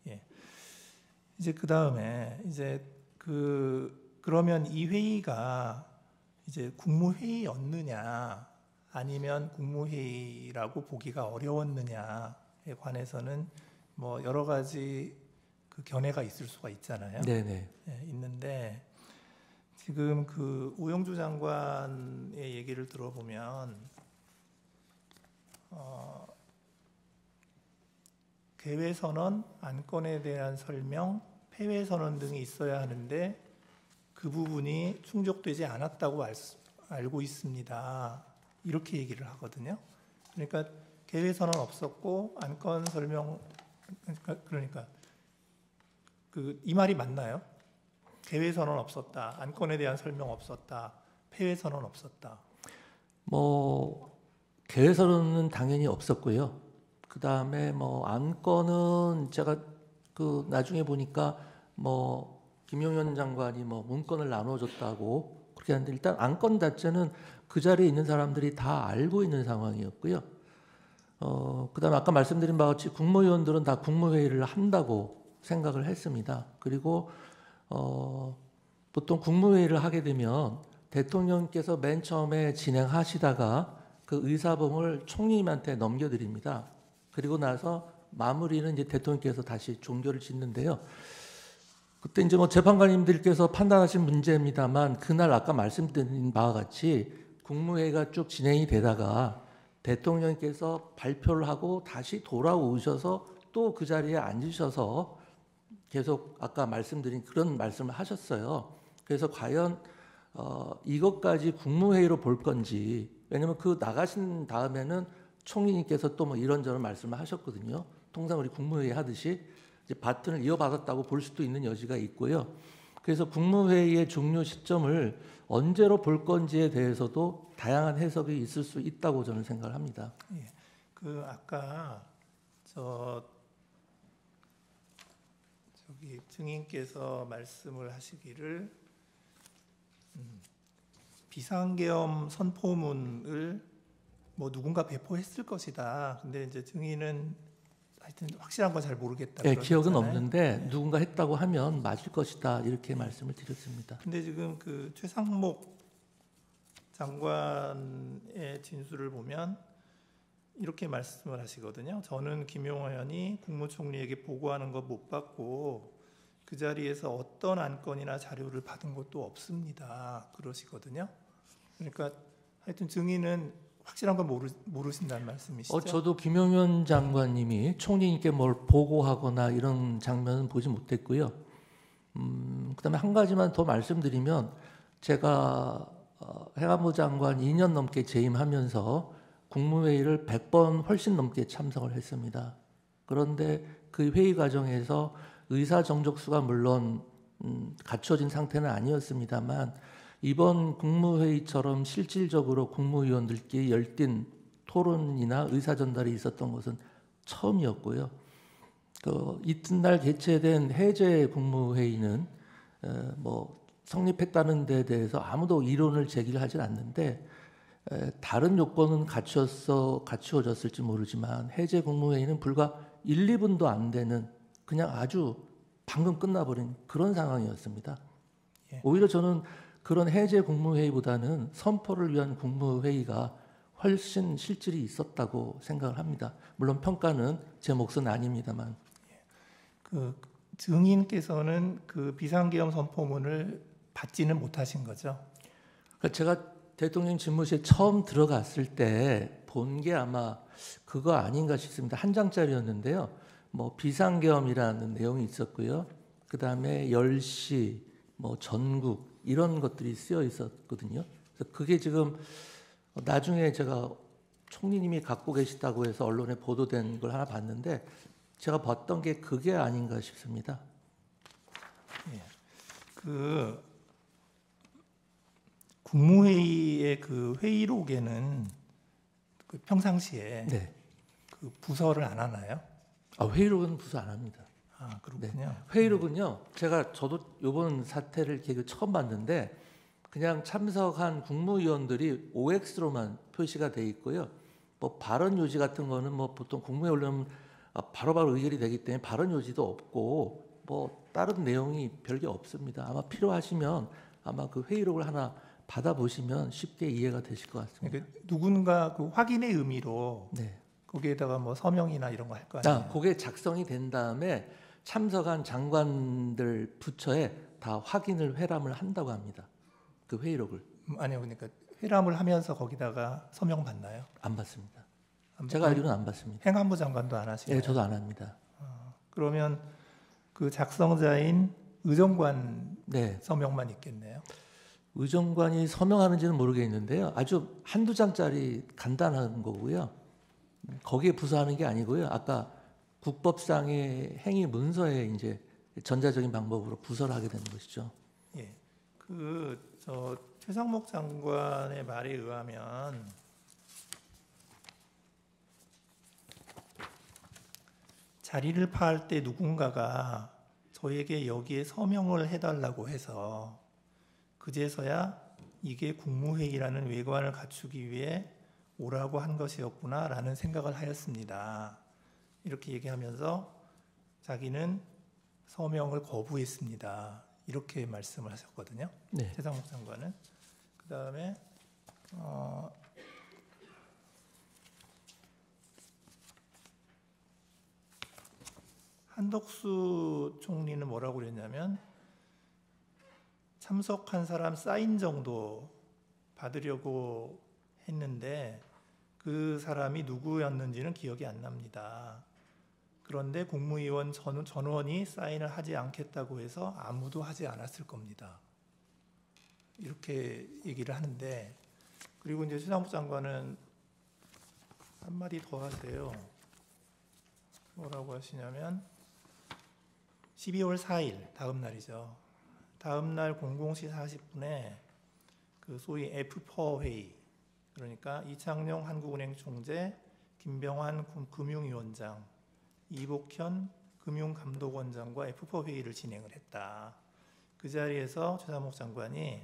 예. 이제 그 다음에 이제 그러면 이 회의가 이제 국무회의였느냐 아니면 국무회의라고 보기가 어려웠느냐에 관해서는 뭐 여러 가지 그 견해가 있을 수가 있잖아요. 네네. 예, 있는데 지금 그 오영주 장관의 얘기를 들어보면 개회 선언, 안건에 대한 설명, 폐회 선언 등이 있어야 하는데 그 부분이 충족되지 않았다고 알고 있습니다. 이렇게 얘기를 하거든요. 그러니까 개회 선언 없었고 안건 설명 그러니까 이 말이 맞나요? 개회 선언 없었다. 안건에 대한 설명 없었다. 폐회 선언 없었다. 뭐 개회선언은 당연히 없었고요. 그 다음에 뭐 안건은 제가 그 나중에 보니까 뭐 김용현 장관이 뭐 문건을 나눠줬다고 그렇게 하는데 일단 안건 자체는 그 자리에 있는 사람들이 다 알고 있는 상황이었고요. 그다음에 아까 말씀드린 바와 같이 국무위원들은 다 국무회의를 한다고 생각을 했습니다. 그리고 보통 국무회의를 하게 되면 대통령께서 맨 처음에 진행하시다가 그 의사봉을 총리님한테 넘겨드립니다. 그리고 나서 마무리는 이제 대통령께서 다시 종결을 짓는데요. 그때 이제 뭐 재판관님들께서 판단하신 문제입니다만 그날 아까 말씀드린 바와 같이 국무회의가 쭉 진행이 되다가 대통령께서 발표를 하고 다시 돌아오셔서 또 그 자리에 앉으셔서 계속 아까 말씀드린 그런 말씀을 하셨어요. 그래서 과연 이것까지 국무회의로 볼 건지 왜냐하면 그 나가신 다음에는 총리님께서 또 뭐 이런저런 말씀을 하셨거든요. 통상 우리 국무회의 하듯이 이제 바튼을 이어받았다고 볼 수도 있는 여지가 있고요. 그래서 국무회의의 종료 시점을 언제로 볼 건지에 대해서도 다양한 해석이 있을 수 있다고 저는 생각을 합니다. 예. 그 아까 저기 증인께서 말씀을 하시기를 비상계엄 선포문을 뭐 누군가 배포했을 것이다. 근데 이제 증인은 하여튼 확실한 건 잘 모르겠다. 네, 기억은 그러셨잖아요. 없는데 누군가 했다고 하면 맞을 것이다 이렇게 말씀을 드렸습니다. 근데 지금 그 최상목 장관의 진술을 보면 이렇게 말씀을 하시거든요. 저는 김용호 의원이 국무총리에게 보고하는 거 못 받고 그 자리에서 어떤 안건이나 자료를 받은 것도 없습니다. 그러시거든요. 그러니까 하여튼 증인은 확실한 건 모르신다는 말씀이시죠? 저도 김용현 장관님이 총리님께 뭘 보고하거나 이런 장면은 보지 못했고요. 그다음에 한 가지만 더 말씀드리면 제가 행안부 장관 2년 넘게 재임하면서 국무회의를 100번 훨씬 넘게 참석을 했습니다. 그런데 그 회의 과정에서 의사 정족수가 물론 갖춰진 상태는 아니었습니다만 이번 국무회의처럼 실질적으로 국무위원들끼리 열띤 토론이나 의사 전달이 있었던 것은 처음이었고요. 그 이튿날 개최된 해제 국무회의는 뭐 성립했다는 데 대해서 아무도 이론을 제기를 하질 않는데 다른 요건은 갖추어졌을지 모르지만 해제 국무회의는 불과 1, 2분도 안 되는 그냥 아주 방금 끝나버린 그런 상황이었습니다. 예. 오히려 저는 그런 해제 국무회의보다는 선포를 위한 국무회의가 훨씬 실질이 있었다고 생각을 합니다. 물론 평가는 제 몫은 아닙니다만. 그 증인께서는 그 비상계엄 선포문을 받지는 못하신 거죠? 그러니까 제가 대통령 집무실에 처음 들어갔을 때 본 게 아마 그거 아닌가 싶습니다. 한 장짜리였는데요. 뭐 비상계엄이라는 내용이 있었고요. 그 다음에 10시, 뭐 전국 이런 것들이 쓰여 있었거든요. 그래서 그게 지금 나중에 제가 총리님이 갖고 계시다고 해서 언론에 보도된 걸 하나 봤는데 제가 봤던 게 그게 아닌가 싶습니다. 그 국무회의의 그 회의록에는 그 평상시에 네. 그 부서를 안 하나요? 회의록은 부서 안 합니다. 아 그렇군요. 회의록은요. 저도 이번 사태를 계획 처음 봤는데 그냥 참석한 국무위원들이 OX로만 표시가 돼 있고요. 뭐 발언 요지 같은 거는 뭐 보통 국무회의 올리면 바로바로 의결이 되기 때문에 발언 요지도 없고 뭐 다른 내용이 별게 없습니다. 아마 필요하시면 아마 그 회의록을 하나 받아보시면 쉽게 이해가 되실 것 같습니다. 그러니까 누군가 그 확인의 의미로 네. 거기에다가 뭐 서명이나 이런 거 할 거 아니에요? 그게 작성이 된 다음에 참석한 장관들 부처에 다 확인을 회람을 한다고 합니다. 그 회의록을 아니요, 그러니까 회람을 하면서 거기다가 서명 받나요? 안 받습니다. 안 제가 알기로는 안 받습니다. 행안부 장관도 안 하시나요? 예, 저도 안 합니다. 그러면 그 작성자인 의정관 네, 서명만 있겠네요. 의정관이 서명하는지는 모르겠는데요. 아주 한두 장짜리 간단한 거고요. 거기에 부서하는 게 아니고요. 아까 국법상의 행위 문서에 이제 전자적인 방법으로 부서를 하게 되는 것이죠. 예, 저 최상목 장관의 말에 의하면 자리를 파할 때 누군가가 저에게 여기에 서명을 해달라고 해서 그제서야 이게 국무회의라는 외관을 갖추기 위해 오라고 한 것이었구나라는 생각을 하였습니다. 이렇게 얘기하면서 자기는 서명을 거부했습니다. 이렇게 말씀을 하셨거든요. 네. 최상목 장관은. 그 다음에 한덕수 총리는 뭐라고 그랬냐면 참석한 사람 사인 정도 받으려고 했는데 그 사람이 누구였는지는 기억이 안 납니다. 그런데 국무위원 전원이 사인을 하지 않겠다고 해서 아무도 하지 않았을 겁니다. 이렇게 얘기를 하는데, 그리고 이제 최상목 장관은 한마디 더 하세요. 뭐라고 하시냐면 12월 4일 다음 날이죠. 다음 날 00시 40분에 그 소위 F4 회의, 그러니까 이창용 한국은행 총재, 김병환 금융위원장, 이복현 금융감독원장과 F4 회의를 진행을 했다. 그 자리에서 최상목 장관이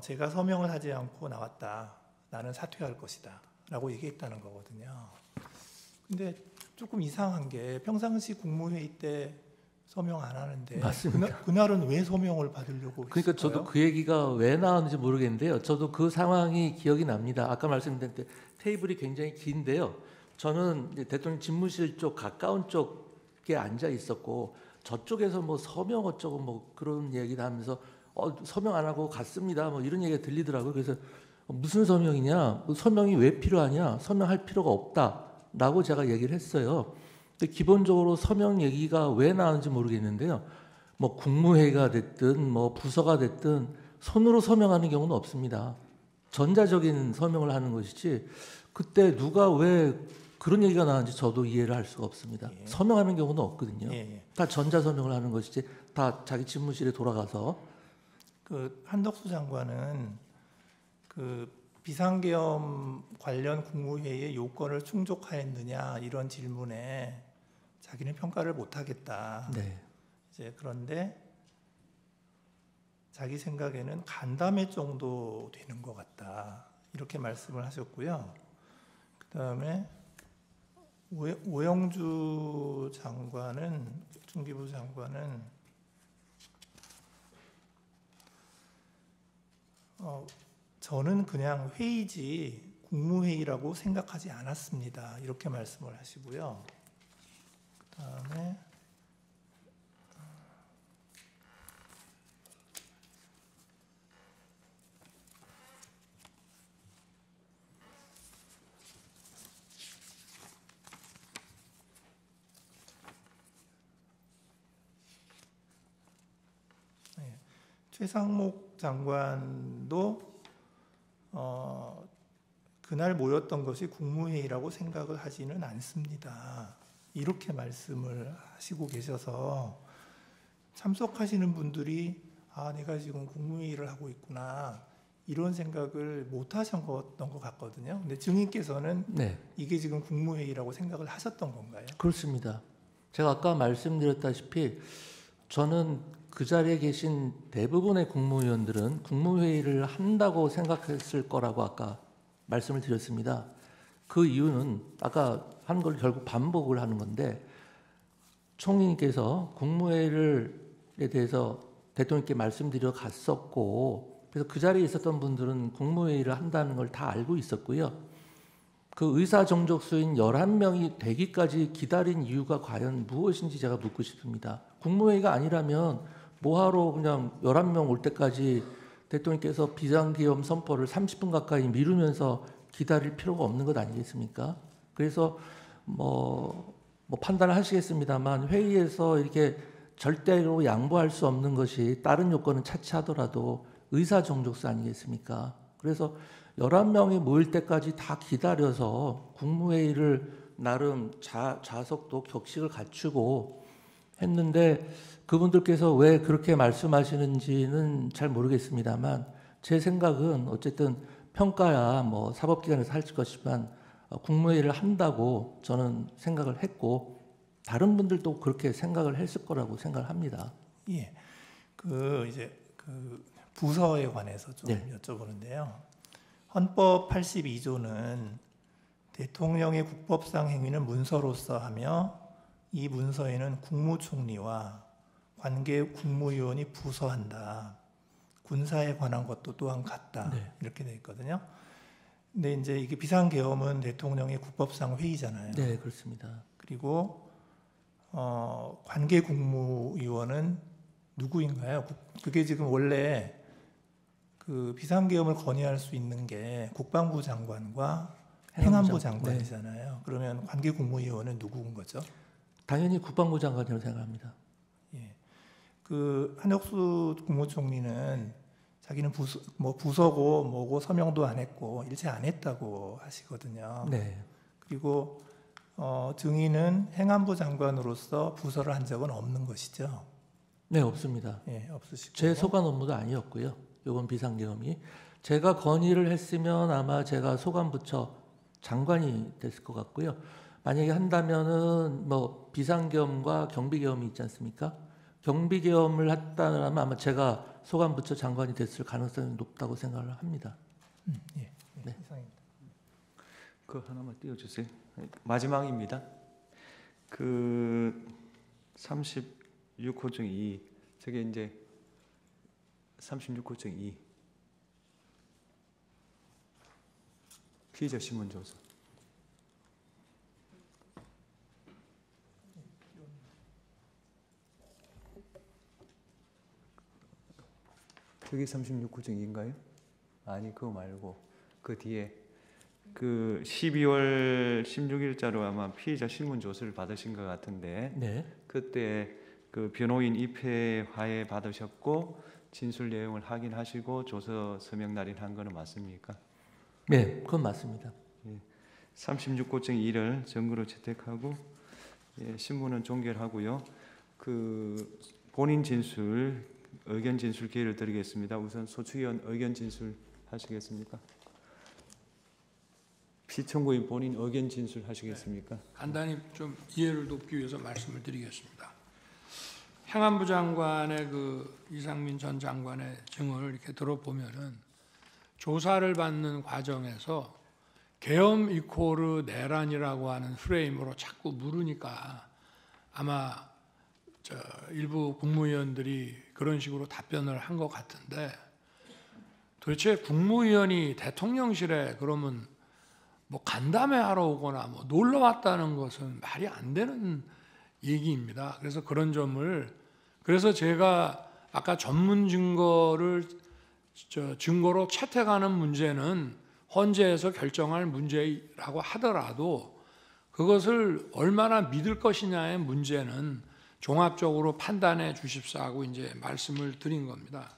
제가 서명을 하지 않고 나왔다. 나는 사퇴할 것이다. 라고 얘기했다는 거거든요. 근데 조금 이상한 게 평상시 국무회의 때 서명 안 하는데 맞습니다. 그날은 왜 서명을 받으려고 그러니까 했을까요? 저도 그 얘기가 왜 나왔는지 모르겠는데요. 저도 그 상황이 기억이 납니다. 아까 말씀드린 때 테이블이 굉장히 긴데요. 저는 이제 대통령 집무실 쪽 가까운 쪽에 앉아 있었고 저쪽에서 뭐 서명 어쩌고 뭐 그런 얘기를 하면서 서명 안 하고 갔습니다. 뭐 이런 얘기가 들리더라고요. 그래서 무슨 서명이냐? 서명이 왜 필요하냐? 서명할 필요가 없다라고 제가 얘기를 했어요. 근데 기본적으로 서명 얘기가 왜 나왔는지 모르겠는데요. 뭐 국무회의가 됐든 뭐 부서가 됐든 손으로 서명하는 경우는 없습니다. 전자적인 서명을 하는 것이지 그때 누가 왜 그런 얘기가 나왔는지 저도 이해를 할 수가 없습니다. 예. 서명하는 경우는 없거든요. 예, 예. 다 전자 서명을 하는 것이지 다 자기 집무실에 돌아가서 그 한덕수 장관은 그 비상계엄 관련 국무회의의 요건을 충족하였느냐 이런 질문에 자기는 평가를 못하겠다. 네. 이제 그런데 자기 생각에는 간담회 정도 되는 것 같다 이렇게 말씀을 하셨고요. 그 다음에 오영주 장관은 중기부 장관은 저는 그냥 회의지 국무회의라고 생각하지 않았습니다. 이렇게 말씀을 하시고요. 그 다음에 최상목 장관도 그날 모였던 것이 국무회의라고 생각을 하지는 않습니다. 이렇게 말씀을 하시고 계셔서 참석하시는 분들이 내가 지금 국무회의를 하고 있구나 이런 생각을 못 하셨던 것 같거든요. 근데 증인께서는 네. 이게 지금 국무회의라고 생각을 하셨던 건가요? 그렇습니다. 제가 아까 말씀드렸다시피 저는 그 자리에 계신 대부분의 국무위원들은 국무회의를 한다고 생각했을 거라고 아까 말씀을 드렸습니다. 그 이유는 아까 한 걸 결국 반복을 하는 건데 총리님께서 국무회의에 대해서 대통령께 말씀드려 갔었고 그래서 그 자리에 있었던 분들은 국무회의를 한다는 걸 다 알고 있었고요. 그 의사 정족수인 11명이 되기까지 기다린 이유가 과연 무엇인지 제가 묻고 싶습니다. 국무회의가 아니라면 뭐하러 그냥 11명 올 때까지 대통령께서 비상계엄 선포를 30분 가까이 미루면서 기다릴 필요가 없는 것 아니겠습니까? 그래서 뭐 판단을 하시겠습니다만 회의에서 이렇게 절대로 양보할 수 없는 것이 다른 요건은 차치하더라도 의사 정족수 아니겠습니까? 그래서 11명이 모일 때까지 다 기다려서 국무회의를 나름 좌석도 격식을 갖추고 했는데 그분들께서 왜 그렇게 말씀하시는지는 잘 모르겠습니다만 제 생각은 어쨌든 평가야 뭐 사법기관에서 할 것이지만 국무회의를 한다고 저는 생각을 했고 다른 분들도 그렇게 생각을 했을 거라고 생각을 합니다. 예. 이제 부서에 관해서 좀 네. 여쭤보는데요. 헌법 82조는 대통령의 국법상 행위는 문서로서 하며 이 문서에는 국무총리와 관계 국무위원이 부서한다. 군사에 관한 것도 또한 같다. 네. 이렇게 돼 있거든요. 근데 이제 이게 비상계엄은 대통령의 국법상 회의잖아요. 네, 그렇습니다. 그리고 관계 국무위원은 누구인가요? 그게 지금 원래 그 비상계엄을 건의할 수 있는 게 국방부 장관과 행안부 장관이잖아요. 네. 그러면 관계 국무위원은 누구인 거죠? 당연히 국방부 장관이라고 생각합니다. 예. 그 한혁수 국무총리는 자기는 부서고 뭐고 서명도 안 했고 일체 안 했다고 하시거든요. 네. 그리고 증인은 행안부 장관으로서 부서를 한 적은 없는 것이죠. 네, 없습니다. 예, 없으시고. 제 소관 업무도 아니었고요. 이번 비상계엄이 제가 건의를 했으면 아마 제가 소관부처 장관이 됐을 것 같고요. 만약에 한다면은 뭐 비상계엄과 경비계엄이 있지 않습니까? 경비계엄을 했다면 아마 제가 소관부처 장관이 됐을 가능성이 높다고 생각을 합니다. 예, 네. 이상입니다. 그 하나만 띄워주세요. 마지막입니다. 그 36호 중 2, 저게 이제 36호 중 2 피의자 신문 조서. 그게 36호 중 2인가요? 아니, 그거 말고 그 뒤에 그 12월 16일자로 아마 피의자 신문 조서를 받으신 것 같은데 네. 그때 그 변호인 입회 화해 받으셨고 진술 내용을 확인하시고 조서 서명 날인한 거는 맞습니까? 네, 그건 맞습니다. 36고증 2를 증거로 채택하고 신문은 종결하고요. 그 본인 진술, 의견 진술 기회를 드리겠습니다. 우선 소추위원 의견 진술 하시겠습니까? 피청구인 본인 의견 진술 하시겠습니까? 간단히 좀 이해를 돕기 위해서 말씀을 드리겠습니다. 행안부 장관의 그 이상민 전 장관의 증언을 이렇게 들어보면은 조사를 받는 과정에서 계엄 이코르 내란이라고 하는 프레임으로 자꾸 물으니까 아마 일부 국무위원들이 그런 식으로 답변을 한 것 같은데, 도대체 국무위원이 대통령실에 그러면 뭐 간담회 하러 오거나 뭐 놀러 왔다는 것은 말이 안 되는 얘기입니다. 그래서 그런 점을, 그래서 제가 아까 전문 증거를 증거로 채택하는 문제는 헌재에서 결정할 문제라고 하더라도 그것을 얼마나 믿을 것이냐의 문제는 종합적으로 판단해 주십사 하고 이제 말씀을 드린 겁니다.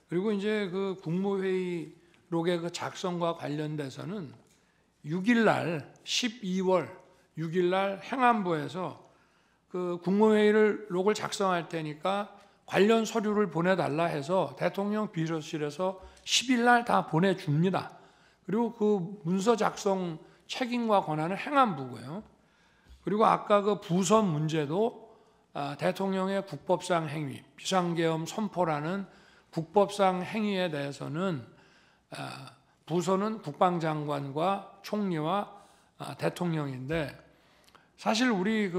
그리고 이제 그 국무회의록의 그 작성과 관련돼서는 6일 날 12월 6일 날 행안부에서 그 국무회의록을 작성할 테니까 관련 서류를 보내달라 해서 대통령 비서실에서 10일 날 다 보내줍니다. 그리고 그 문서 작성 책임과 권한은 행안부고요. 그리고 아까 그 부서 문제도 대통령의 국법상 행위, 비상계엄 선포라는 국법상 행위에 대해서는 부서는 국방장관과 총리와 대통령인데, 사실 우리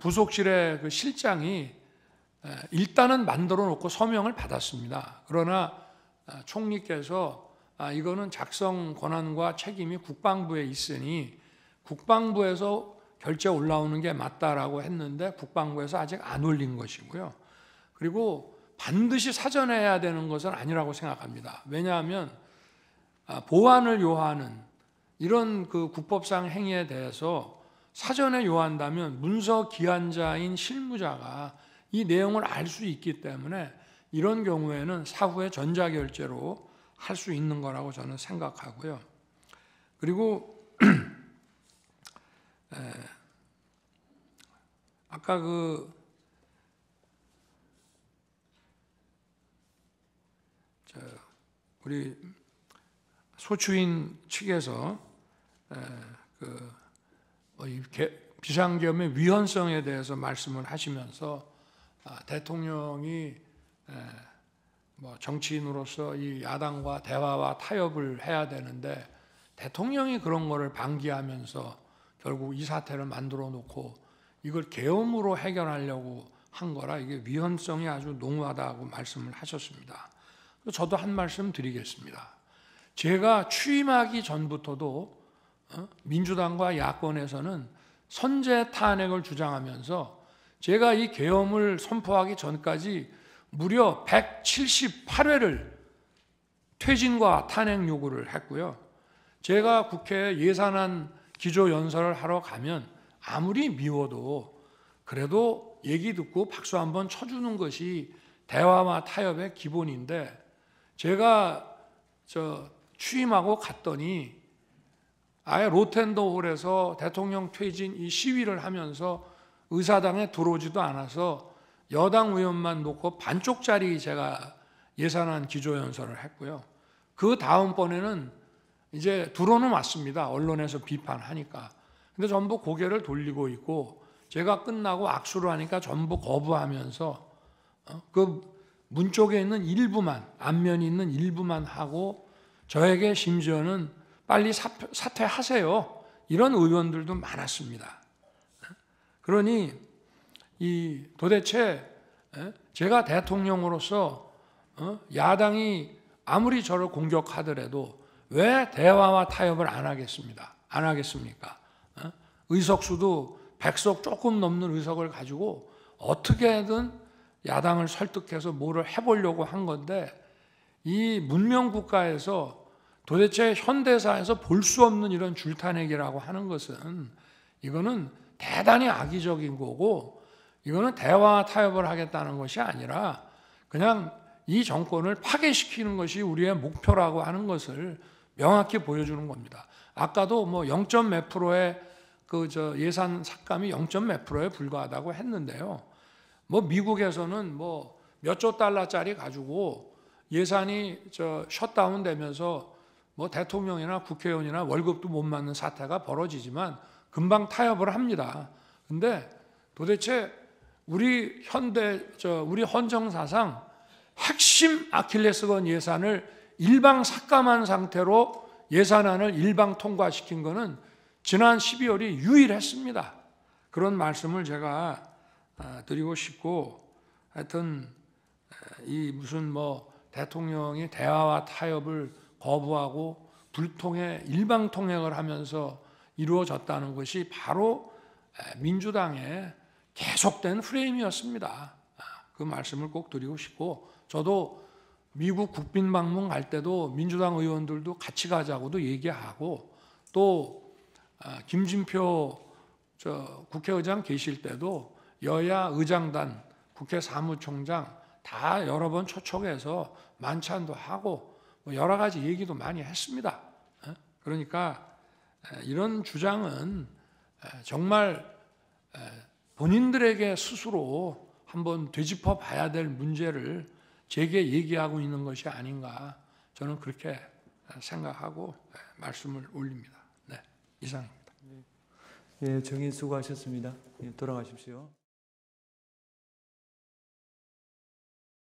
부속실의 그 실장이 일단은 만들어 놓고 서명을 받았습니다. 그러나 총리께서 이거는 작성 권한과 책임이 국방부에 있으니 국방부에서 결제 올라오는 게 맞다라고 했는데 국방부에서 아직 안 올린 것이고요. 그리고 반드시 사전에 해야 되는 것은 아니라고 생각합니다. 왜냐하면 보완을 요하는 이런 그 국법상 행위에 대해서 사전에 요한다면 문서 기한자인 실무자가 이 내용을 알 수 있기 때문에 이런 경우에는 사후에 전자결제로 할 수 있는 거라고 저는 생각하고요. 그리고 아까 우리 소추인 측에서 비상계엄의 위헌성에 대해서 말씀을 하시면서 대통령이 뭐 정치인으로서 이 야당과 대화와 타협을 해야 되는데 대통령이 그런 거를 방기하면서 결국 이 사태를 만들어 놓고 이걸 계엄으로 해결하려고 한 거라 이게 위헌성이 아주 농후하다고 말씀을 하셨습니다. 저도 한 말씀 드리겠습니다. 제가 취임하기 전부터도 민주당과 야권에서는 선제 탄핵을 주장하면서 제가 이 계엄을 선포하기 전까지 무려 178회를 퇴진과 탄핵 요구를 했고요. 제가 국회 예산안 기조연설을 하러 가면 아무리 미워도 그래도 얘기 듣고 박수 한번 쳐주는 것이 대화와 타협의 기본인데, 제가 취임하고 갔더니 아예 로텐더홀에서 대통령 퇴진 이 시위를 하면서 의사당에 들어오지도 않아서 여당 의원만 놓고 반쪽짜리 제가 예산안 기조연설을 했고요. 그 다음번에는 이제 들어는 왔습니다. 언론에서 비판하니까. 근데 전부 고개를 돌리고 있고 제가 끝나고 악수를 하니까 전부 거부하면서 그 문 쪽에 있는 일부만, 앞면이 있는 일부만 하고 저에게 심지어는 빨리 사퇴하세요. 이런 의원들도 많았습니다. 그러니 도대체 제가 대통령으로서 야당이 아무리 저를 공격하더라도 왜 대화와 타협을 안 하겠습니까? 의석수도 100석 조금 넘는 의석을 가지고 어떻게든 야당을 설득해서 뭐를 해보려고 한 건데, 이 문명국가에서 도대체 현대사에서 볼 수 없는 이런 줄탄핵이라고 하는 것은 이거는 대단히 악의적인 거고, 이거는 대화 타협을 하겠다는 것이 아니라 그냥 이 정권을 파괴시키는 것이 우리의 목표라고 하는 것을 명확히 보여주는 겁니다. 아까도 뭐 0점 몇 프로의 예산 삭감이 0점 몇 프로에 불과하다고 했는데요. 뭐 미국에서는 뭐 몇 조 달러짜리 가지고 예산이 셧다운 되면서 뭐 대통령이나 국회의원이나 월급도 못 받는 사태가 벌어지지만 금방 타협을 합니다. 근데 도대체 우리 우리 헌정사상 핵심 아킬레스건 예산을 일방 삭감한 상태로 예산안을 일방 통과시킨 것은 지난 12월이 유일했습니다. 그런 말씀을 제가 드리고 싶고, 하여튼 이 무슨 뭐 대통령이 대화와 타협을 거부하고 불통의 일방 통행을 하면서 이루어졌다는 것이 바로 민주당의 계속된 프레임이었습니다. 그 말씀을 꼭 드리고 싶고, 저도 미국 국빈 방문 갈 때도 민주당 의원들도 같이 가자고도 얘기하고, 또 김진표 국회의장 계실 때도 여야 의장단, 국회 사무총장 다 여러 번 초청해서 만찬도 하고 뭐 여러 가지 얘기도 많이 했습니다. 그러니까 이런 주장은 정말 본인들에게 스스로 한번 되짚어 봐야 될 문제를 제게 얘기하고 있는 것이 아닌가, 저는 그렇게 생각하고 말씀을 올립니다. 네, 이상입니다. 예, 정인 수고하셨습니다. 예, 돌아가십시오.